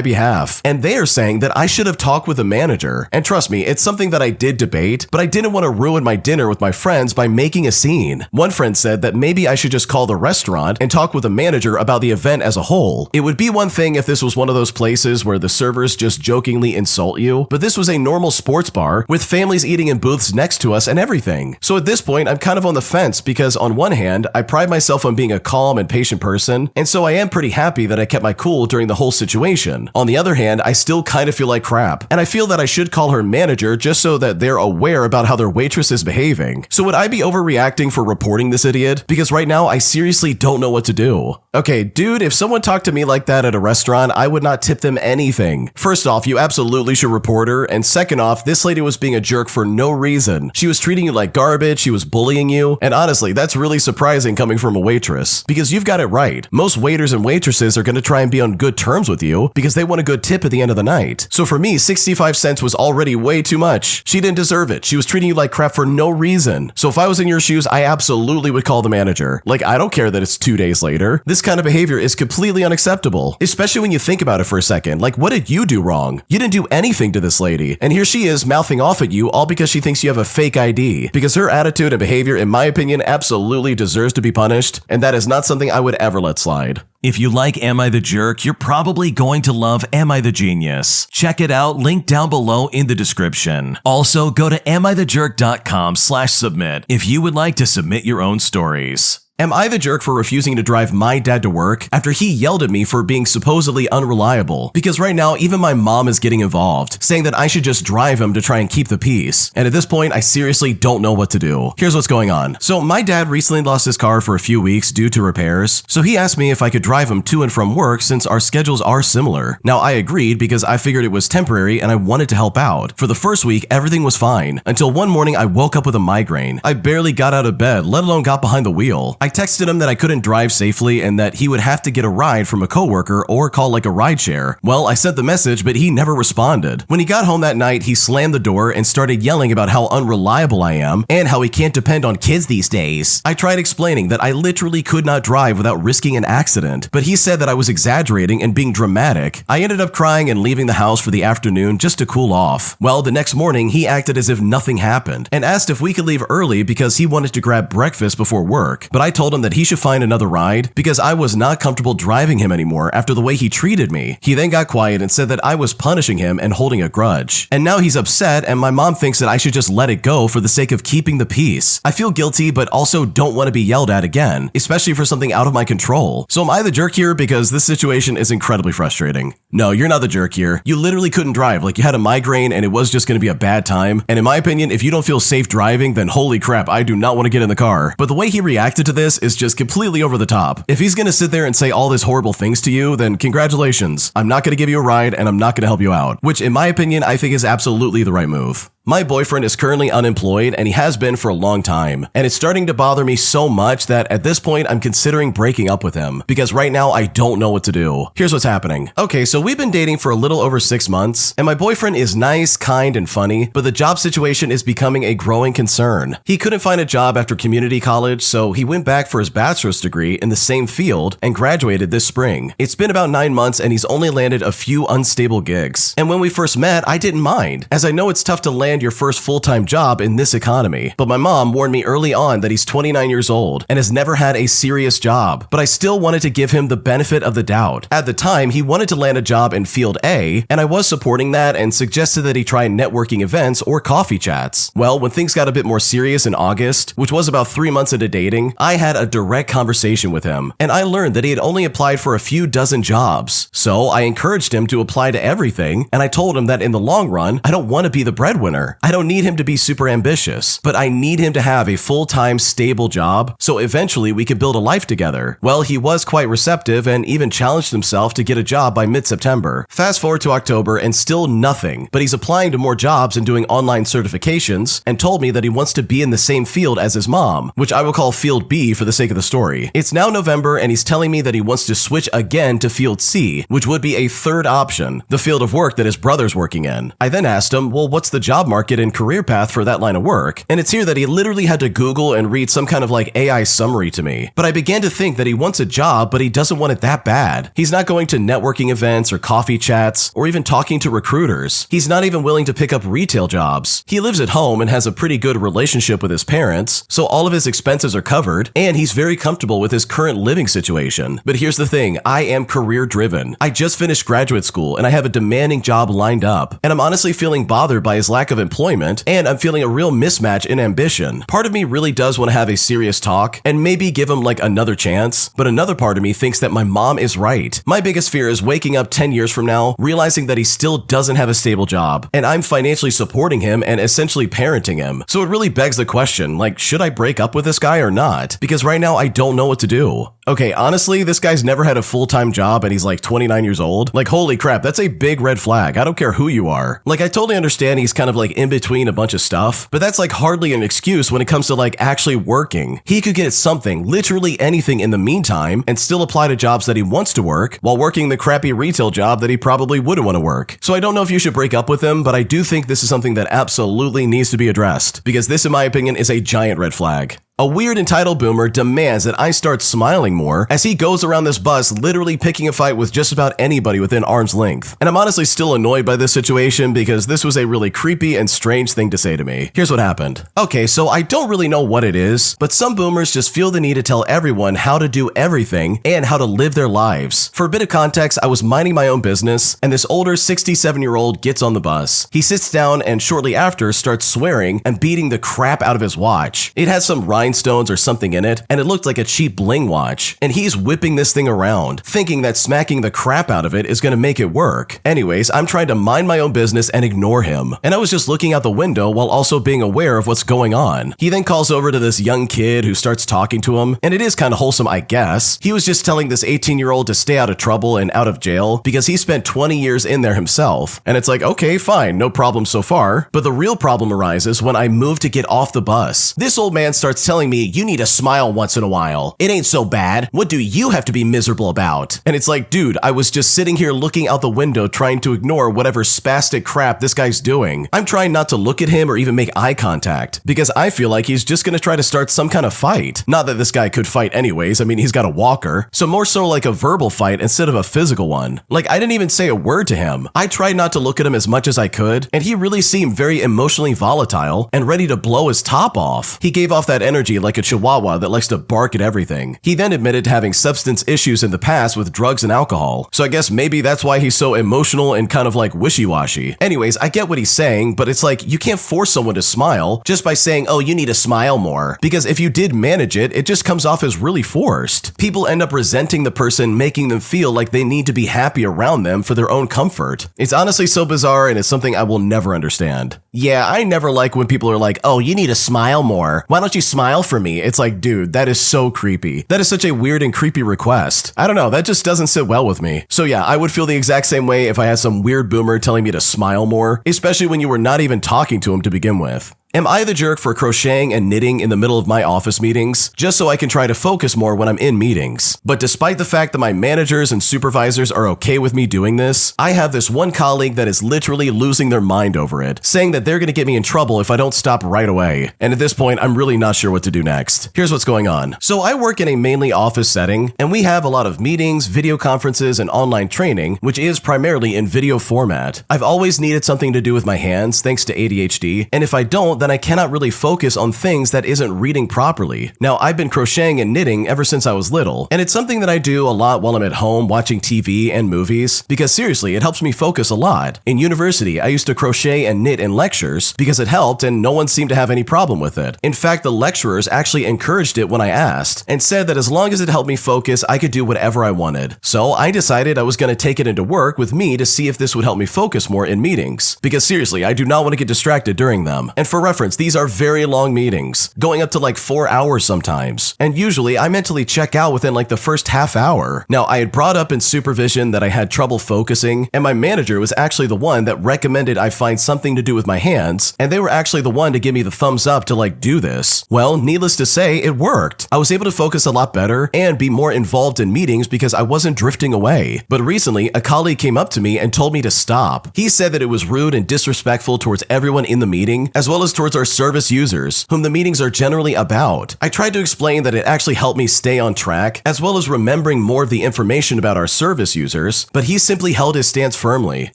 behalf, and they are saying that I should have talked with the manager. And trust me, it's something that I did debate, but I didn't want to ruin my dinner with my friends by making a scene. One friend said that maybe I should just call the restaurant and talk with the manager about the event as a whole. It would be one thing if this was one of those places where the servers just jokingly insult you, but this was a normal sports bar with families eating in booths next to us and everything. So at this point, I'm kind of on the fence because on one hand, I pride myself on being a calm and patient person, and so I am pretty happy that I kept my cool during the whole situation. On the other hand, I still kind of feel like crap, and I feel that I should call her manager just so that they're aware about how their waitress is behaving. So would I be overreacting for reporting this idiot? Because right now, I seriously don't know what to do. Okay, dude, if someone talked to me like that at a restaurant, I would not tip them anything. First off, you absolutely should report her, and second off, this lady was being a jerk for no reason. She was treating you like garbage, she was bullying you, and honestly, that's really surprising coming from a waitress. Because you've got it right. Most waiters and waitresses are going to try and be on good terms with you because they want a good tip at the end of the night. So for me, 65 cents was already way too much. She didn't deserve it. She was treating you like crap for no reason. So if I was in your shoes, I absolutely would call the manager. Like, I don't care that it's 2 days later. This kind of behavior is completely unacceptable, especially when you think about it for a second. Like, what did you do wrong? You didn't do anything to this lady, and here she is mouthing off at you all because she thinks you have a fake ID. Because her attitude and behavior, in my opinion, absolutely deserves to be punished, and that is not something I would ever let slide. If you like Am I the Jerk, you're probably going to love Am I the Genius. Check it out, link down below in the description. Also, go to AmITheJerk.com/submit if you would like to submit your own stories. Am I the jerk for refusing to drive my dad to work after he yelled at me for being supposedly unreliable? Because right now, even my mom is getting involved, saying that I should just drive him to try and keep the peace. And at this point, I seriously don't know what to do. Here's what's going on. So my dad recently lost his car for a few weeks due to repairs, so he asked me if I could drive him to and from work since our schedules are similar. Now, I agreed because I figured it was temporary and I wanted to help out. For the first week, everything was fine, until one morning I woke up with a migraine. I barely got out of bed, let alone got behind the wheel. I texted him that I couldn't drive safely and that he would have to get a ride from a coworker or call like a rideshare. Well, I sent the message, but he never responded. When he got home that night, he slammed the door and started yelling about how unreliable I am and how he can't depend on kids these days. I tried explaining that I literally could not drive without risking an accident, but he said that I was exaggerating and being dramatic. I ended up crying and leaving the house for the afternoon just to cool off. Well, the next morning, he acted as if nothing happened and asked if we could leave early because he wanted to grab breakfast before work, but I told him that he should find another ride because I was not comfortable driving him anymore after the way he treated me. He then got quiet and said that I was punishing him and holding a grudge. And now he's upset and my mom thinks that I should just let it go for the sake of keeping the peace. I feel guilty but also don't want to be yelled at again, especially for something out of my control. So am I the jerk here because this situation is incredibly frustrating? No, you're not the jerk here. You literally couldn't drive, like you had a migraine and it was just going to be a bad time. And in my opinion, if you don't feel safe driving, then holy crap, I do not want to get in the car. But the way he reacted to this is just completely over the top. If he's gonna sit there and say all these horrible things to you, then congratulations. I'm not gonna give you a ride and I'm not gonna help you out, which in my opinion, I think is absolutely the right move. My boyfriend is currently unemployed and he has been for a long time, and it's starting to bother me so much that at this point I'm considering breaking up with him because right now I don't know what to do. Here's what's happening. Okay, so we've been dating for a little over 6 months and my boyfriend is nice, kind, and funny, but the job situation is becoming a growing concern. He couldn't find a job after community college, so he went back for his bachelor's degree in the same field and graduated this spring. It's been about 9 months and he's only landed a few unstable gigs. And when we first met, I didn't mind, as I know it's tough to land your first full-time job in this economy. But my mom warned me early on that he's 29 years old and has never had a serious job, but I still wanted to give him the benefit of the doubt. At the time, he wanted to land a job in Field A, and I was supporting that and suggested that he try networking events or coffee chats. Well, when things got a bit more serious in August, which was about 3 months into dating, I had a direct conversation with him, and I learned that he had only applied for a few dozen jobs. So I encouraged him to apply to everything, and I told him that in the long run, I don't want to be the breadwinner. breadwinner. I don't need him to be super ambitious, but I need him to have a full-time, stable job so eventually we could build a life together. Well, he was quite receptive and even challenged himself to get a job by mid-September. Fast forward to October and still nothing, but he's applying to more jobs and doing online certifications and told me that he wants to be in the same field as his mom, which I will call Field B for the sake of the story. It's now November and he's telling me that he wants to switch again to Field C, which would be a third option, the field of work that his brother's working in. I then asked him, well, what's the job market and career path for that line of work? And it's here that he literally had to Google and read some kind of like AI summary to me. But I began to think that he wants a job, but he doesn't want it that bad. He's not going to networking events or coffee chats or even talking to recruiters. He's not even willing to pick up retail jobs. He lives at home and has a pretty good relationship with his parents, so all of his expenses are covered, and he's very comfortable with his current living situation. But here's the thing, I am career driven. I just finished graduate school and I have a demanding job lined up, and I'm honestly feeling bothered by his lack of employment, and I'm feeling a real mismatch in ambition. Part of me really does want to have a serious talk and maybe give him like another chance, but another part of me thinks that my mom is right. My biggest fear is waking up 10 years from now, realizing that he still doesn't have a stable job, and I'm financially supporting him and essentially parenting him. So it really begs the question, like, should I break up with this guy or not? Because right now I don't know what to do. Okay, honestly, this guy's never had a full-time job and he's like 29 years old. Like, holy crap, that's a big red flag. I don't care who you are. Like, I totally understand he's kind of like in between a bunch of stuff, but that's like hardly an excuse when it comes to like actually working. He could get something, literally anything in the meantime, and still apply to jobs that he wants to work while working the crappy retail job that he probably wouldn't want to work. So I don't know if you should break up with him, but I do think this is something that absolutely needs to be addressed, because this, in my opinion, is a giant red flag. A weird entitled boomer demands that I start smiling more as he goes around this bus literally picking a fight with just about anybody within arm's length. And I'm honestly still annoyed by this situation because this was a really creepy and strange thing to say to me. Here's what happened. Okay, so I don't really know what it is, but some boomers just feel the need to tell everyone how to do everything and how to live their lives. For a bit of context, I was minding my own business and this older 67-year-old gets on the bus. He sits down and shortly after starts swearing and beating the crap out of his watch. It has some rhinestones or something in it, and it looked like a cheap bling watch. And he's whipping this thing around, thinking that smacking the crap out of it is gonna make it work. Anyways, I'm trying to mind my own business and ignore him. And I was just looking out the window while also being aware of what's going on. He then calls over to this young kid who starts talking to him, and it is kind of wholesome, I guess. He was just telling this 18-year-old to stay out of trouble and out of jail because he spent 20 years in there himself. And it's like, okay, fine, no problem so far. But the real problem arises when I move to get off the bus. This old man starts telling me, you need to smile once in a while. It ain't so bad. What do you have to be miserable about? And it's like, dude, I was just sitting here looking out the window trying to ignore whatever spastic crap this guy's doing. I'm trying not to look at him or even make eye contact because I feel like he's just gonna try to start some kind of fight. Not that this guy could fight anyways. I mean, he's got a walker. So more so like a verbal fight instead of a physical one. Like, I didn't even say a word to him. I tried not to look at him as much as I could, and he really seemed very emotionally volatile and ready to blow his top off. He gave off that energy like a chihuahua that likes to bark at everything. He then admitted to having substance issues in the past with drugs and alcohol. So I guess maybe that's why he's so emotional and kind of like wishy-washy. Anyways, I get what he's saying, but it's like, you can't force someone to smile just by saying, oh, you need to smile more. Because if you did manage it, it just comes off as really forced. People end up resenting the person, making them feel like they need to be happy around them for their own comfort. It's honestly so bizarre, and it's something I will never understand. Yeah, I never like when people are like, oh, you need to smile more. Why don't you smile for me? It's like, dude, that is so creepy. That is such a weird and creepy request. I don't know, that just doesn't sit well with me. So yeah, I would feel the exact same way if I had some weird boomer telling me to smile more, especially when you were not even talking to him to begin with. Am I the jerk for crocheting and knitting in the middle of my office meetings, just so I can try to focus more when I'm in meetings? But despite the fact that my managers and supervisors are okay with me doing this, I have this one colleague that is literally losing their mind over it, saying that they're gonna get me in trouble if I don't stop right away. And at this point, I'm really not sure what to do next. Here's what's going on. So I work in a mainly office setting, and we have a lot of meetings, video conferences, and online training, which is primarily in video format. I've always needed something to do with my hands, thanks to ADHD, and if I don't, then I cannot really focus on things that isn't reading properly. Now, I've been crocheting and knitting ever since I was little, and it's something that I do a lot while I'm at home watching TV and movies, because seriously, it helps me focus a lot. In university, I used to crochet and knit in lectures because it helped and no one seemed to have any problem with it. In fact, the lecturers actually encouraged it when I asked, and said that as long as it helped me focus, I could do whatever I wanted. So I decided I was going to take it into work with me to see if this would help me focus more in meetings, because seriously, I do not want to get distracted during them. And for reference, these are very long meetings, going up to like 4 hours sometimes, and usually I mentally check out within like the first half hour. Now, I had brought up in supervision that I had trouble focusing, and my manager was actually the one that recommended I find something to do with my hands, and they were actually the one to give me the thumbs up to like do this. Well, needless to say, it worked. I was able to focus a lot better and be more involved in meetings because I wasn't drifting away. But recently, a colleague came up to me and told me to stop. He said that it was rude and disrespectful towards everyone in the meeting, as well as towards our service users, whom the meetings are generally about. I tried to explain that it actually helped me stay on track, as well as remembering more of the information about our service users, but he simply held his stance firmly.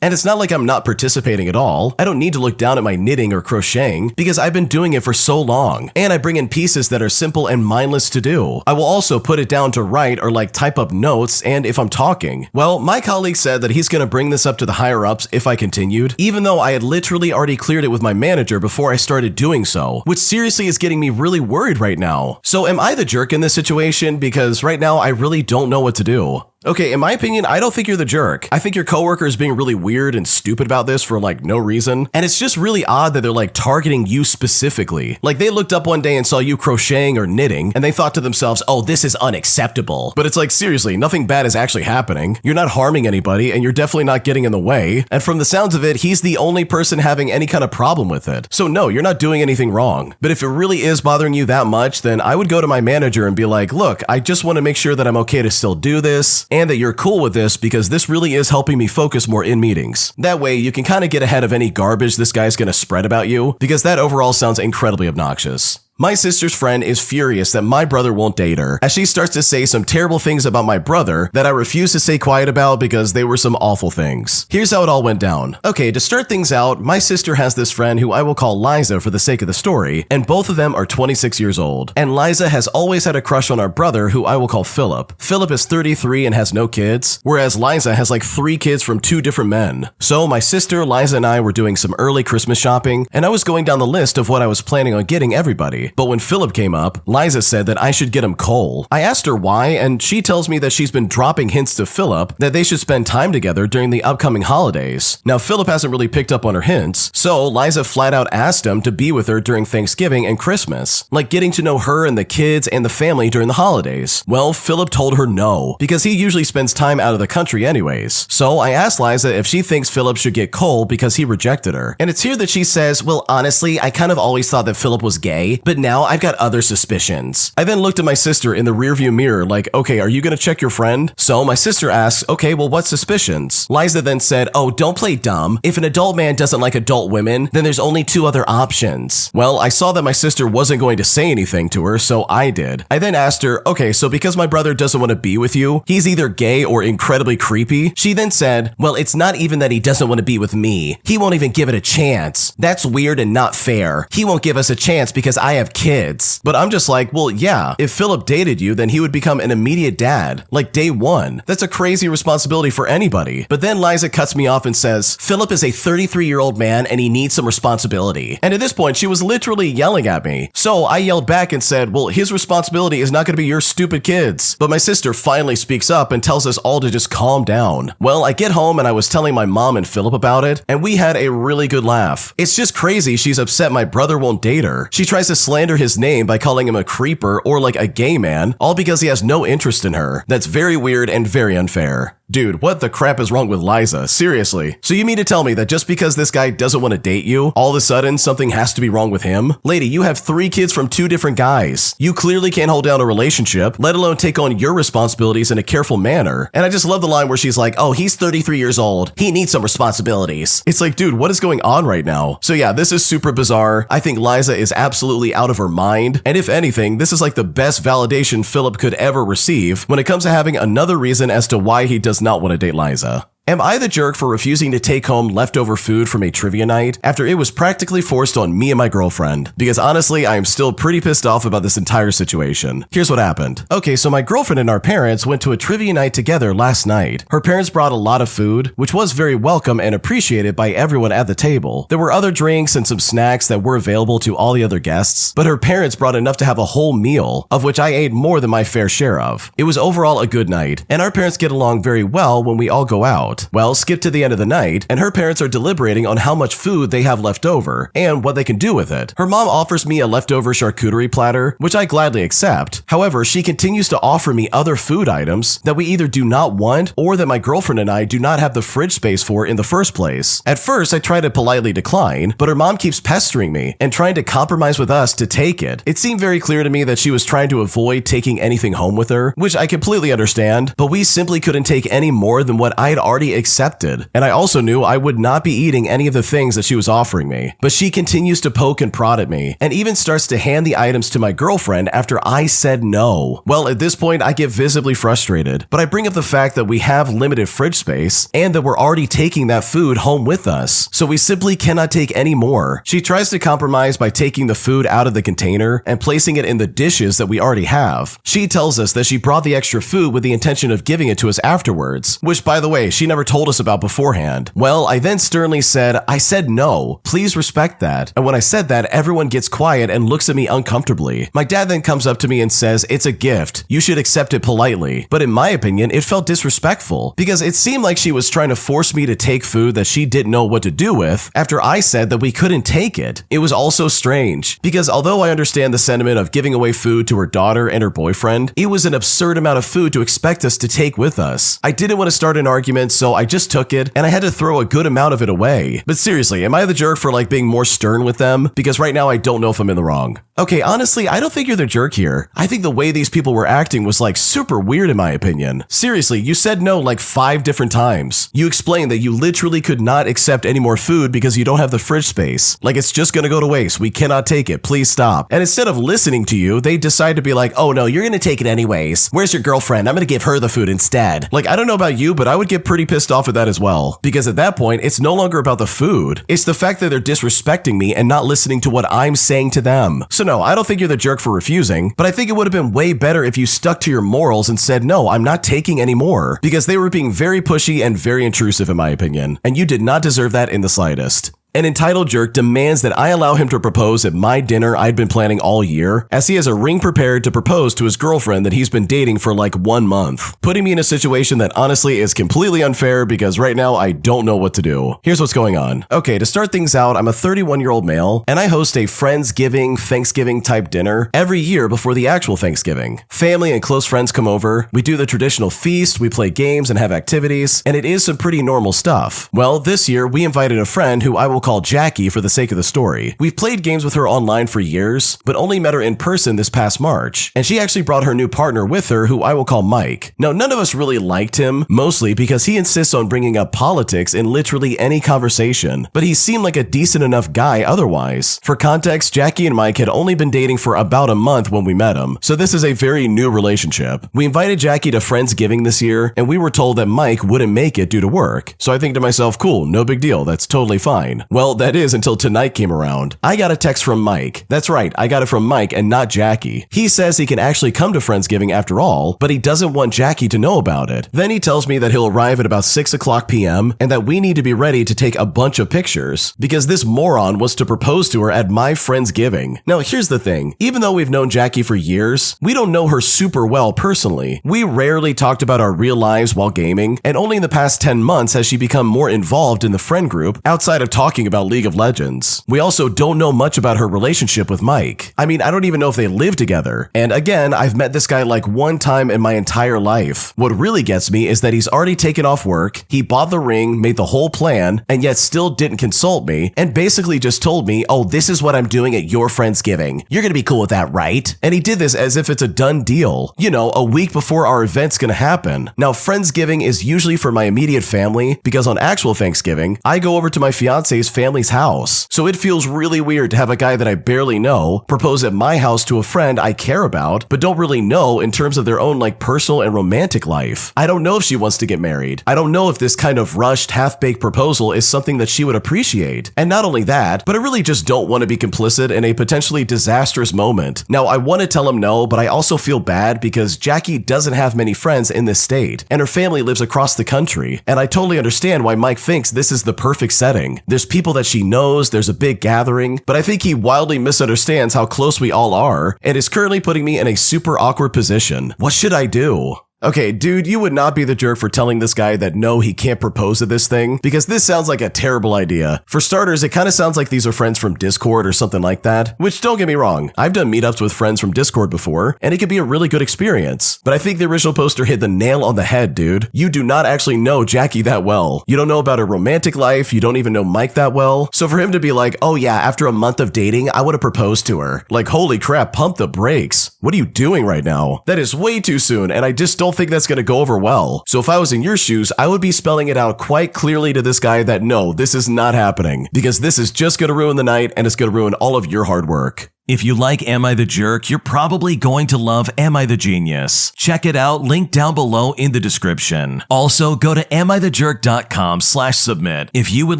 And it's not like I'm not participating at all. I don't need to look down at my knitting or crocheting, because I've been doing it for so long, and I bring in pieces that are simple and mindless to do. I will also put it down to write or like type up notes, and if I'm talking. Well, my colleague said that he's going to bring this up to the higher ups if I continued, even though I had literally already cleared it with my manager before I started doing so, which seriously is getting me really worried right now. So am I the jerk in this situation? Because right now I really don't know what to do. Okay, in my opinion, I don't think you're the jerk. I think your coworker is being really weird and stupid about this for like no reason. And it's just really odd that they're like targeting you specifically. Like they looked up one day and saw you crocheting or knitting and they thought to themselves, oh, this is unacceptable. But it's like, seriously, nothing bad is actually happening. You're not harming anybody and you're definitely not getting in the way. And from the sounds of it, he's the only person having any kind of problem with it. So no, you're not doing anything wrong. But if it really is bothering you that much, then I would go to my manager and be like, look, I just want to make sure that I'm okay to still do this, and that you're cool with this because this really is helping me focus more in meetings. That way, you can kind of get ahead of any garbage this guy's gonna spread about you, because that overall sounds incredibly obnoxious. My sister's friend is furious that my brother won't date her, as she starts to say some terrible things about my brother that I refuse to stay quiet about because they were some awful things. Here's how it all went down. Okay, to start things out, my sister has this friend who I will call Liza for the sake of the story, and both of them are 26 years old. And Liza has always had a crush on our brother, who I will call Philip. Philip is 33 and has no kids, whereas Liza has like 3 kids from 2 different men. So my sister, Liza, and I were doing some early Christmas shopping, and I was going down the list of what I was planning on getting everybody. But when Philip came up, Liza said that I should get him coal. I asked her why, and she tells me that she's been dropping hints to Philip that they should spend time together during the upcoming holidays. Now, Philip hasn't really picked up on her hints, so Liza flat out asked him to be with her during Thanksgiving and Christmas, like getting to know her and the kids and the family during the holidays. Well, Philip told her no, because he usually spends time out of the country anyways. So I asked Liza if she thinks Philip should get coal because he rejected her. And it's here that she says, well, honestly, I kind of always thought that Philip was gay, but now I've got other suspicions. I then looked at my sister in the rearview mirror like, okay, are you gonna check your friend? So my sister asks, okay, well, what suspicions? Liza then said, oh, don't play dumb. If an adult man doesn't like adult women, then there's only 2 other options. Well, I saw that my sister wasn't going to say anything to her, so I did. I then asked her, okay, so because my brother doesn't want to be with you, he's either gay or incredibly creepy. She then said, well, it's not even that he doesn't want to be with me. He won't even give it a chance. That's weird and not fair. He won't give us a chance because I have kids. But I'm just like, well, yeah, if Philip dated you, then he would become an immediate dad, like day 1. That's a crazy responsibility for anybody. But then Liza cuts me off and says, Philip is a 33-year-old man and he needs some responsibility. And at this point, she was literally yelling at me. So I yelled back and said, well, his responsibility is not going to be your stupid kids. But my sister finally speaks up and tells us all to just calm down. Well, I get home and I was telling my mom and Philip about it, and we had a really good laugh. It's just crazy she's upset my brother won't date her. She tries to slander his name by calling him a creeper or like a gay man, all because he has no interest in her. That's very weird and very unfair. Dude, what the crap is wrong with Liza? Seriously. So you mean to tell me that just because this guy doesn't want to date you, all of a sudden something has to be wrong with him? Lady, you have 3 kids from 2 different guys. You clearly can't hold down a relationship, let alone take on your responsibilities in a careful manner. And I just love the line where she's like, oh, he's 33 years old. He needs some responsibilities. It's like, dude, what is going on right now? So yeah, this is super bizarre. I think Liza is absolutely out of her mind. And if anything, this is like the best validation Philip could ever receive when it comes to having another reason as to why he does not want to date Liza. Am I the jerk for refusing to take home leftover food from a trivia night after it was practically forced on me and my girlfriend? Because honestly, I am still pretty pissed off about this entire situation. Here's what happened. Okay, so my girlfriend and our parents went to a trivia night together last night. Her parents brought a lot of food, which was very welcome and appreciated by everyone at the table. There were other drinks and some snacks that were available to all the other guests, but her parents brought enough to have a whole meal, of which I ate more than my fair share of. It was overall a good night, and our parents get along very well when we all go out. Well, skip to the end of the night, and her parents are deliberating on how much food they have left over and what they can do with it. Her mom offers me a leftover charcuterie platter, which I gladly accept. However, she continues to offer me other food items that we either do not want or that my girlfriend and I do not have the fridge space for in the first place. At first, I try to politely decline, but her mom keeps pestering me and trying to compromise with us to take it. It seemed very clear to me that she was trying to avoid taking anything home with her, which I completely understand, but we simply couldn't take any more than what I'd already accepted, and I also knew I would not be eating any of the things that she was offering me. But she continues to poke and prod at me, and even starts to hand the items to my girlfriend after I said no. Well, at this point, I get visibly frustrated, but I bring up the fact that we have limited fridge space, and that we're already taking that food home with us, so we simply cannot take any more. She tries to compromise by taking the food out of the container and placing it in the dishes that we already have. She tells us that she brought the extra food with the intention of giving it to us afterwards, which, by the way, she never told us about beforehand. Well, I then sternly said, I said no, please respect that. And when I said that, everyone gets quiet and looks at me uncomfortably. My dad then comes up to me and says, it's a gift, you should accept it politely. But in my opinion, it felt disrespectful, because it seemed like she was trying to force me to take food that she didn't know what to do with after I said that we couldn't take it. It was also strange, because although I understand the sentiment of giving away food to her daughter and her boyfriend, it was an absurd amount of food to expect us to take with us. I didn't want to start an argument, so I just took it, and I had to throw a good amount of it away. But seriously, am I the jerk for being more stern with them? Because right now I don't know if I'm in the wrong. Okay, honestly, I don't think you're the jerk here. I think the way these people were acting was super weird in my opinion. Seriously, you said no 5 different times. You explained that you literally could not accept any more food because you don't have the fridge space. It's just gonna go to waste. We cannot take it. Please stop. And instead of listening to you, they decide to be oh no, you're gonna take it anyways. Where's your girlfriend? I'm gonna give her the food instead. I don't know about you, but I would get pretty pissed off at that as well. Because at that point, it's no longer about the food. It's the fact that they're disrespecting me and not listening to what I'm saying to them. So no, I don't think you're the jerk for refusing, but I think it would have been way better if you stuck to your morals and said, no, I'm not taking any more. Because they were being very pushy and very intrusive in my opinion, and you did not deserve that in the slightest. An entitled jerk demands that I allow him to propose at my dinner I'd been planning all year, as he has a ring prepared to propose to his girlfriend that he's been dating for 1 month, putting me in a situation that honestly is completely unfair because right now I don't know what to do. Here's what's going on. Okay, to start things out, I'm a 31-year-old male, and I host a Friendsgiving, Thanksgiving type dinner every year before the actual Thanksgiving. Family and close friends come over, we do the traditional feast, we play games and have activities, and it is some pretty normal stuff. Well, this year we invited a friend who I will call Jackie for the sake of the story. We've played games with her online for years, but only met her in person this past March, and she actually brought her new partner with her who I will call Mike. Now, none of us really liked him, mostly because he insists on bringing up politics in literally any conversation, but he seemed like a decent enough guy otherwise. For context, Jackie and Mike had only been dating for about a month when we met him, so this is a very new relationship. We invited Jackie to Friendsgiving this year, and we were told that Mike wouldn't make it due to work, so I think to myself, cool, no big deal, that's totally fine. Well, that is until tonight came around. I got a text from Mike. That's right, I got it from Mike and not Jackie. He says he can actually come to Friendsgiving after all, but he doesn't want Jackie to know about it. Then he tells me that he'll arrive at about 6 o'clock p.m. and that we need to be ready to take a bunch of pictures because this moron was to propose to her at my Friendsgiving. Now, here's the thing. Even though we've known Jackie for years, we don't know her super well personally. We rarely talked about our real lives while gaming, and only in the past 10 months has she become more involved in the friend group outside of talking about League of Legends. We also don't know much about her relationship with Mike. I mean, I don't even know if they live together. And again, I've met this guy 1 time in my entire life. What really gets me is that he's already taken off work, he bought the ring, made the whole plan, and yet still didn't consult me, and basically just told me, oh, this is what I'm doing at your Friendsgiving. You're gonna be cool with that, right? And he did this as if it's a done deal. You know, a week before our event's gonna happen. Now, Friendsgiving is usually for my immediate family, because on actual Thanksgiving, I go over to my fiance's family's house. So it feels really weird to have a guy that I barely know propose at my house to a friend I care about, but don't really know in terms of their own like personal and romantic life. I don't know if she wants to get married. I don't know if this kind of rushed, half-baked proposal is something that she would appreciate. And not only that, but I really just don't want to be complicit in a potentially disastrous moment. Now, I want to tell him no, but I also feel bad because Jackie doesn't have many friends in this state, and her family lives across the country. And I totally understand why Mike thinks this is the perfect setting. There's people that she knows, there's a big gathering, but I think he wildly misunderstands how close we all are, and is currently putting me in a super awkward position. What should I do? Okay, dude, you would not be the jerk for telling this guy that no, he can't propose at this thing, because this sounds like a terrible idea. For starters, it kind of sounds like these are friends from Discord or something like that, which don't get me wrong, I've done meetups with friends from Discord before, and it can be a really good experience. But I think the original poster hit the nail on the head, dude. You do not actually know Jackie that well. You don't know about her romantic life, you don't even know Mike that well. So for him to be like, oh yeah, after a month of dating, I would have proposed to her. Like, holy crap, pump the brakes. What are you doing right now? That is way too soon, and I just don't think that's going to go over well. So if I was in your shoes, I would be spelling it out quite clearly to this guy that no, this is not happening, because this is just going to ruin the night and it's going to ruin all of your hard work. If you like Am I the Jerk, you're probably going to love Am I the Genius. Check it out, link down below in the description. Also, go to amithejerk.com/submit if you would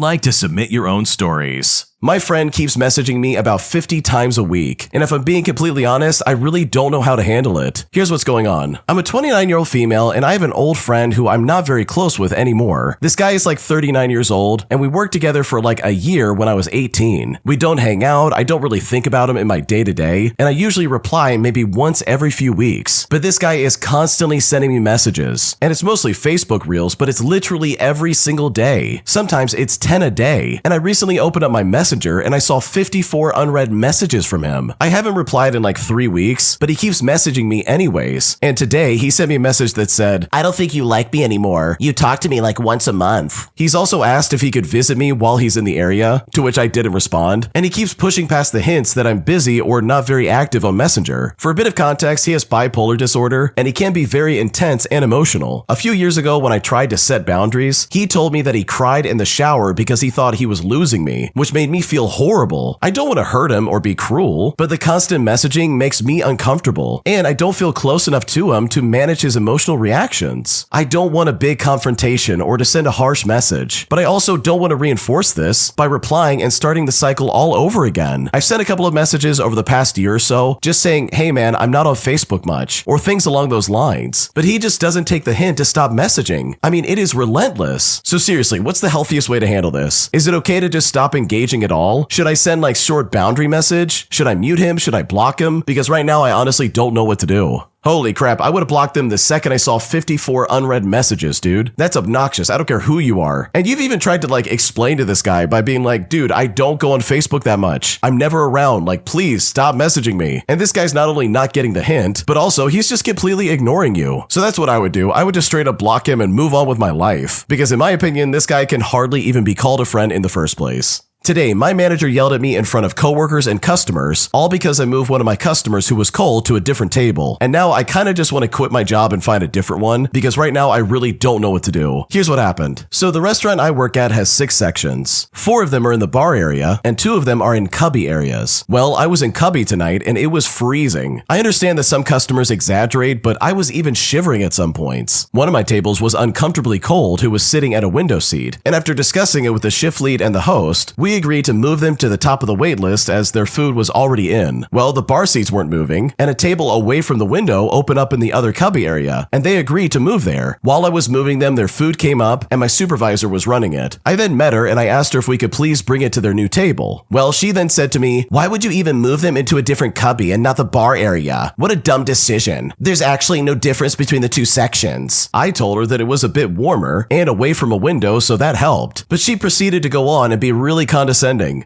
like to submit your own stories. My friend keeps messaging me about 50 times a week, and if I'm being completely honest, I really don't know how to handle it. Here's what's going on. I'm a 29-year-old female, and I have an old friend who I'm not very close with anymore. This guy is like 39 years old, and we worked together for like a year when I was 18. We don't hang out, I don't really think about him in my day-to-day, and I usually reply maybe once every few weeks. But this guy is constantly sending me messages, and it's mostly Facebook Reels, but it's literally every single day. Sometimes it's 10 a day, and I recently opened up my Messenger and I saw 54 unread messages from him. I haven't replied in like 3 weeks, but he keeps messaging me anyways. And today he sent me a message that said, I don't think you like me anymore. You talk to me like once a month. He's also asked if he could visit me while he's in the area, to which I didn't respond. And he keeps pushing past the hints that I'm busy or not very active on Messenger. For a bit of context, he has bipolar disorder and he can be very intense and emotional. A few years ago when I tried to set boundaries, he told me that he cried in the shower because he thought he was losing me, which made me feel horrible. I don't want to hurt him or be cruel, but the constant messaging makes me uncomfortable, and I don't feel close enough to him to manage his emotional reactions. I don't want a big confrontation or to send a harsh message, but I also don't want to reinforce this by replying and starting the cycle all over again. I've sent a couple of messages over the past year or so, just saying, hey man, I'm not on Facebook much, or things along those lines, but he just doesn't take the hint to stop messaging. I mean, it is relentless. So seriously, what's the healthiest way to handle this? Is it okay to just stop engaging at all? Should I send like short boundary message? Should I mute him? Should I block him? Because right now I honestly don't know what to do. Holy crap, I would have blocked them the second I saw 54 unread messages, dude. That's obnoxious. I don't care who you are. And you've even tried to like explain to this guy by being like, dude, I don't go on Facebook that much. I'm never around. Like, please stop messaging me. And this guy's not only not getting the hint, but also he's just completely ignoring you. So that's what I would do. I would just straight up block him and move on with my life. Because in my opinion, this guy can hardly even be called a friend in the first place. Today, my manager yelled at me in front of coworkers and customers, all because I moved one of my customers who was cold to a different table. And now I kind of just want to quit my job and find a different one, because right now I really don't know what to do. Here's what happened. So the restaurant I work at has 6 sections. 4 of them are in the bar area, and 2 of them are in cubby areas. Well, I was in cubby tonight, and it was freezing. I understand that some customers exaggerate, but I was even shivering at some points. One of my tables was uncomfortably cold who was sitting at a window seat, and after discussing it with the shift lead and the host, we agreed to move them to the top of the wait list as their food was already in. Well, the bar seats weren't moving, and a table away from the window opened up in the other cubby area, and they agreed to move there. While I was moving them, their food came up, and my supervisor was running it. I then met her, and I asked her if we could please bring it to their new table. Well, she then said to me, why would you even move them into a different cubby and not the bar area? What a dumb decision. There's actually no difference between the 2 sections. I told her that it was a bit warmer and away from a window, so that helped. But she proceeded to go on and be really condescending.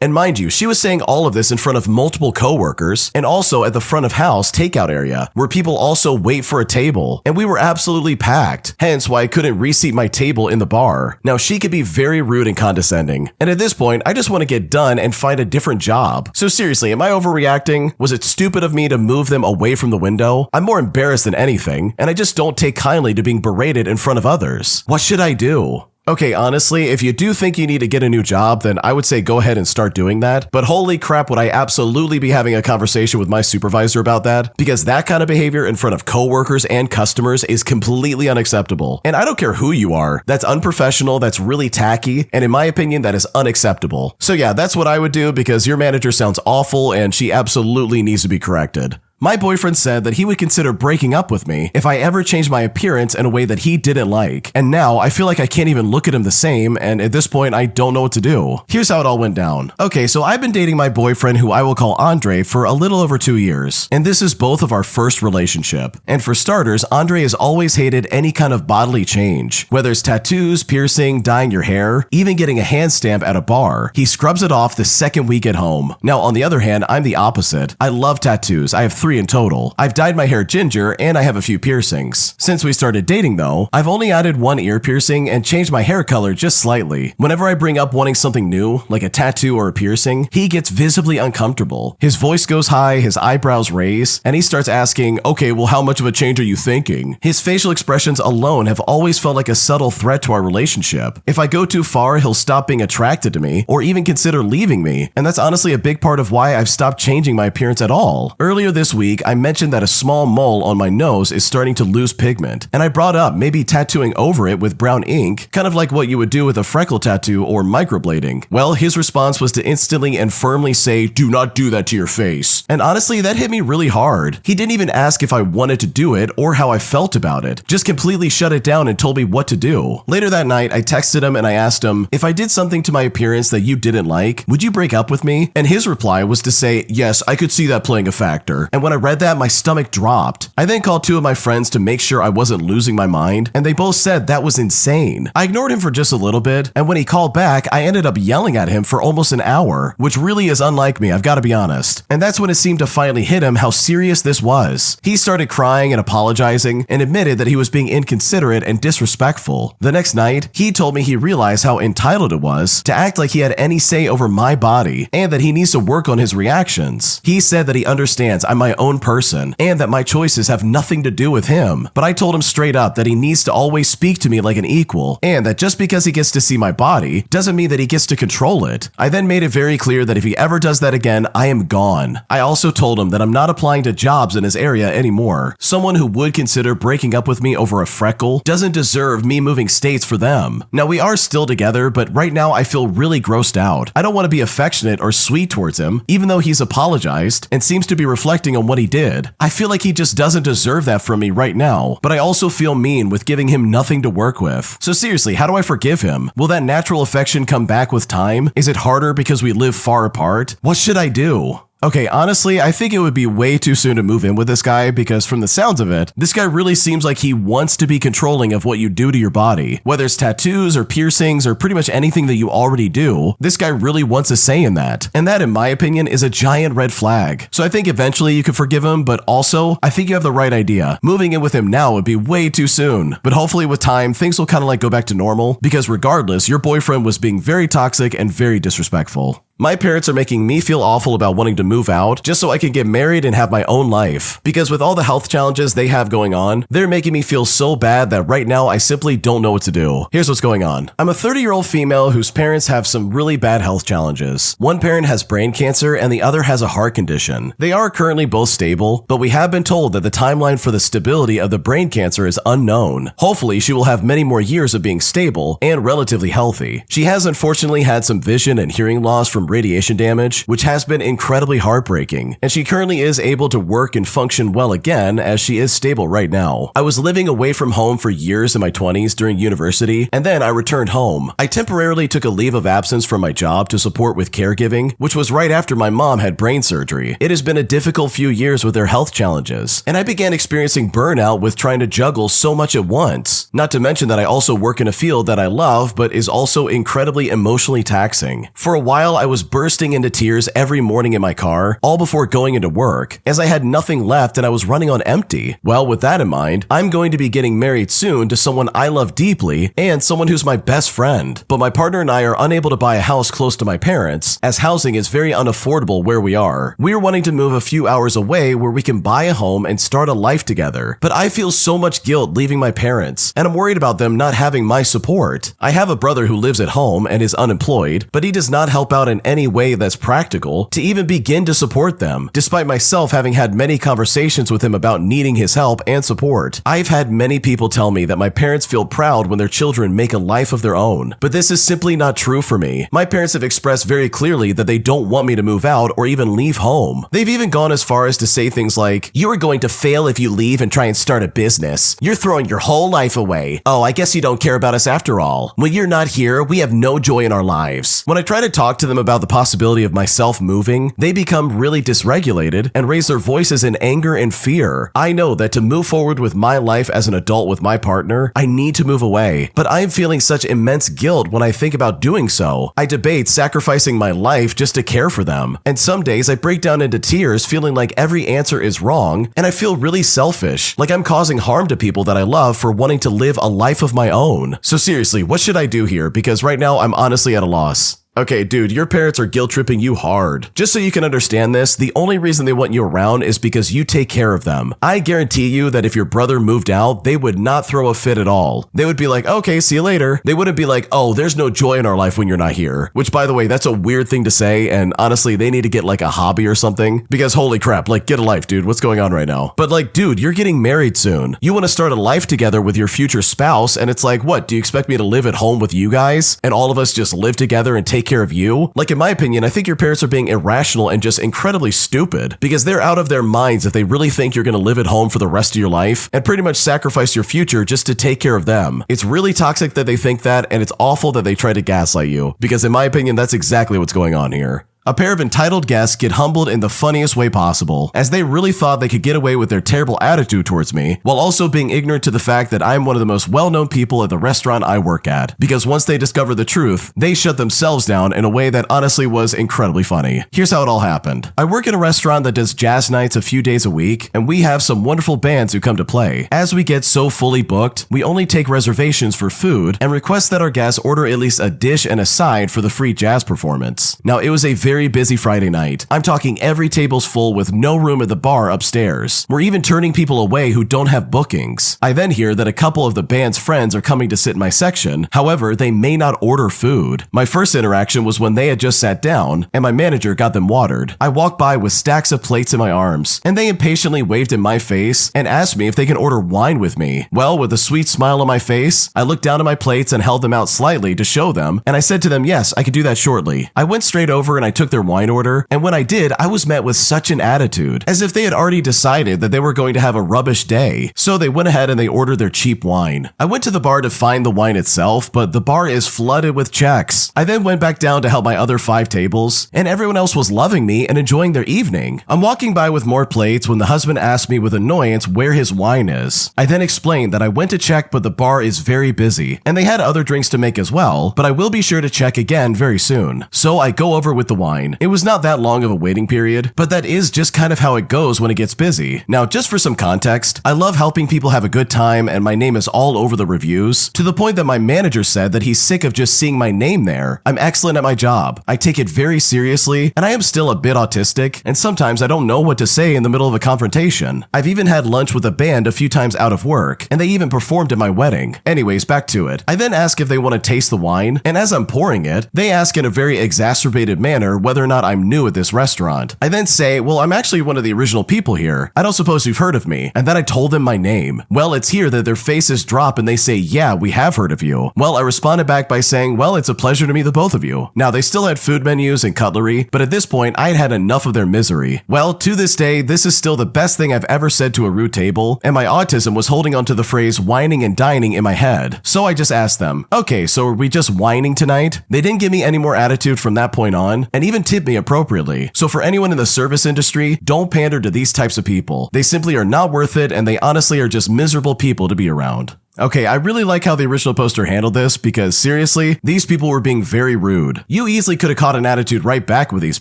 And mind you, she was saying all of this in front of multiple coworkers and also at the front of house takeout area where people also wait for a table, and we were absolutely packed, hence why I couldn't reseat my table in the bar. Now she could be very rude and condescending, and at this point I just want to get done and find a different job. So seriously, am I overreacting? Was it stupid of me to move them away from the window? I'm more embarrassed than anything, and I just don't take kindly to being berated in front of others. What should I do? Okay, honestly, if you do think you need to get a new job, then I would say go ahead and start doing that. But holy crap, would I absolutely be having a conversation with my supervisor about that? Because that kind of behavior in front of coworkers and customers is completely unacceptable. And I don't care who you are. That's unprofessional, that's really tacky, and in my opinion, that is unacceptable. So yeah, that's what I would do because your manager sounds awful and she absolutely needs to be corrected. My boyfriend said that he would consider breaking up with me if I ever changed my appearance in a way that he didn't like. And now I feel like I can't even look at him the same, and at this point I don't know what to do. Here's how it all went down. Okay, so I've been dating my boyfriend, who I will call Andre, for a little over 2 years. And this is both of our first relationship. And for starters, Andre has always hated any kind of bodily change. Whether it's tattoos, piercing, dyeing your hair, even getting a hand stamp at a bar, he scrubs it off the second we get home. Now, on the other hand, I'm the opposite. I love tattoos. I have 3 in total. I've dyed my hair ginger and I have a few piercings. Since we started dating though, I've only added 1 ear piercing and changed my hair color just slightly. Whenever I bring up wanting something new, like a tattoo or a piercing, he gets visibly uncomfortable. His voice goes high, his eyebrows raise, and he starts asking, okay, well, how much of a change are you thinking? His facial expressions alone have always felt like a subtle threat to our relationship. If I go too far, he'll stop being attracted to me or even consider leaving me, and that's honestly a big part of why I've stopped changing my appearance at all. Earlier this week, I mentioned that a small mole on my nose is starting to lose pigment, and I brought up maybe tattooing over it with brown ink, kind of like what you would do with a freckle tattoo or microblading. Well, his response was to instantly and firmly say, do not do that to your face. And honestly, that hit me really hard. He didn't even ask if I wanted to do it or how I felt about it, just completely shut it down and told me what to do. Later that night, I texted him and I asked him, if I did something to my appearance that you didn't like, would you break up with me? And his reply was to say, yes, I could see that playing a factor. And when I read that, my stomach dropped. I then called 2 of my friends to make sure I wasn't losing my mind, and they both said that was insane. I ignored him for just a little bit, and when he called back, I ended up yelling at him for almost an hour, which really is unlike me, I've got to be honest. And that's when it seemed to finally hit him how serious this was. He started crying and apologizing, and admitted that he was being inconsiderate and disrespectful. The next night, he told me he realized how entitled it was to act like he had any say over my body, and that he needs to work on his reactions. He said that he understands I'm my own person, and that my choices have nothing to do with him. But I told him straight up that he needs to always speak to me like an equal, and that just because he gets to see my body doesn't mean that he gets to control it. I then made it very clear that if he ever does that again, I am gone. I also told him that I'm not applying to jobs in his area anymore. Someone who would consider breaking up with me over a freckle doesn't deserve me moving states for them. Now, we are still together, but right now I feel really grossed out. I don't want to be affectionate or sweet towards him, even though he's apologized and seems to be reflecting on what he did. I feel like he just doesn't deserve that from me right now, but I also feel mean with giving him nothing to work with. So seriously, how do I forgive him? Will that natural affection come back with time? Is it harder because we live far apart? What should I do? Okay, honestly, I think it would be way too soon to move in with this guy because from the sounds of it, this guy really seems like he wants to be controlling of what you do to your body. Whether it's tattoos or piercings or pretty much anything that you already do, this guy really wants a say in that. And that, in my opinion, is a giant red flag. So I think eventually you could forgive him, but also, I think you have the right idea. Moving in with him now would be way too soon. But hopefully with time, things will kind of like go back to normal because regardless, your boyfriend was being very toxic and very disrespectful. My parents are making me feel awful about wanting to move out just so I can get married and have my own life. Because with all the health challenges they have going on, they're making me feel so bad that right now I simply don't know what to do. Here's what's going on. I'm a 30-year-old female whose parents have some really bad health challenges. One parent has brain cancer and the other has a heart condition. They are currently both stable, but we have been told that the timeline for the stability of the brain cancer is unknown. Hopefully, she will have many more years of being stable and relatively healthy. She has unfortunately had some vision and hearing loss from radiation damage, which has been incredibly heartbreaking, and she currently is able to work and function well again as she is stable right now. I was living away from home for years in my 20s during university, and then I returned home. I temporarily took a leave of absence from my job to support with caregiving, which was right after my mom had brain surgery. It has been a difficult few years with her health challenges, and I began experiencing burnout with trying to juggle so much at once. Not to mention that I also work in a field that I love, but is also incredibly emotionally taxing. For a while, I was was bursting into tears every morning in my car, all before going into work, as I had nothing left and I was running on empty. Well, with that in mind, I'm going to be getting married soon to someone I love deeply and someone who's my best friend. But my partner and I are unable to buy a house close to my parents, as housing is very unaffordable where we are. We're wanting to move a few hours away where we can buy a home and start a life together. But I feel so much guilt leaving my parents, and I'm worried about them not having my support. I have a brother who lives at home and is unemployed, but he does not help out in any way that's practical to even begin to support them, despite myself having had many conversations with him about needing his help and support. I've had many people tell me that my parents feel proud when their children make a life of their own, but this is simply not true for me. My parents have expressed very clearly that they don't want me to move out or even leave home. They've even gone as far as to say things like, "You are going to fail if you leave and try and start a business. You're throwing your whole life away. Oh, I guess you don't care about us after all. When you're not here, we have no joy in our lives." When I try to talk to them about the possibility of myself moving, they become really dysregulated and raise their voices in anger and fear. I know that to move forward with my life as an adult with my partner, I need to move away, but I'm feeling such immense guilt when I think about doing so. I debate sacrificing my life just to care for them, and some days I break down into tears feeling like every answer is wrong, and I feel really selfish, like I'm causing harm to people that I love for wanting to live a life of my own. So seriously, what should I do here? Because right now I'm honestly at a loss. Okay, dude, your parents are guilt-tripping you hard. Just so you can understand this, the only reason they want you around is because you take care of them. I guarantee you that if your brother moved out, they would not throw a fit at all. They would be like, okay, see you later. They wouldn't be like, oh, there's no joy in our life when you're not here. Which, by the way, that's a weird thing to say, and honestly, they need to get like a hobby or something. Because holy crap, like, get a life, dude. What's going on right now? But like, dude, you're getting married soon. You want to start a life together with your future spouse, and it's like, what, do you expect me to live at home with you guys? And all of us just live together and take care of you? Like, in my opinion, I think your parents are being irrational and just incredibly stupid, because they're out of their minds if they really think you're going to live at home for the rest of your life and pretty much sacrifice your future just to take care of them. It's really toxic that they think that, and it's awful that they try to gaslight you, because in my opinion, that's exactly what's going on here. A pair of entitled guests get humbled in the funniest way possible, as they really thought they could get away with their terrible attitude towards me, while also being ignorant to the fact that I'm one of the most well-known people at the restaurant I work at, because once they discover the truth, they shut themselves down in a way that honestly was incredibly funny. Here's how it all happened. I work in a restaurant that does jazz nights a few days a week, and we have some wonderful bands who come to play. As we get so fully booked, we only take reservations for food and request that our guests order at least a dish and a side for the free jazz performance. Now, it was a very busy Friday night. I'm talking every table's full with no room at the bar upstairs. We're even turning people away who don't have bookings. I then hear that a couple of the band's friends are coming to sit in my section. However, they may not order food. My first interaction was when they had just sat down and my manager got them watered. I walked by with stacks of plates in my arms, and they impatiently waved in my face and asked me if they can order wine with me. Well, with a sweet smile on my face, I looked down at my plates and held them out slightly to show them, and I said to them, yes, I could do that shortly. I went straight over and I took their wine order, and when I did, I was met with such an attitude, as if they had already decided that they were going to have a rubbish day. So they went ahead and they ordered their cheap wine. I went to the bar to find the wine itself, but the bar is flooded with checks. I then went back down to help my other 5 tables, and everyone else was loving me and enjoying their evening. I'm walking by with more plates when the husband asked me with annoyance where his wine is. I then explained that I went to check, but the bar is very busy, and they had other drinks to make as well, but I will be sure to check again very soon. So I go over with the wine. It was not that long of a waiting period, but that is just kind of how it goes when it gets busy. Now, just for some context, I love helping people have a good time, and my name is all over the reviews, to the point that my manager said that he's sick of just seeing my name there. I'm excellent at my job. I take it very seriously, and I am still a bit autistic, and sometimes I don't know what to say in the middle of a confrontation. I've even had lunch with a band a few times out of work, and they even performed at my wedding. Anyways, back to it. I then ask if they want to taste the wine, and as I'm pouring it, they ask in a very exacerbated manner whether or not I'm new at this restaurant. I then say, well, I'm actually one of the original people here. I don't suppose you've heard of me. And then I told them my name. Well, it's here that their faces drop and they say, yeah, we have heard of you. Well, I responded back by saying, well, it's a pleasure to meet the both of you. Now, they still had food menus and cutlery, but at this point, I had had enough of their misery. Well, to this day, this is still the best thing I've ever said to a rude table, and my autism was holding onto the phrase whining and dining in my head. So I just asked them, okay, so are we just whining tonight? They didn't give me any more attitude from that point on, and even tipped me appropriately. So for anyone in the service industry, don't pander to these types of people. They simply are not worth it, and they honestly are just miserable people to be around. Okay, I really like how the original poster handled this because seriously, these people were being very rude. You easily could have caught an attitude right back with these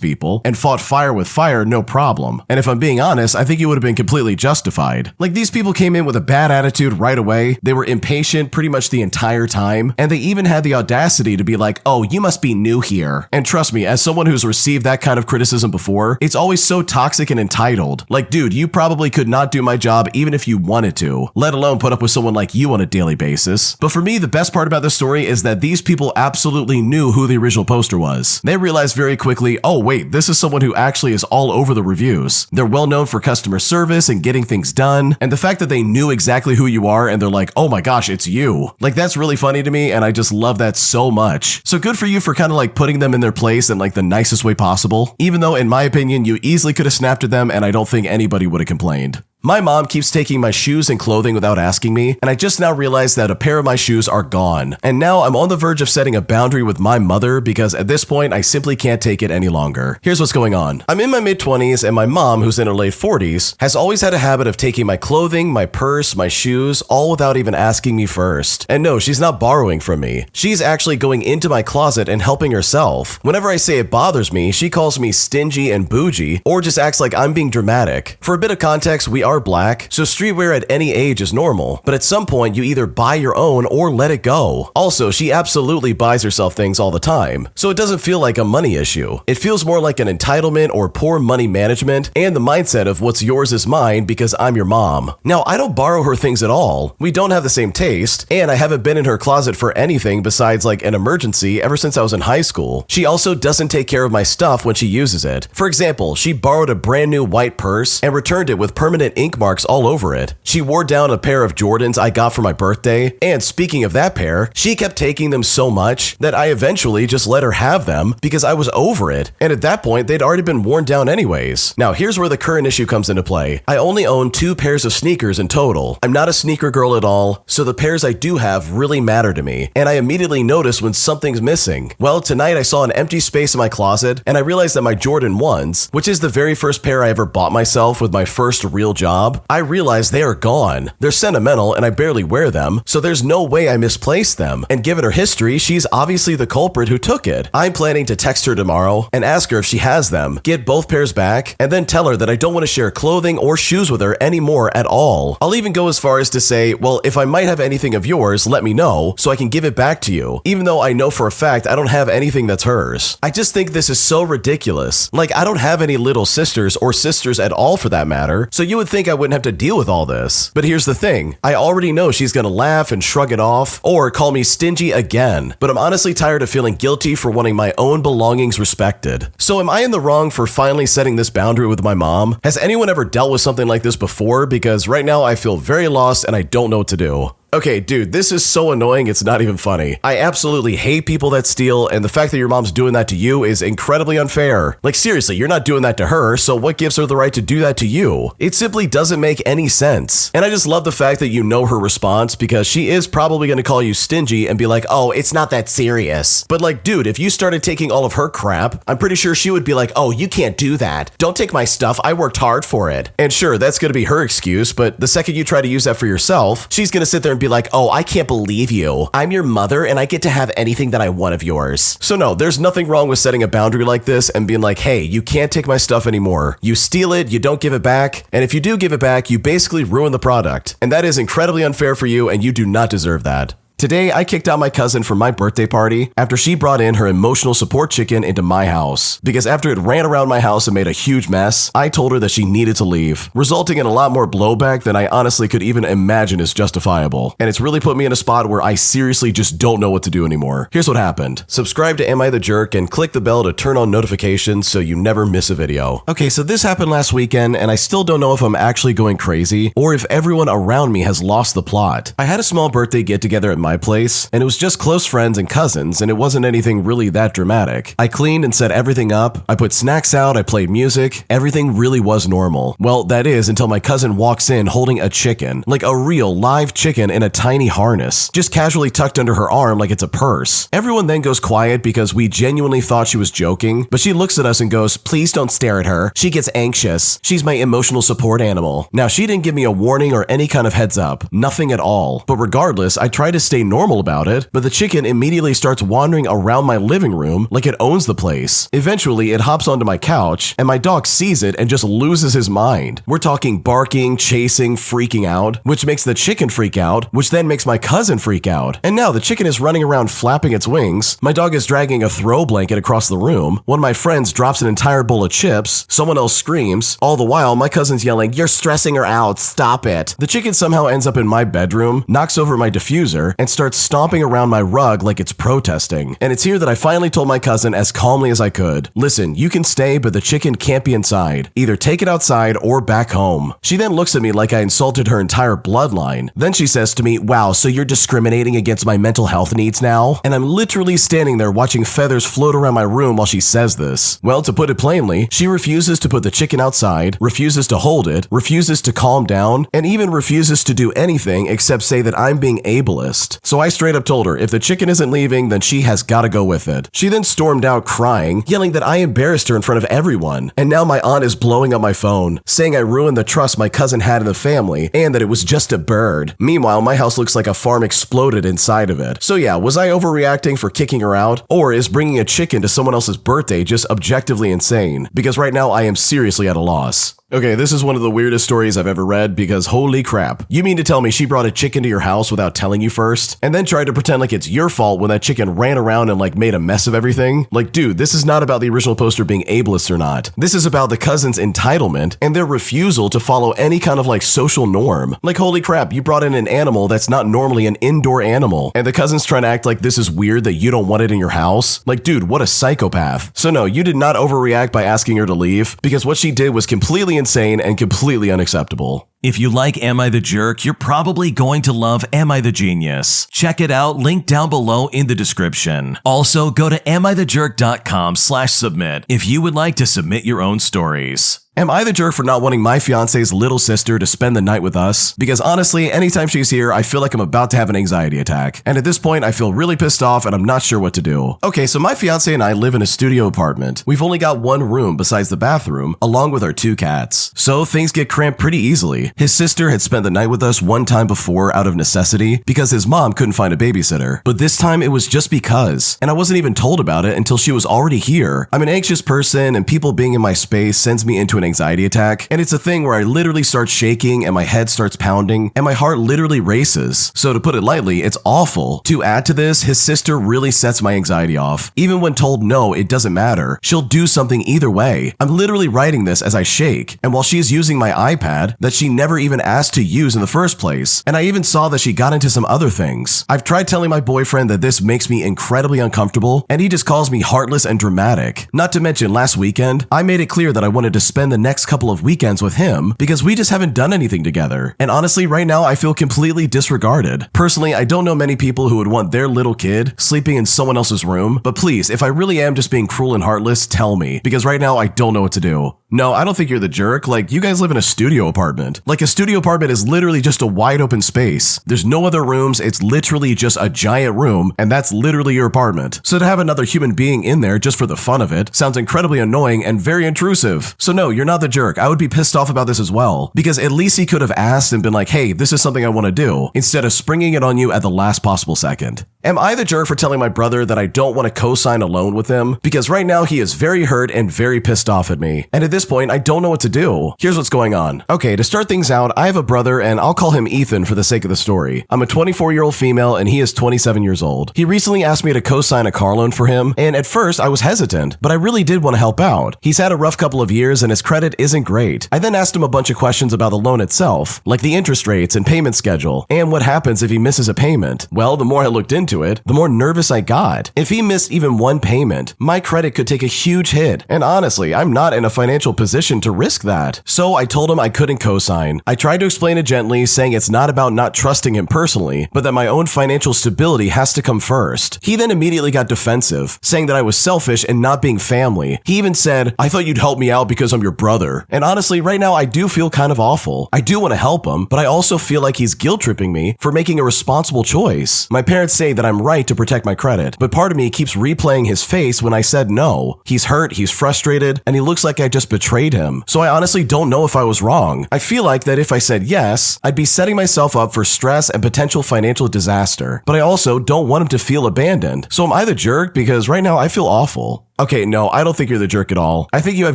people and fought fire with fire, no problem. And if I'm being honest, I think you would have been completely justified. Like, these people came in with a bad attitude right away. They were impatient pretty much the entire time. And they even had the audacity to be like, oh, you must be new here. And trust me, as someone who's received that kind of criticism before, it's always so toxic and entitled. Like, dude, you probably could not do my job even if you wanted to, let alone put up with someone like you on a daily basis. But for me, the best part about this story is that these people absolutely knew who the original poster was. They realized very quickly, oh wait, this is someone who actually is all over the reviews. They're well known for customer service and getting things done, and the fact that they knew exactly who you are and they're like, oh my gosh, it's you. Like, that's really funny to me, and I just love that so much. So good for you for kind of like putting them in their place in like the nicest way possible, even though in my opinion, you easily could have snapped at them and I don't think anybody would have complained. My mom keeps taking my shoes and clothing without asking me, and I just now realized that a pair of my shoes are gone. And now I'm on the verge of setting a boundary with my mother because at this point, I simply can't take it any longer. Here's what's going on. I'm in my mid-20s and my mom, who's in her late 40s, has always had a habit of taking my clothing, my purse, my shoes, all without even asking me first. And no, she's not borrowing from me. She's actually going into my closet and helping herself. Whenever I say it bothers me, she calls me stingy and bougie, or just acts like I'm being dramatic. For a bit of context, we are black, so streetwear at any age is normal, but at some point you either buy your own or let it go. Also, she absolutely buys herself things all the time, so it doesn't feel like a money issue. It feels more like an entitlement or poor money management and the mindset of what's yours is mine because I'm your mom. Now, I don't borrow her things at all. We don't have the same taste, and I haven't been in her closet for anything besides like an emergency ever since I was in high school. She also doesn't take care of my stuff when she uses it. For example, she borrowed a brand new white purse and returned it with permanent ink marks all over it. She wore down a pair of Jordans I got for my birthday, and speaking of that pair, she kept taking them so much that I eventually just let her have them because I was over it, and at that point they'd already been worn down anyways. Now here's where the current issue comes into play. I only own 2 pairs of sneakers in total. I'm not a sneaker girl at all, so the pairs I do have really matter to me, and I immediately notice when something's missing. Well, tonight I saw an empty space in my closet, and I realized that my Jordan 1s, which is the very first pair I ever bought myself with my first real job, I realized they are gone. They're sentimental and I barely wear them, so there's no way I misplaced them. And given her history, she's obviously the culprit who took it. I'm planning to text her tomorrow and ask her if she has them, get both pairs back, and then tell her that I don't want to share clothing or shoes with her anymore at all. I'll even go as far as to say, well, if I might have anything of yours, let me know so I can give it back to you, even though I know for a fact I don't have anything that's hers. I just think this is so ridiculous. Like, I don't have any little sisters or sisters at all for that matter, so you would think I wouldn't have to deal with all this. But here's the thing, I already know she's gonna laugh and shrug it off or call me stingy again, but I'm honestly tired of feeling guilty for wanting my own belongings respected. So am I in the wrong for finally setting this boundary with my mom? Has anyone ever dealt with something like this before? Because right now I feel very lost and I don't know what to do. Okay, dude, this is so annoying, it's not even funny. I absolutely hate people that steal, and the fact that your mom's doing that to you is incredibly unfair. Like, seriously, you're not doing that to her, so what gives her the right to do that to you? It simply doesn't make any sense. And I just love the fact that you know her response, because she is probably gonna call you stingy and be like, oh, it's not that serious. But like, dude, if you started taking all of her crap, I'm pretty sure she would be like, oh, you can't do that. Don't take my stuff, I worked hard for it. And sure, that's gonna be her excuse, but the second you try to use that for yourself, she's gonna sit there and be like, oh, I can't believe you. I'm your mother and I get to have anything that I want of yours. So no, there's nothing wrong with setting a boundary like this and being like, hey, you can't take my stuff anymore. You steal it, you don't give it back, and if you do give it back, you basically ruin the product. And that is incredibly unfair for you and you do not deserve that. Today, I kicked out my cousin from my birthday party after she brought in her emotional support chicken into my house. Because after it ran around my house and made a huge mess, I told her that she needed to leave, resulting in a lot more blowback than I honestly could even imagine is justifiable. And it's really put me in a spot where I seriously just don't know what to do anymore. Here's what happened. Subscribe to Am I the Jerk and click the bell to turn on notifications so you never miss a video. Okay, so this happened last weekend and I still don't know if I'm actually going crazy or if everyone around me has lost the plot. I had a small birthday get together at my my place, and it was just close friends and cousins, and it wasn't anything really that dramatic. I cleaned and set everything up, I put snacks out, I played music, everything really was normal. Well, that is until my cousin walks in holding a chicken, like a real live chicken in a tiny harness, just casually tucked under her arm like it's a purse. Everyone then goes quiet because we genuinely thought she was joking, but she looks at us and goes, "Please don't stare at her. She gets anxious. She's my emotional support animal." Now, she didn't give me a warning or any kind of heads up, nothing at all. But regardless, I try to stay normal about it, but the chicken immediately starts wandering around my living room like it owns the place. Eventually, it hops onto my couch, and my dog sees it and just loses his mind. We're talking barking, chasing, freaking out, which makes the chicken freak out, which then makes my cousin freak out. And now the chicken is running around flapping its wings. My dog is dragging a throw blanket across the room. One of my friends drops an entire bowl of chips. Someone else screams. All the while, my cousin's yelling, "You're stressing her out. Stop it." The chicken somehow ends up in my bedroom, knocks over my diffuser, and starts stomping around my rug like it's protesting. And it's here that I finally told my cousin as calmly as I could, "Listen, you can stay, but the chicken can't be inside. Either take it outside or back home." She then looks at me like I insulted her entire bloodline. Then she says to me, "Wow, so you're discriminating against my mental health needs now?" And I'm literally standing there watching feathers float around my room while she says this. Well, to put it plainly, she refuses to put the chicken outside, refuses to hold it, refuses to calm down, and even refuses to do anything except say that I'm being ableist. So I straight up told her, if the chicken isn't leaving, then she has gotta go with it. She then stormed out crying, yelling that I embarrassed her in front of everyone. And now my aunt is blowing up my phone, saying I ruined the trust my cousin had in the family, and that it was just a bird. Meanwhile, my house looks like a farm exploded inside of it. So yeah, was I overreacting for kicking her out? Or is bringing a chicken to someone else's birthday just objectively insane? Because right now I am seriously at a loss. Okay, this is one of the weirdest stories I've ever read because holy crap. You mean to tell me she brought a chicken to your house without telling you first? And then tried to pretend like it's your fault when that chicken ran around and like made a mess of everything? Like, dude, this is not about the original poster being ableist or not. This is about the cousin's entitlement and their refusal to follow any kind of like social norm. Like, holy crap, you brought in an animal that's not normally an indoor animal. And the cousin's trying to act like this is weird that you don't want it in your house? Like, dude, what a psychopath. So no, you did not overreact by asking her to leave because what she did was completely insane and completely unacceptable. If you like Am I the Jerk, you're probably going to love Am I the Genius. Check it out, link down below in the description. Also, go to AmITheJerk.com/submit if you would like to submit your own stories. Am I the jerk for not wanting my fiance's little sister to spend the night with us? Because honestly, anytime she's here, I feel like I'm about to have an anxiety attack. And at this point, I feel really pissed off and I'm not sure what to do. Okay, so my fiance and I live in a studio apartment. We've only got one room besides the bathroom, along with our 2 cats. So things get cramped pretty easily. His sister had spent the night with us one time before out of necessity because his mom couldn't find a babysitter. But this time it was just because. And I wasn't even told about it until she was already here. I'm an anxious person and people being in my space sends me into an anxiety attack, and it's a thing where I literally start shaking and my head starts pounding and my heart literally races. So to put it lightly, it's awful. To add to this, his sister really sets my anxiety off. Even when told no, it doesn't matter. She'll do something either way. I'm literally writing this as I shake, and while she is using my iPad that she never even asked to use in the first place, and I even saw that she got into some other things. I've tried telling my boyfriend that this makes me incredibly uncomfortable, and he just calls me heartless and dramatic. Not to mention last weekend, I made it clear that I wanted to spend the next couple of weekends with him because we just haven't done anything together. And honestly, right now I feel completely disregarded. Personally, I don't know many people who would want their little kid sleeping in someone else's room, but please, if I really am just being cruel and heartless, tell me, because right now I don't know what to do. No, I don't think you're the jerk. Like, you guys live in a studio apartment. Like, a studio apartment is literally just a wide open space. There's no other rooms. It's literally just a giant room, and that's literally your apartment. So to have another human being in there just for the fun of it sounds incredibly annoying and very intrusive. So no, you're not the jerk. I would be pissed off about this as well, because at least he could have asked and been like, hey, this is something I want to do, instead of springing it on you at the last possible second. Am I the jerk for telling my brother that I don't want to co-sign a loan with him? Because right now he is very hurt and very pissed off at me. And at this point, I don't know what to do. Here's what's going on. Okay, to start things out, I have a brother and I'll call him Ethan for the sake of the story. I'm a 24-year-old female and he is 27 years old. He recently asked me to co-sign a car loan for him, and at first I was hesitant, but I really did want to help out. He's had a rough couple of years and his credit isn't great. I then asked him a bunch of questions about the loan itself, like the interest rates and payment schedule, and what happens if he misses a payment. Well, the more I looked into graduate, the more nervous I got. If he missed even one payment, my credit could take a huge hit. And honestly, I'm not in a financial position to risk that. So I told him I couldn't co-sign. I tried to explain it gently, saying it's not about not trusting him personally, but that my own financial stability has to come first. He then immediately got defensive, saying that I was selfish and not being family. He even said, "I thought you'd help me out because I'm your brother." And honestly, right now I do feel kind of awful. I do want to help him, but I also feel like he's guilt-tripping me for making a responsible choice. My parents say that I'm right to protect my credit, but part of me keeps replaying his face when I said no. He's hurt, he's frustrated, and he looks like I just betrayed him. So I honestly don't know if I was wrong. I feel like that if I said yes, I'd be setting myself up for stress and potential financial disaster. But I also don't want him to feel abandoned. So am I the jerk? Because right now I feel awful. Okay, no, I don't think you're the jerk at all. I think you have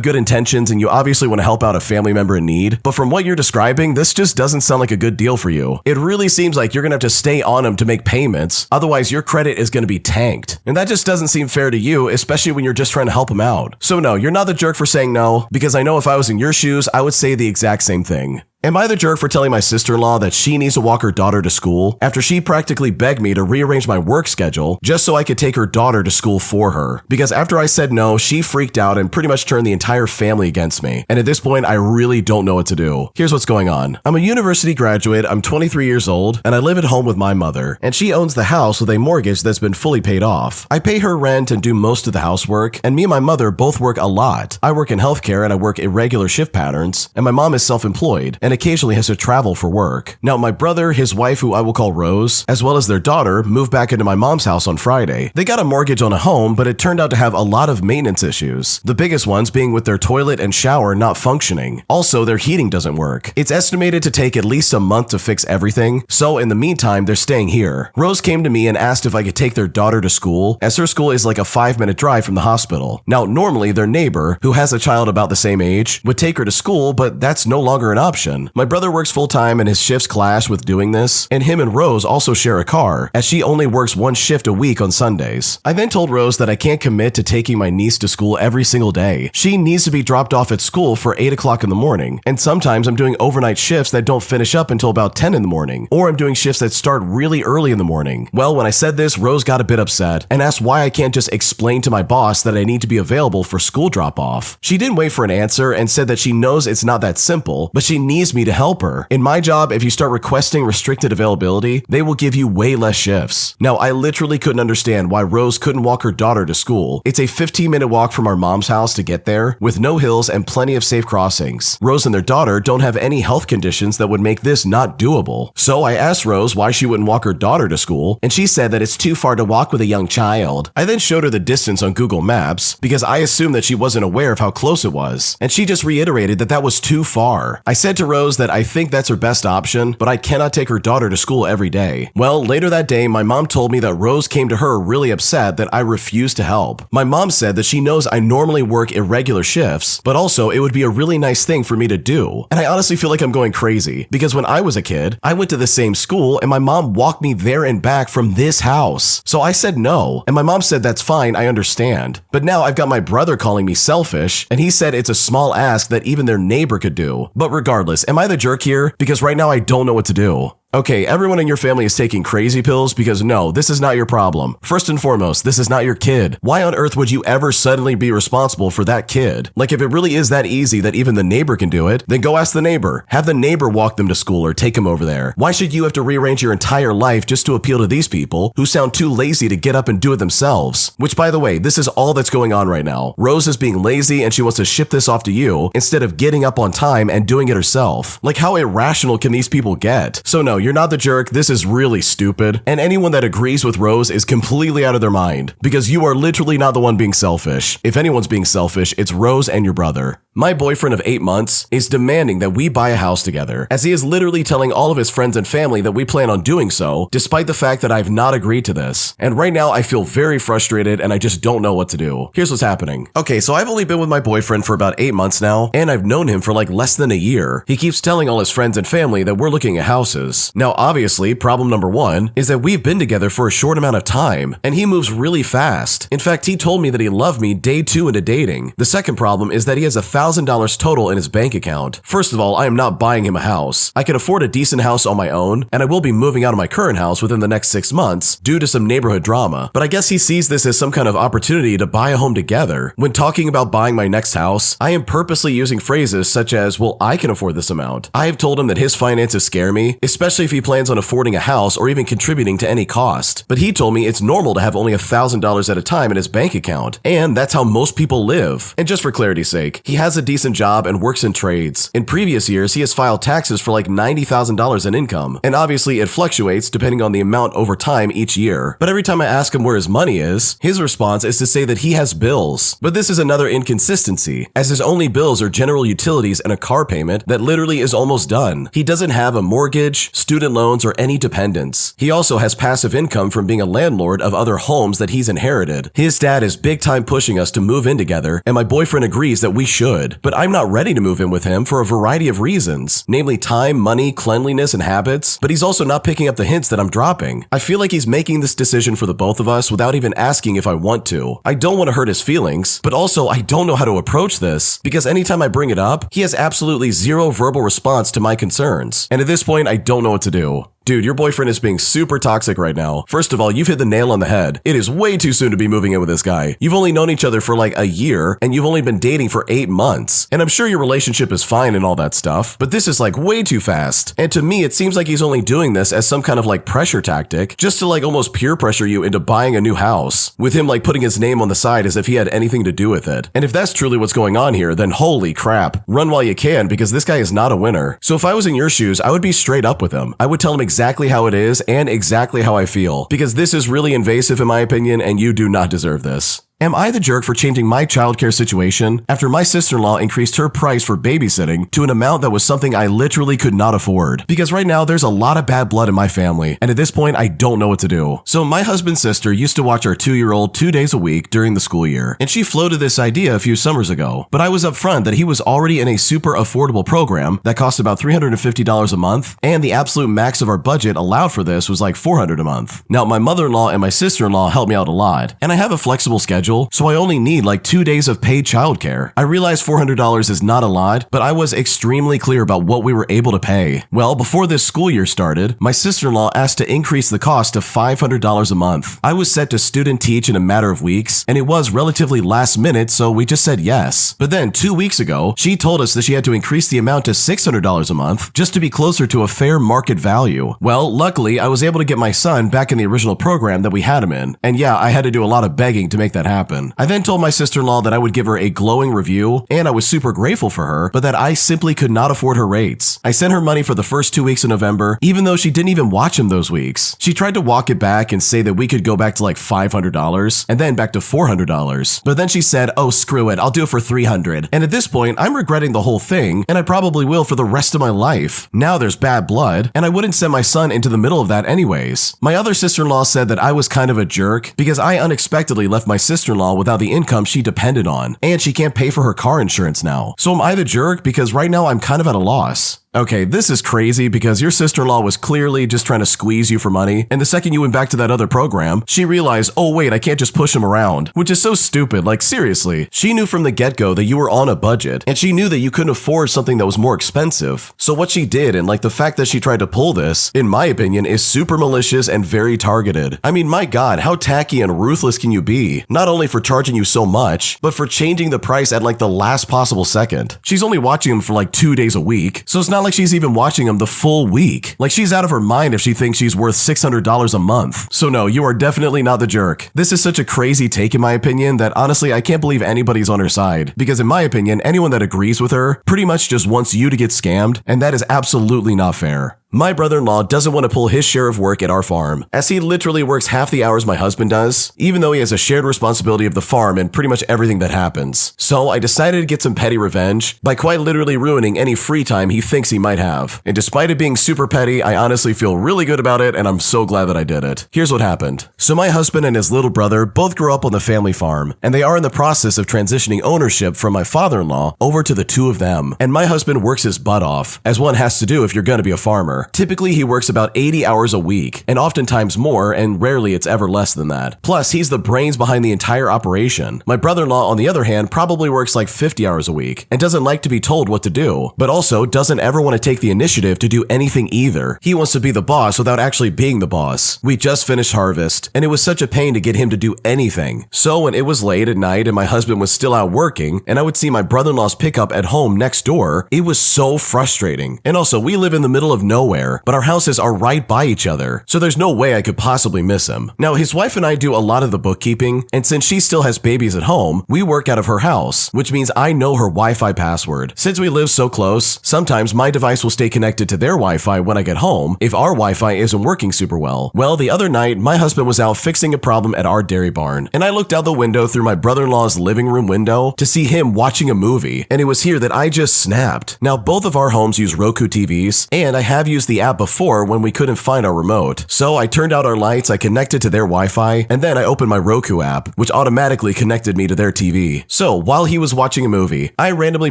good intentions and you obviously want to help out a family member in need, but from what you're describing, this just doesn't sound like a good deal for you. It really seems like you're gonna have to stay on him to make payments, otherwise your credit is gonna be tanked. And that just doesn't seem fair to you, especially when you're just trying to help him out. So no, you're not the jerk for saying no, because I know if I was in your shoes, I would say the exact same thing. Am I the jerk for telling my sister-in-law that she needs to walk her daughter to school after she practically begged me to rearrange my work schedule just so I could take her daughter to school for her? Because after I said no, she freaked out and pretty much turned the entire family against me. And at this point, I really don't know what to do. Here's what's going on. I'm a university graduate, I'm 23 years old, and I live at home with my mother. And she owns the house with a mortgage that's been fully paid off. I pay her rent and do most of the housework, and me and my mother both work a lot. I work in healthcare and I work irregular shift patterns, and my mom is self-employed and occasionally has to travel for work. Now, my brother, his wife, who I will call Rose, as well as their daughter, moved back into my mom's house on Friday. They got a mortgage on a home, but it turned out to have a lot of maintenance issues. The biggest ones being with their toilet and shower not functioning. Also, their heating doesn't work. It's estimated to take at least a month to fix everything, so in the meantime, they're staying here. Rose came to me and asked if I could take their daughter to school, as her school is like a 5-minute drive from the hospital. Now, normally their neighbor, who has a child about the same age, would take her to school, but that's no longer an option. My brother works full-time and his shifts clash with doing this, and him and Rose also share a car, as she only works one shift a week on Sundays. I then told Rose that I can't commit to taking my niece to school every single day. She needs to be dropped off at school for 8 o'clock in the morning, and sometimes I'm doing overnight shifts that don't finish up until about 10 in the morning, or I'm doing shifts that start really early in the morning. Well, when I said this, Rose got a bit upset and asked why I can't just explain to my boss that I need to be available for school drop-off. She didn't wait for an answer and said that she knows it's not that simple, but she needs me to help her. In my job, if you start requesting restricted availability, they will give you way less shifts. Now, I literally couldn't understand why Rose couldn't walk her daughter to school. It's a 15-minute walk from our mom's house to get there, with no hills and plenty of safe crossings. Rose and their daughter don't have any health conditions that would make this not doable. So I asked Rose why she wouldn't walk her daughter to school, and she said that it's too far to walk with a young child. I then showed her the distance on Google Maps, because I assumed that she wasn't aware of how close it was, and she just reiterated that that was too far. I said to Rose that I think that's her best option, but I cannot take her daughter to school every day. Well, later that day, my mom told me that Rose came to her really upset that I refused to help. My mom said that she knows I normally work irregular shifts, but also it would be a really nice thing for me to do. And I honestly feel like I'm going crazy, because when I was a kid, I went to the same school and my mom walked me there and back from this house. So I said no, and my mom said that's fine, I understand. But now I've got my brother calling me selfish, and he said it's a small ask that even their neighbor could do. But regardless, am I the jerk here? Because right now I don't know what to do. Okay, everyone in your family is taking crazy pills because no, this is not your problem. First and foremost, this is not your kid. Why on earth would you ever suddenly be responsible for that kid? Like, if it really is that easy that even the neighbor can do it, then go ask the neighbor. Have the neighbor walk them to school or take them over there. Why should you have to rearrange your entire life just to appeal to these people who sound too lazy to get up and do it themselves? Which, by the way, this is all that's going on right now. Rose is being lazy and she wants to ship this off to you instead of getting up on time and doing it herself. Like, how irrational can these people get? So no, you're not the jerk, this is really stupid, and anyone that agrees with Rose is completely out of their mind, because you are literally not the one being selfish. If anyone's being selfish, it's Rose and your brother. My boyfriend of 8 months is demanding that we buy a house together, as he is literally telling all of his friends and family that we plan on doing so, despite the fact that I've not agreed to this. And right now I feel very frustrated and I just don't know what to do. Here's what's happening. Okay, so I've only been with my boyfriend for about 8 months now, and I've known him for like less than a year. He keeps telling all his friends and family that we're looking at houses. Now, obviously, problem number one is that we've been together for a short amount of time, and he moves really fast. In fact, he told me that he loved me day 2 into dating. The second problem is that he has $1,000 total in his bank account. First of all, I am not buying him a house. I can afford a decent house on my own, and I will be moving out of my current house within the next 6 months due to some neighborhood drama. But I guess he sees this as some kind of opportunity to buy a home together. When talking about buying my next house, I am purposely using phrases such as, well, I can afford this amount. I have told him that his finances scare me, especially if he plans on affording a house or even contributing to any cost. But he told me it's normal to have only $1,000 at a time in his bank account, and that's how most people live. And just for clarity's sake, he has a decent job and works in trades. In previous years, he has filed taxes for like $90,000 in income, and obviously it fluctuates depending on the amount over time each year. But every time I ask him where his money is, his response is to say that he has bills. But this is another inconsistency, as his only bills are general utilities and a car payment that literally is almost done. He doesn't have a mortgage, student loans, or any dependents. He also has passive income from being a landlord of other homes that he's inherited. His dad is big time pushing us to move in together, and my boyfriend agrees that we should. But I'm not ready to move in with him for a variety of reasons, namely time, money, cleanliness, and habits. But he's also not picking up the hints that I'm dropping. I feel like he's making this decision for the both of us without even asking if I want to. I don't want to hurt his feelings, but also I don't know how to approach this, because anytime I bring it up, he has absolutely zero verbal response to my concerns. And at this point, I don't know what to do. Dude, your boyfriend is being super toxic right now. First of all, you've hit the nail on the head. It is way too soon to be moving in with this guy. You've only known each other for like a year, and you've only been dating for 8 months. And I'm sure your relationship is fine and all that stuff, but this is like way too fast. And to me, it seems like he's only doing this as some kind of like pressure tactic, just to like almost peer pressure you into buying a new house, with him like putting his name on the side as if he had anything to do with it. And if that's truly what's going on here, then holy crap, run while you can, because this guy is not a winner. So if I was in your shoes, I would be straight up with him. I would tell him exactly how it is and exactly how I feel, because this is really invasive in my opinion, and you do not deserve this. Am I the jerk for changing my childcare situation after my sister-in-law increased her price for babysitting to an amount that was something I literally could not afford? Because right now there's a lot of bad blood in my family, and at this point I don't know what to do. So my husband's sister used to watch our 2-year-old 2 days a week during the school year, and she floated this idea a few summers ago. But I was upfront that he was already in a super affordable program that cost about $350 a month, and the absolute max of our budget allowed for this was like $400 a month. Now my mother-in-law and my sister-in-law helped me out a lot, and I have a flexible schedule, so I only need like 2 days of paid childcare. I realize $400 is not a lot, but I was extremely clear about what we were able to pay. Well, before this school year started, my sister-in-law asked to increase the cost to $500 a month. I was set to student teach in a matter of weeks, and it was relatively last minute, so we just said yes. But then 2 weeks ago, she told us that she had to increase the amount to $600 a month just to be closer to a fair market value. Well, luckily, I was able to get my son back in the original program that we had him in, and yeah, I had to do a lot of begging to make that happen. I then told my sister-in-law that I would give her a glowing review, and I was super grateful for her, but that I simply could not afford her rates. I sent her money for the first 2 weeks in November, even though she didn't even watch him those weeks. She tried to walk it back and say that we could go back to like $500 and then back to $400. But then she said, oh, screw it, I'll do it for $300. And at this point, I'm regretting the whole thing, and I probably will for the rest of my life. Now there's bad blood, and I wouldn't send my son into the middle of that anyways. My other sister-in-law said that I was kind of a jerk because I unexpectedly left my sister-in-law without the income she depended on, and she can't pay for her car insurance now. So am I the jerk? Because right now I'm kind of at a loss. Okay, this is crazy because your sister-in-law was clearly just trying to squeeze you for money, and the second you went back to that other program, she realized, oh wait, I can't just push him around, which is so stupid, like seriously. She knew from the get-go that you were on a budget, and she knew that you couldn't afford something that was more expensive. So what she did, and like the fact that she tried to pull this, in my opinion, is super malicious and very targeted. I mean, my god, how tacky and ruthless can you be? Not only for charging you so much, but for changing the price at like the last possible second. She's only watching him for like 2 days a week, so it's not like she's even watching him the full week. Like she's out of her mind if she thinks she's worth $600 a month. So no, you are definitely not the jerk. This is such a crazy take in my opinion that honestly I can't believe anybody's on her side, because in my opinion anyone that agrees with her pretty much just wants you to get scammed, and that is absolutely not fair. My brother-in-law doesn't want to pull his share of work at our farm, as he literally works half the hours my husband does, even though he has a shared responsibility of the farm and pretty much everything that happens. So I decided to get some petty revenge by quite literally ruining any free time he thinks he might have. And despite it being super petty, I honestly feel really good about it, and I'm so glad that I did it. Here's what happened. So my husband and his little brother both grew up on the family farm, and they are in the process of transitioning ownership from my father-in-law over to the two of them. And my husband works his butt off, as one has to do if you're gonna be a farmer. are. Typically, he works about 80 hours a week, and oftentimes more, and rarely it's ever less than that. Plus, he's the brains behind the entire operation. My brother-in-law, on the other hand, probably works like 50 hours a week, and doesn't like to be told what to do, but also doesn't ever want to take the initiative to do anything either. He wants to be the boss without actually being the boss. We just finished harvest, and it was such a pain to get him to do anything. So when it was late at night and my husband was still out working, and I would see my brother-in-law's pickup at home next door, it was so frustrating. And also, we live in the middle of nowhere, but our houses are right by each other, so there's no way I could possibly miss him. Now, his wife and I do a lot of the bookkeeping, and since she still has babies at home, we work out of her house, which means I know her Wi-Fi password. Since we live so close, sometimes my device will stay connected to their Wi-Fi when I get home if our Wi-Fi isn't working super well. Well, the other night, my husband was out fixing a problem at our dairy barn, and I looked out the window through my brother-in-law's living room window to see him watching a movie, and it was here that I just snapped. Now, both of our homes use Roku TVs, and I have used the app before when we couldn't find our remote. So I turned out our lights, I connected to their Wi-Fi, and then I opened my Roku app, which automatically connected me to their TV. So while he was watching a movie, I randomly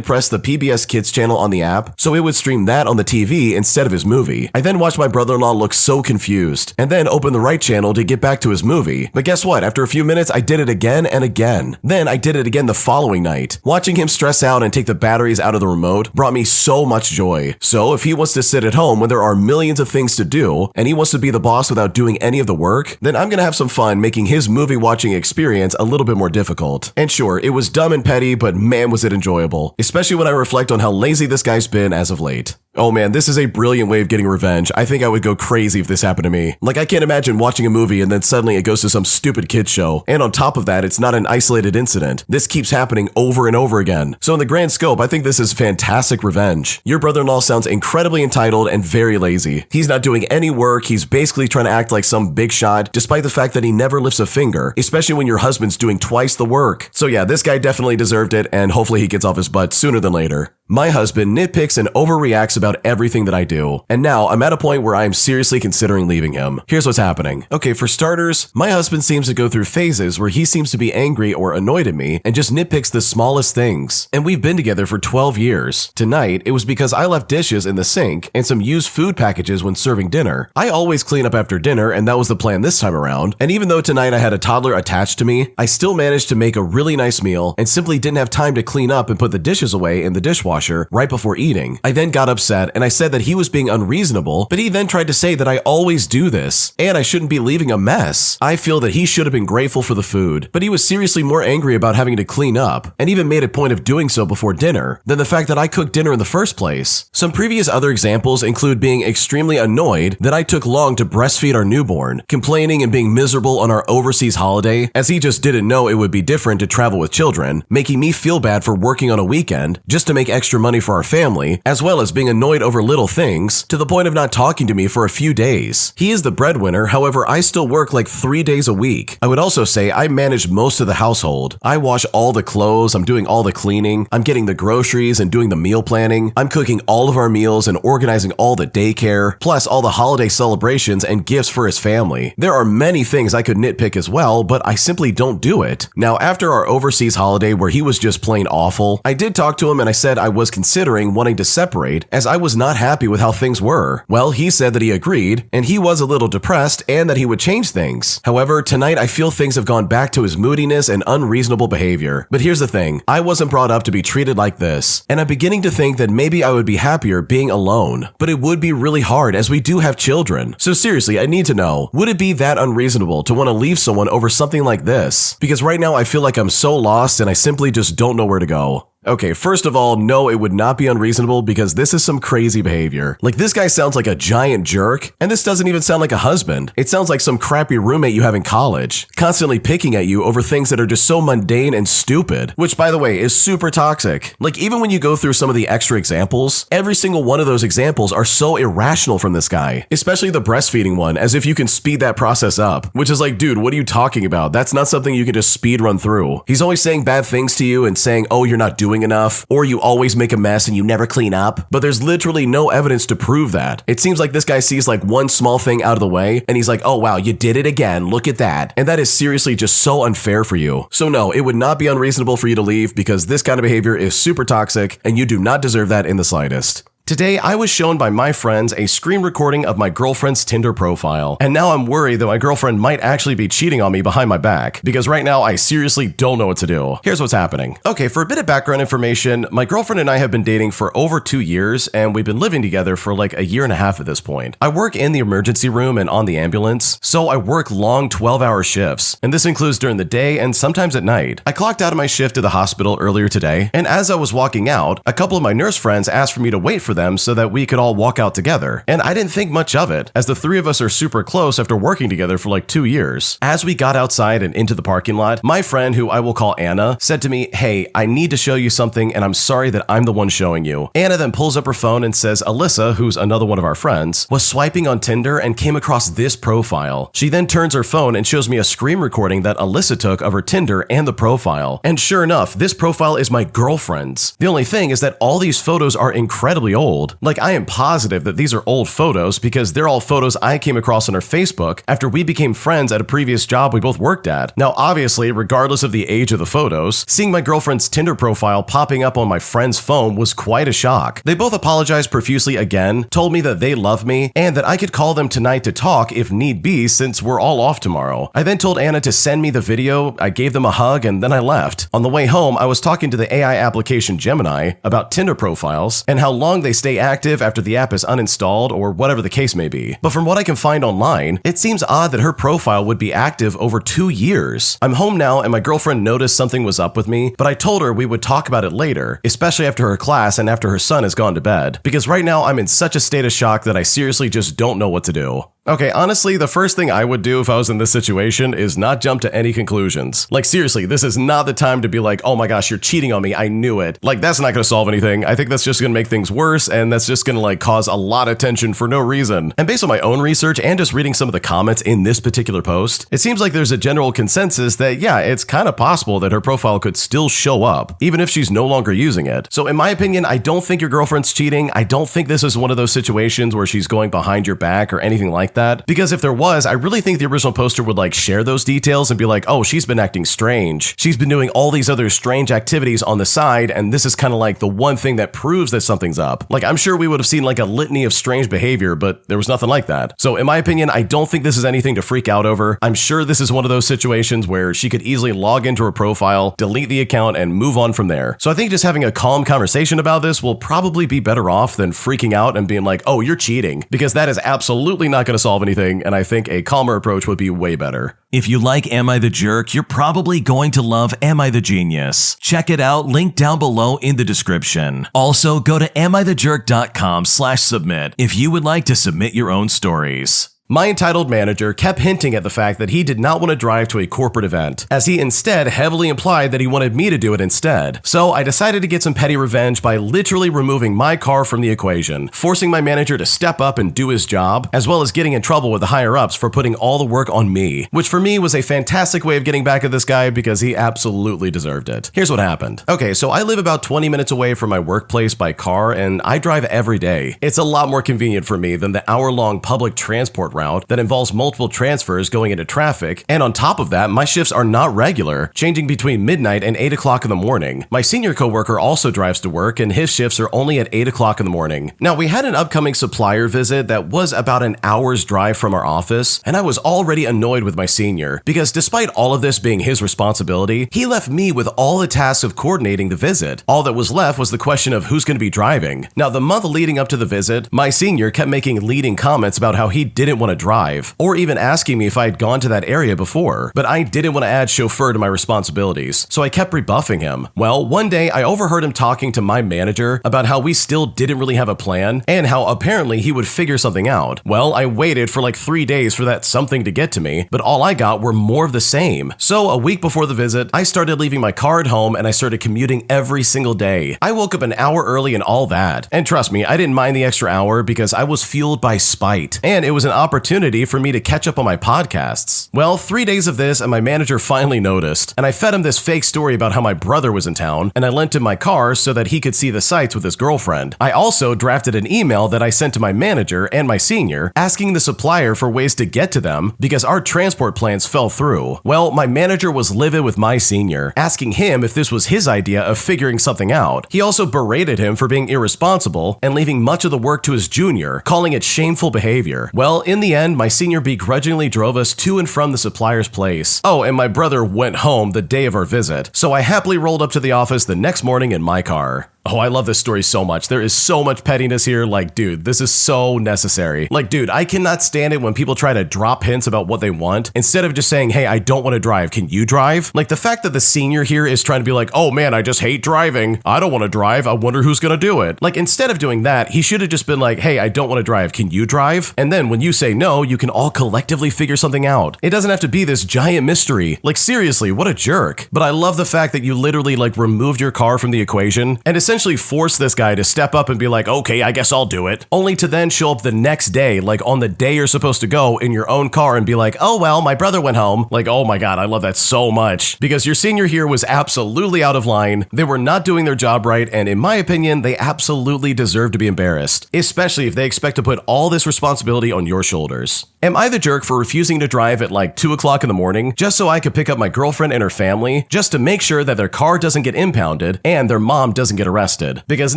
pressed the PBS Kids channel on the app, so it would stream that on the TV instead of his movie. I then watched my brother-in-law look so confused, and then opened the right channel to get back to his movie. But guess what? After a few minutes, I did it again and again. Then I did it again the following night. Watching him stress out and take the batteries out of the remote brought me so much joy. So if he wants to sit at home when there are millions of things to do, and he wants to be the boss without doing any of the work, then I'm gonna have some fun making his movie watching experience a little bit more difficult. And sure, it was dumb and petty, but man was it enjoyable. Especially when I reflect on how lazy this guy's been as of late. Oh man, this is a brilliant way of getting revenge. I think I would go crazy if this happened to me. Like, I can't imagine watching a movie and then suddenly it goes to some stupid kid's show. And on top of that, it's not an isolated incident. This keeps happening over and over again. So in the grand scope, I think this is fantastic revenge. Your brother-in-law sounds incredibly entitled and very lazy. He's not doing any work. He's basically trying to act like some big shot, despite the fact that he never lifts a finger, especially when your husband's doing twice the work. So yeah, this guy definitely deserved it, and hopefully he gets off his butt sooner than later. My husband nitpicks and overreacts about everything that I do, and now I'm at a point where I am seriously considering leaving him. Here's what's happening. Okay, for starters, my husband seems to go through phases where he seems to be angry or annoyed at me and just nitpicks the smallest things. And we've been together for 12 years. Tonight, it was because I left dishes in the sink and some used food packages when serving dinner. I always clean up after dinner, and that was the plan this time around. And even though tonight I had a toddler attached to me, I still managed to make a really nice meal and simply didn't have time to clean up and put the dishes away in the dishwasher right before eating. I then got upset and I said that he was being unreasonable, but he then tried to say that I always do this and I shouldn't be leaving a mess. I feel that he should have been grateful for the food, but he was seriously more angry about having to clean up and even made a point of doing so before dinner than the fact that I cooked dinner in the first place. Some previous other examples include being extremely annoyed that I took long to breastfeed our newborn, complaining and being miserable on our overseas holiday as he just didn't know it would be different to travel with children, making me feel bad for working on a weekend just to make extra money for our family, as well as being annoyed over little things to the point of not talking to me for a few days. He is the breadwinner, however, I still work like 3 days a week. I would also say I manage most of the household. I wash all the clothes, I'm doing all the cleaning, I'm getting the groceries and doing the meal planning, I'm cooking all of our meals and organizing all the daycare, plus all the holiday celebrations and gifts for his family. There are many things I could nitpick as well, but I simply don't do it. Now, after our overseas holiday where he was just plain awful, I did talk to him and I said I was considering wanting to separate as I was not happy with how things were. Well, he said that he agreed, and he was a little depressed and that he would change things. However, tonight I feel things have gone back to his moodiness and unreasonable behavior. But here's the thing, I wasn't brought up to be treated like this, and I'm beginning to think that maybe I would be happier being alone. But it would be really hard as we do have children. So seriously, I need to know, would it be that unreasonable to want to leave someone over something like this? Because right now I feel like I'm so lost and I simply just don't know where to go. Okay, first of all, no, it would not be unreasonable because this is some crazy behavior. Like, this guy sounds like a giant jerk, and this doesn't even sound like a husband. It sounds like some crappy roommate you have in college, constantly picking at you over things that are just so mundane and stupid, which, by the way, is super toxic. Like, even when you go through some of the extra examples, every single one of those examples are so irrational from this guy, especially the breastfeeding one, as if you can speed that process up, which is like, dude, what are you talking about? That's not something you can just speed run through. He's always saying bad things to you and saying, oh, you're not doing enough, or you always make a mess and you never clean up, but there's literally no evidence to prove that. It seems like this guy sees like one small thing out of the way and he's like, oh wow, you did it again, look at that. And that is seriously just so unfair for you. So no, it would not be unreasonable for you to leave because this kind of behavior is super toxic and you do not deserve that in the slightest. Today, I was shown by my friends a screen recording of my girlfriend's Tinder profile, and now I'm worried that my girlfriend might actually be cheating on me behind my back, because right now I seriously don't know what to do. Here's what's happening. Okay, for a bit of background information, my girlfriend and I have been dating for over 2 years, and we've been living together for like 1.5 years at this point. I work in the emergency room and on the ambulance, so I work long 12-hour shifts, and this includes during the day and sometimes at night. I clocked out of my shift at the hospital earlier today, and as I was walking out, a couple of my nurse friends asked for me to wait for them so that we could all walk out together. And I didn't think much of it, as the three of us are super close after working together for like 2 years. As we got outside and into the parking lot, my friend, who I will call Anna, said to me, "Hey, I need to show you something, and I'm sorry that I'm the one showing you." Anna then pulls up her phone and says Alyssa, who's another one of our friends, was swiping on Tinder and came across this profile. She then turns her phone and shows me a screen recording that Alyssa took of her Tinder and the profile. And sure enough, this profile is my girlfriend's. The only thing is that all these photos are incredibly old. Like, I am positive that these are old photos because they're all photos I came across on her Facebook after we became friends at a previous job we both worked at. Now, obviously, regardless of the age of the photos, seeing my girlfriend's Tinder profile popping up on my friend's phone was quite a shock. They both apologized profusely again, told me that they love me, and that I could call them tonight to talk if need be since we're all off tomorrow. I then told Anna to send me the video, I gave them a hug, and then I left. On the way home, I was talking to the AI application Gemini about Tinder profiles and how long they stay active after the app is uninstalled or whatever the case may be. But from what I can find online, it seems odd that her profile would be active over 2 years. I'm home now and my girlfriend noticed something was up with me, but I told her we would talk about it later, especially after her class and after her son has gone to bed, because right now I'm in such a state of shock that I seriously just don't know what to do. Okay, honestly, the first thing I would do if I was in this situation is not jump to any conclusions. Like, seriously, this is not the time to be like, oh my gosh, you're cheating on me, I knew it. Like, that's not gonna solve anything. I think that's just gonna make things worse, and that's just gonna like cause a lot of tension for no reason. And based on my own research and just reading some of the comments in this particular post, it seems like there's a general consensus that yeah, it's kind of possible that her profile could still show up, even if she's no longer using it. So in my opinion, I don't think your girlfriend's cheating. I don't think this is one of those situations where she's going behind your back or anything like that, because if there was, I really think the original poster would like share those details and be like, oh, she's been acting strange. She's been doing all these other strange activities on the side, and this is kind of like the one thing that proves that something's up. Like, I'm sure we would have seen like a litany of strange behavior, but there was nothing like that. So in my opinion, I don't think this is anything to freak out over. I'm sure this is one of those situations where she could easily log into her profile, delete the account, and move on from there. So I think just having a calm conversation about this will probably be better off than freaking out and being like, oh, you're cheating, because that is absolutely not going to solve anything. And I think a calmer approach would be way better. If you like Am I the Jerk, you're probably going to love Am I the Genius. Check it out, link down below in the description. Also, go to AmITheJerk.com/submit if you would like to submit your own stories. My entitled manager kept hinting at the fact that he did not want to drive to a corporate event, as he instead heavily implied that he wanted me to do it instead. So I decided to get some petty revenge by literally removing my car from the equation, forcing my manager to step up and do his job, as well as getting in trouble with the higher-ups for putting all the work on me, which for me was a fantastic way of getting back at this guy because he absolutely deserved it. Here's what happened. Okay, so I live about 20 minutes away from my workplace by car, and I drive every day. It's a lot more convenient for me than the hour-long public transport route that involves multiple transfers going into traffic, and on top of that, my shifts are not regular, changing between midnight and 8 o'clock in the morning. My senior coworker also drives to work, and his shifts are only at 8 o'clock in the morning. Now, we had an upcoming supplier visit that was about an hour's drive from our office, and I was already annoyed with my senior, because despite all of this being his responsibility, he left me with all the tasks of coordinating the visit. All that was left was the question of who's going to be driving. Now, the month leading up to the visit, my senior kept making leading comments about how he didn't want to drive, or even asking me if I had gone to that area before, but I didn't want to add chauffeur to my responsibilities, so I kept rebuffing him. Well, one day I overheard him talking to my manager about how we still didn't really have a plan, and how apparently he would figure something out. Well, I waited for like 3 days for that something to get to me, but all I got were more of the same. So a week before the visit, I started leaving my car at home and I started commuting every single day. I woke up an hour early and all that. And trust me, I didn't mind the extra hour because I was fueled by spite, and it was an opportunity opportunity for me to catch up on my podcasts. Well, 3 days of this and my manager finally noticed, and I fed him this fake story about how my brother was in town, and I lent him my car so that he could see the sights with his girlfriend. I also drafted an email that I sent to my manager and my senior, asking the supplier for ways to get to them because our transport plans fell through. Well, my manager was livid with my senior, asking him if this was his idea of figuring something out. He also berated him for being irresponsible and leaving much of the work to his junior, calling it shameful behavior. Well, in the end, my senior begrudgingly drove us to and from the supplier's place. Oh, and my brother went home the day of our visit, so I happily rolled up to the office the next morning in my car. Oh, I love this story so much. There is so much pettiness here. Like, dude, this is so necessary. Like, dude, I cannot stand it when people try to drop hints about what they want instead of just saying, hey, I don't want to drive. Can you drive? Like, the fact that the senior here is trying to be like, oh man, I just hate driving. I don't want to drive. I wonder who's going to do it. Like, instead of doing that, he should have just been like, hey, I don't want to drive. Can you drive? And then when you say no, you can all collectively figure something out. It doesn't have to be this giant mystery. Like, seriously, what a jerk. But I love the fact that you literally like removed your car from the equation and essentially force this guy to step up and be like, okay, I guess I'll do it, only to then show up the next day, like on the day you're supposed to go in your own car and be like, oh, well, my brother went home. Like, oh my God, I love that so much because your senior here was absolutely out of line. They were not doing their job right. And in my opinion, they absolutely deserve to be embarrassed, especially if they expect to put all this responsibility on your shoulders. Am I the jerk for refusing to drive at like 2 o'clock in the morning just so I could pick up my girlfriend and her family just to make sure that their car doesn't get impounded and their mom doesn't get arrested? Because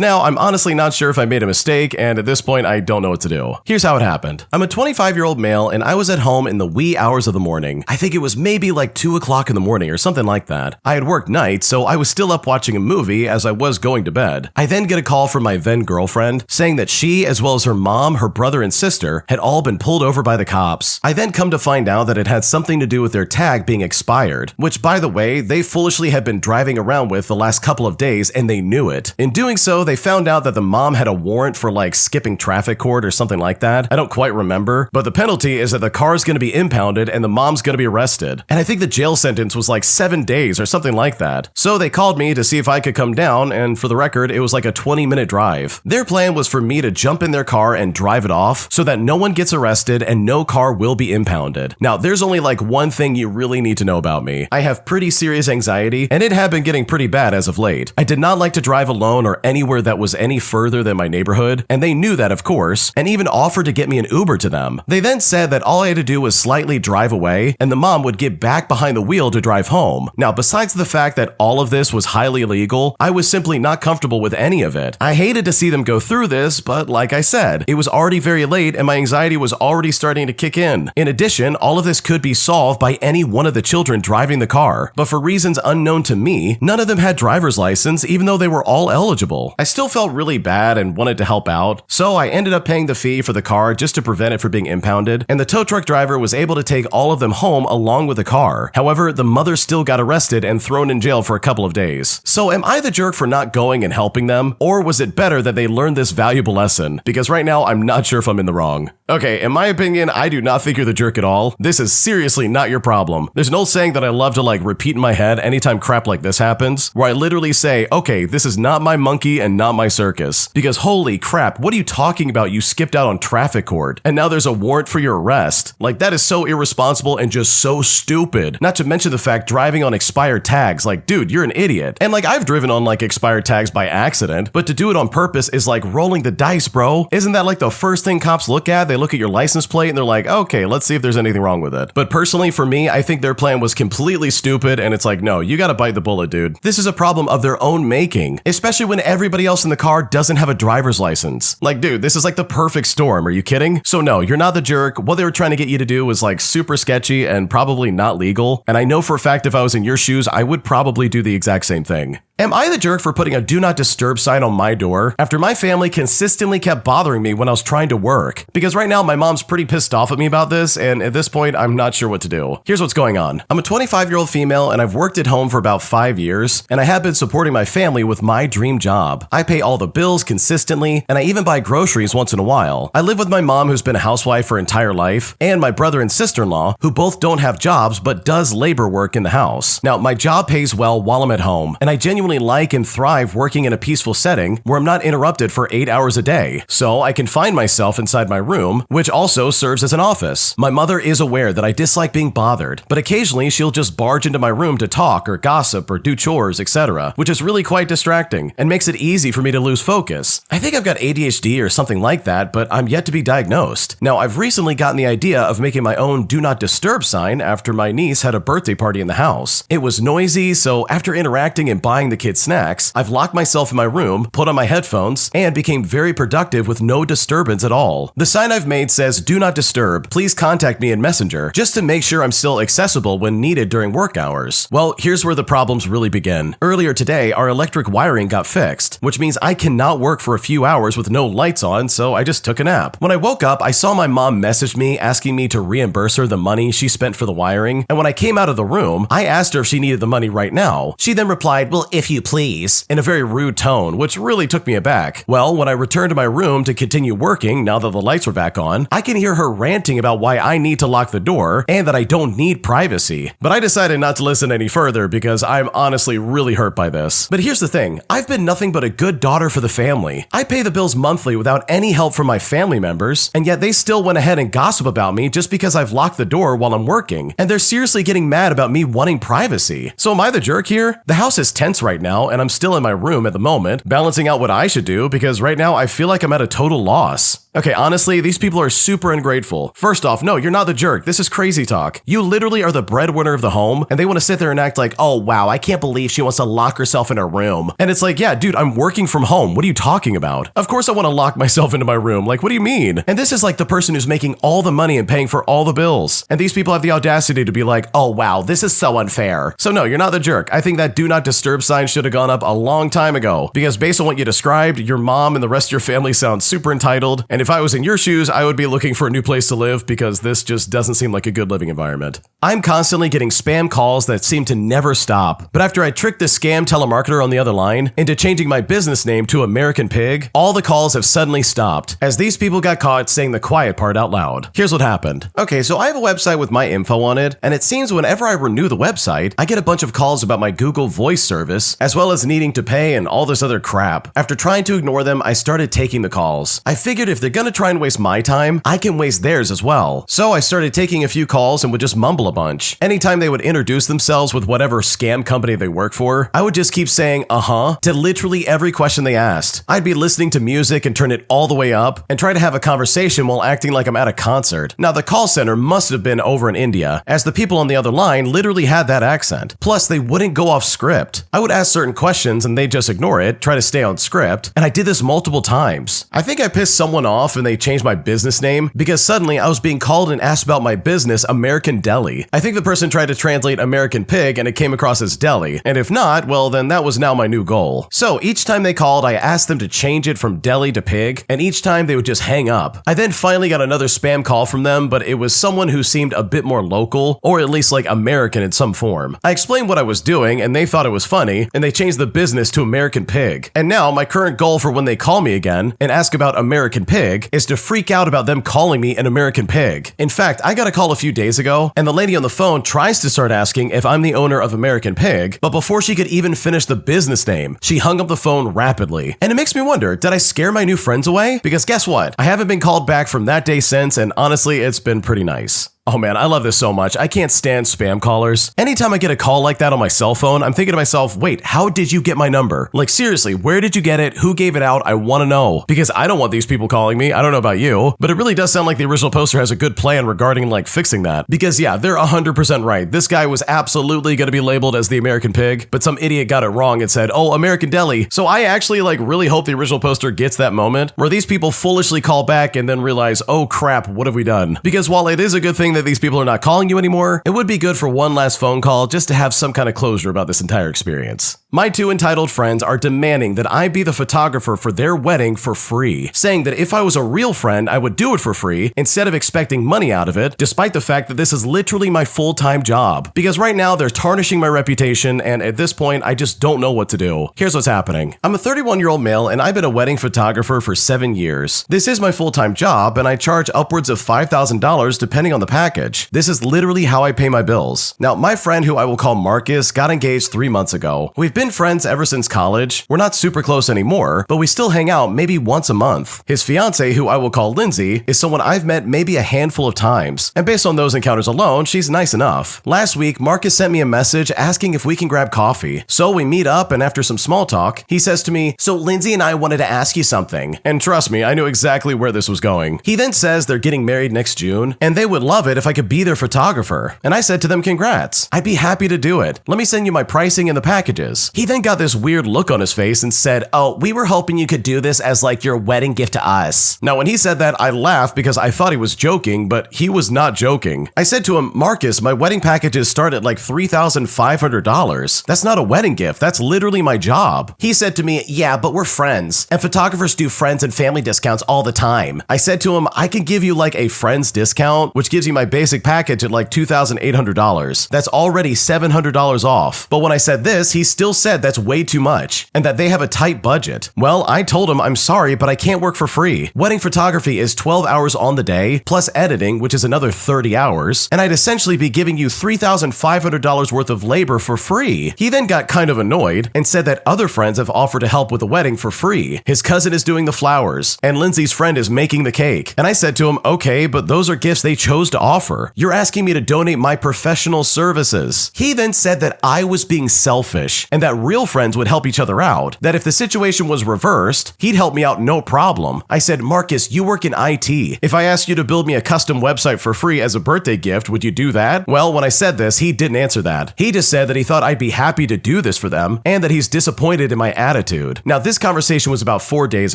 now I'm honestly not sure if I made a mistake, and at this point I don't know what to do. Here's how it happened. I'm a 25-year-old male and I was at home in the wee hours of the morning. I think it was maybe like 2 o'clock in the morning or something like that. I had worked nights, so I was still up watching a movie as I was going to bed. I then get a call from my then girlfriend saying that she, as well as her mom, her brother, and sister had all been pulled over by the cops. I then come to find out that it had something to do with their tag being expired, which, by the way, they foolishly had been driving around with the last couple of days and they knew it. In doing so, they found out that the mom had a warrant for like skipping traffic court or something like that. I don't quite remember, but the penalty is that the car is going to be impounded and the mom's going to be arrested. And I think the jail sentence was like 7 days or something like that. So they called me to see if I could come down, and for the record, it was like a 20-minute drive. Their plan was for me to jump in their car and drive it off so that no one gets arrested and no car will be impounded. Now, there's only like one thing you really need to know about me. I have pretty serious anxiety, and it had been getting pretty bad as of late. I did not like to drive alone or anywhere that was any further than my neighborhood, and they knew that, of course, and even offered to get me an Uber to them. They then said that all I had to do was slightly drive away, and the mom would get back behind the wheel to drive home. Now, besides the fact that all of this was highly illegal, I was simply not comfortable with any of it. I hated to see them go through this, but like I said, it was already very late and my anxiety was already starting to kick in. In addition, all of this could be solved by any one of the children driving the car, but for reasons unknown to me, none of them had driver's license even though they were all eligible. I still felt really bad and wanted to help out, so I ended up paying the fee for the car just to prevent it from being impounded, and the tow truck driver was able to take all of them home along with the car. However, the mother still got arrested and thrown in jail for a couple of days. So am I the jerk for not going and helping them, or was it better that they learned this valuable lesson? Because right now, I'm not sure if I'm in the wrong. Okay, in my opinion, I do not think you're the jerk at all. This is seriously not your problem. There's an old saying that I love to like repeat in my head anytime crap like this happens, where I literally say, okay, this is not my monkey and not my circus. Because holy crap, what are you talking about? You skipped out on traffic court, and now there's a warrant for your arrest. Like, that is so irresponsible and just so stupid. Not to mention the fact driving on expired tags, like, dude, you're an idiot. And like, I've driven on like expired tags by accident, but to do it on purpose is like rolling the dice, bro. Isn't that like the first thing cops look at? They look at your license plate and they're like, okay, let's see if there's anything wrong with it. But personally, for me, I think their plan was completely stupid, and it's like, no, you gotta bite the bullet, dude. This is a problem of their own making, especially when everybody else in the car doesn't have a driver's license. Like, dude, this is like the perfect storm. Are you kidding? So no, you're not the jerk. What they were trying to get you to do was like super sketchy and probably not legal. And I know for a fact if I was in your shoes, I would probably do the exact same thing. Am I the jerk for putting a do not disturb sign on my door after my family consistently kept bothering me when I was trying to work? Because right now my mom's pretty pissed off at me about this, and at this point I'm not sure what to do. Here's what's going on. I'm a 25-year-old female and I've worked at home for about 5 years, and I have been supporting my family with my dream job. I pay all the bills consistently, and I even buy groceries once in a while. I live with my mom, who's been a housewife her entire life, and my brother and sister-in-law, who both don't have jobs but does labor work in the house. Now, my job pays well while I'm at home, and I genuinely genuinely like and thrive working in a peaceful setting where I'm not interrupted for 8 hours a day. So I confine myself inside my room, which also serves as an office. My mother is aware that I dislike being bothered, but occasionally she'll just barge into my room to talk or gossip or do chores, etc., which is really quite distracting and makes it easy for me to lose focus. I think I've got ADHD or something like that, but I'm yet to be diagnosed. Now, I've recently gotten the idea of making my own do not disturb sign after my niece had a birthday party in the house. It was noisy, so after interacting and buying the kids snacks, I've locked myself in my room, put on my headphones, and became very productive with no disturbance at all. The sign I've made says, "Do not disturb. Please contact me in Messenger," just to make sure I'm still accessible when needed during work hours. Well, here's where the problems really begin. Earlier today, our electric wiring got fixed, which means I cannot work for a few hours with no lights on, so I just took a nap. When I woke up, I saw my mom message me asking me to reimburse her the money she spent for the wiring, and when I came out of the room, I asked her if she needed the money right now. She then replied, "Well, if you please," in a very rude tone, which really took me aback. Well, when I returned to my room to continue working now that the lights were back on, I can hear her ranting about why I need to lock the door and that I don't need privacy. But I decided not to listen any further because I'm honestly really hurt by this. But here's the thing, I've been nothing but a good daughter for the family. I pay the bills monthly without any help from my family members, and yet they still went ahead and gossip about me just because I've locked the door while I'm working, and they're seriously getting mad about me wanting privacy. So am I the jerk here? The house is tense right now, and I'm still in my room at the moment, balancing out what I should do because right now I feel like I'm at a total loss. Okay, honestly, these people are super ungrateful. First off, no, you're not the jerk. This is crazy talk. You literally are the breadwinner of the home, and they want to sit there and act like, "Oh wow, I can't believe she wants to lock herself in her room." And it's like, yeah, dude, I'm working from home. What are you talking about? Of course I want to lock myself into my room. Like, what do you mean? And this is like the person who's making all the money and paying for all the bills. And these people have the audacity to be like, "Oh wow, this is so unfair." So no, you're not the jerk. I think that do not disturb sign should have gone up a long time ago, because based on what you described, your mom and the rest of your family sound super entitled. And if I was in your shoes, I would be looking for a new place to live because this just doesn't seem like a good living environment. I'm constantly getting spam calls that seem to never stop. But after I tricked this scam telemarketer on the other line into changing my business name to American Pig, all the calls have suddenly stopped as these people got caught saying the quiet part out loud. Here's what happened. Okay, so I have a website with my info on it, and it seems whenever I renew the website, I get a bunch of calls about my Google Voice service, as well as needing to pay and all this other crap. After trying to ignore them, I started taking the calls. I figured if they're gonna try and waste my time, I can waste theirs as well. So I started taking a few calls and would just mumble a bunch. Anytime they would introduce themselves with whatever scam company they work for, I would just keep saying uh-huh to literally every question they asked. I'd be listening to music and turn it all the way up and try to have a conversation while acting like I'm at a concert. Now the call center must have been over in India, as the people on the other line literally had that accent. Plus they wouldn't go off script. I would ask certain questions and they'd just ignore it, try to stay on script, and I did this multiple times. I think I pissed someone off and they changed my business name because suddenly I was being called and asked about my business, American Deli. I think the person tried to translate American Pig and it came across as deli, and if not, well then that was now my new goal. So each time they called, I asked them to change it from deli to pig, and each time they would just hang up. I then finally got another spam call from them, but it was someone who seemed a bit more local, or at least like American in some form. I explained what I was doing and they thought it was funny, and they changed the business to American Pig. And now my current goal for when they call me again and ask about American Pig is to freak out about them calling me an American Pig. In fact, I got a call a few days ago, and the lady on the phone tries to start asking if I'm the owner of American Pig, but before she could even finish the business name, she hung up the phone rapidly. And it makes me wonder, did I scare my new friends away? Because guess what? I haven't been called back from that day since, and honestly, it's been pretty nice. Oh man, I love this so much. I can't stand spam callers. Anytime I get a call like that on my cell phone, I'm thinking to myself, wait, how did you get my number? Like seriously, where did you get it? Who gave it out? I want to know. Because I don't want these people calling me. I don't know about you, but it really does sound like the original poster has a good plan regarding like fixing that. Because yeah, they're 100% right. This guy was absolutely going to be labeled as the American Pig, but some idiot got it wrong and said, oh, American Deli. So I actually like really hope the original poster gets that moment where these people foolishly call back and then realize, oh crap, what have we done? Because while it is a good thing that these people are not calling you anymore, it would be good for one last phone call just to have some kind of closure about this entire experience. My two entitled friends are demanding that I be the photographer for their wedding for free, saying that if I was a real friend, I would do it for free instead of expecting money out of it, despite the fact that this is literally my full-time job. Because right now they're tarnishing my reputation, and at this point, I just don't know what to do. Here's what's happening. I'm a 31-year-old male, and I've been a wedding photographer for 7 years. This is my full-time job, and I charge upwards of $5,000 depending on the package. This is literally how I pay my bills. Now, my friend, who I will call Marcus, got engaged 3 months ago. We've been friends ever since college. We're not super close anymore, but we still hang out maybe once a month. His fiance, who I will call Lindsay, is someone I've met maybe a handful of times, and based on those encounters alone, she's nice enough. Last week, Marcus sent me a message asking if we can grab coffee. So we meet up, and after some small talk, he says to me, "So Lindsay and I wanted to ask you something." And trust me, I knew exactly where this was going. He then says they're getting married next June, and they would love it if I could be their photographer. And I said to them, congrats. I'd be happy to do it. Let me send you my pricing and the packages. He then got this weird look on his face and said, "Oh, we were hoping you could do this as like your wedding gift to us." Now, when he said that, I laughed because I thought he was joking, but he was not joking. I said to him, "Marcus, my wedding packages start at like $3,500. That's not a wedding gift. That's literally my job." He said to me, "Yeah, but we're friends, and photographers do friends and family discounts all the time." I said to him, "I can give you like a friends discount, which gives you my basic package at like $2,800. That's already $700 off." But when I said this, he still said that's way too much and that they have a tight budget. Well, I told him I'm sorry, but I can't work for free. Wedding photography is 12 hours on the day, plus editing, which is another 30 hours, and I'd essentially be giving you $3,500 worth of labor for free. He then got kind of annoyed and said that other friends have offered to help with the wedding for free. His cousin is doing the flowers, and Lindsay's friend is making the cake. And I said to him, okay, but those are gifts they chose to offer. You're asking me to donate my professional services. He then said that I was being selfish and that real friends would help each other out, that if the situation was reversed, he'd help me out no problem. I said, "Marcus, you work in IT. If I asked you to build me a custom website for free as a birthday gift, would you do that?" Well, when I said this, he didn't answer that. He just said that he thought I'd be happy to do this for them and that he's disappointed in my attitude. Now, this conversation was about 4 days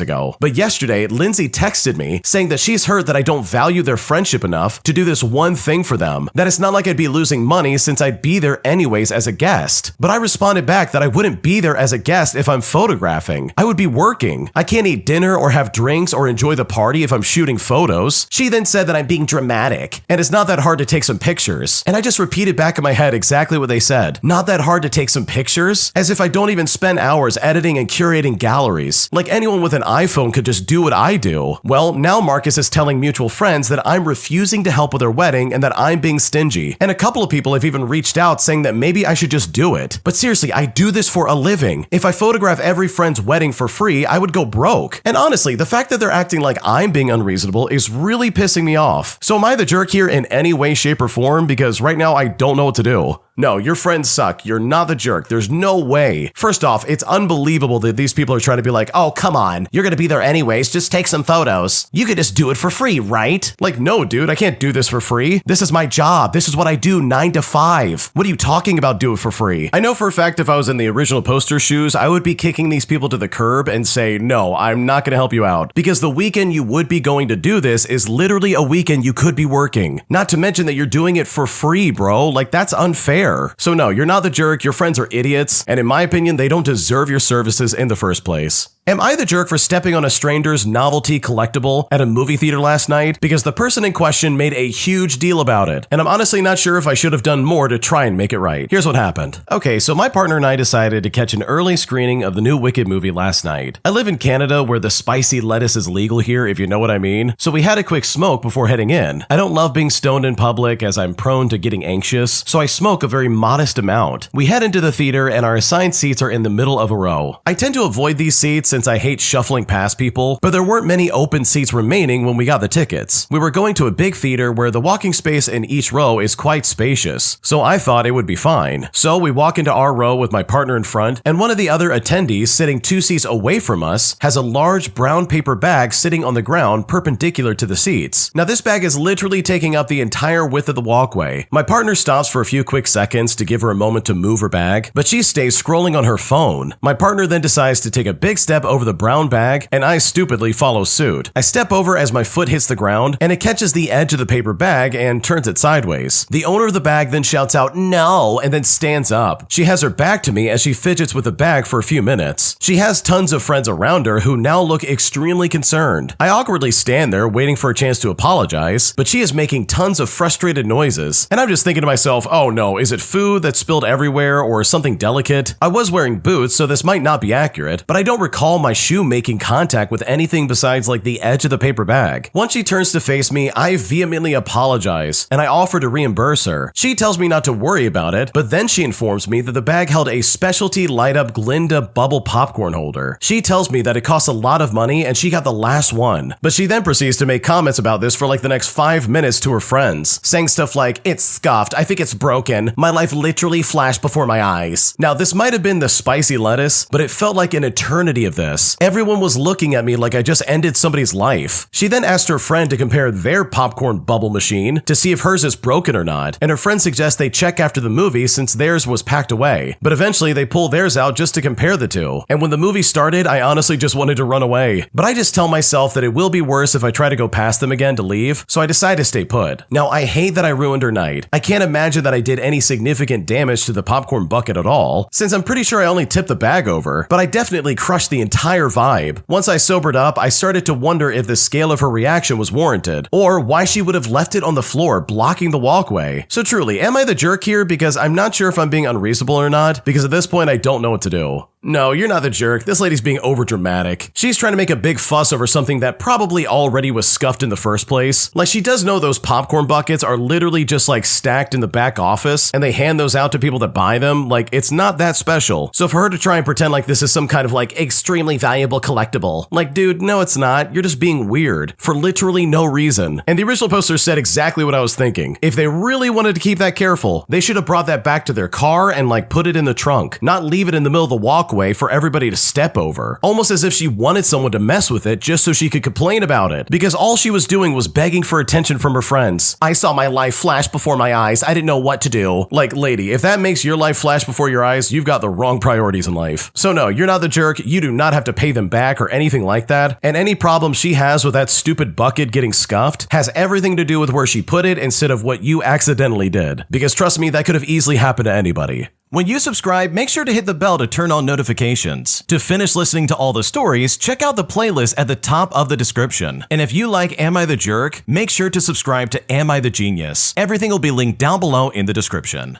ago, but yesterday, Lindsay texted me saying that she's heard that I don't value their friendship enough to do this one thing for them, that it's not like I'd be losing money since I'd be there anyways as a guest. But I responded back that I wouldn't be there as a guest if I'm photographing. I would be working. I can't eat dinner or have drinks or enjoy the party if I'm shooting photos. She then said that I'm being dramatic, and it's not that hard to take some pictures. And I just repeated back in my head exactly what they said. Not that hard to take some pictures? As if I don't even spend hours editing and curating galleries. Like anyone with an iPhone could just do what I do. Well, now Marcus is telling mutual friends that I'm refusing to help with their wedding and that I'm being stingy. And a couple of people have even reached out saying that maybe I should just do it. But seriously, I do this for a living. If I photograph every friend's wedding for free, I would go broke. And honestly, the fact that they're acting like I'm being unreasonable is really pissing me off. So am I the jerk here in any way, shape, or form? Because right now I don't know what to do. No, your friends suck. You're not the jerk. There's no way. First off, it's unbelievable that these people are trying to be like, oh, come on. You're going to be there anyways. Just take some photos. You could just do it for free, right? Like, no, dude, I can't do this for free. This is my job. This is what I do 9 to 5. What are you talking about do it for free? I know for a fact if I was in the original poster shoes, I would be kicking these people to the curb and say, no, I'm not going to help you out. Because the weekend you would be going to do this is literally a weekend you could be working. Not to mention that you're doing it for free, bro. Like, that's unfair. So no, you're not the jerk, your friends are idiots, and in my opinion, they don't deserve your services in the first place. Am I the jerk for stepping on a stranger's novelty collectible at a movie theater last night? Because the person in question made a huge deal about it, and I'm honestly not sure if I should have done more to try and make it right. Here's what happened. Okay, so my partner and I decided to catch an early screening of the new Wicked movie last night. I live in Canada where the spicy lettuce is legal here, if you know what I mean, so we had a quick smoke before heading in. I don't love being stoned in public as I'm prone to getting anxious, so I smoke a very modest amount. We head into the theater and our assigned seats are in the middle of a row. I tend to avoid these seats since I hate shuffling past people, but there weren't many open seats remaining when we got the tickets. We were going to a big theater where the walking space in each row is quite spacious, so I thought it would be fine. So we walk into our row with my partner in front, and one of the other attendees sitting 2 seats away from us has a large brown paper bag sitting on the ground perpendicular to the seats. Now this bag is literally taking up the entire width of the walkway. My partner stops for a few quick seconds to give her a moment to move her bag, but she stays scrolling on her phone. My partner then decides to take a big step over the brown bag, and I stupidly follow suit. I step over as my foot hits the ground, and it catches the edge of the paper bag and turns it sideways. The owner of the bag then shouts out, "No," and then stands up. She has her back to me as she fidgets with the bag for a few minutes. She has tons of friends around her who now look extremely concerned. I awkwardly stand there waiting for a chance to apologize, but she is making tons of frustrated noises, and I'm just thinking to myself, oh no, is it food that spilled everywhere or something delicate? I was wearing boots, so this might not be accurate, but I don't recall recall my shoe making contact with anything besides like the edge of the paper bag. Once she turns to face me, I vehemently apologize and I offer to reimburse her. She tells me not to worry about it, but then she informs me that the bag held a specialty light up Glinda bubble popcorn holder. She tells me that it costs a lot of money and she got the last one, but she then proceeds to make comments about this for like the next 5 minutes to her friends, saying stuff like, "It's scuffed, I think it's broken, my life literally flashed before my eyes." Now this might have been the spicy lettuce, but it felt like an eternity of this. Everyone was looking at me like I just ended somebody's life. She then asked her friend to compare their popcorn bubble machine to see if hers is broken or not, and her friend suggests they check after the movie since theirs was packed away. But eventually they pull theirs out just to compare the two. And when the movie started, I honestly just wanted to run away. But I just tell myself that it will be worse if I try to go past them again to leave, so I decide to stay put. Now I hate that I ruined her night. I can't imagine that I did any significant damage to the popcorn bucket at all, since I'm pretty sure I only tipped the bag over, but I definitely crushed the entire vibe. Once I sobered up, I started to wonder if the scale of her reaction was warranted, or why she would have left it on the floor blocking the walkway. So truly, am I the jerk here? Because I'm not sure if I'm being unreasonable or not, because at this point I don't know what to do. No, you're not the jerk. This lady's being overdramatic. She's trying to make a big fuss over something that probably already was scuffed in the first place. Like, she does know those popcorn buckets are literally just like stacked in the back office and they hand those out to people that buy them. Like, it's not that special. So for her to try and pretend like this is some kind of like extremely valuable collectible, like, dude, no, it's not. You're just being weird for literally no reason. And the original poster said exactly what I was thinking. If they really wanted to keep that careful, they should have brought that back to their car and like put it in the trunk, not leave it in the middle of the walkway for everybody to step over, almost as if she wanted someone to mess with it just so she could complain about it, because all she was doing was begging for attention from her friends. "I saw my life flash before my eyes, I didn't know what to do." Like, lady, if that makes your life flash before your eyes, you've got the wrong priorities in life. So no, you're not the jerk, you do not have to pay them back or anything like that, and any problem she has with that stupid bucket getting scuffed has everything to do with where she put it instead of what you accidentally did, because trust me, that could have easily happened to anybody. When you subscribe, make sure to hit the bell to turn on notifications. To finish listening to all the stories, check out the playlist at the top of the description. And if you like Am I the Jerk, make sure to subscribe to Am I the Genius. Everything will be linked down below in the description.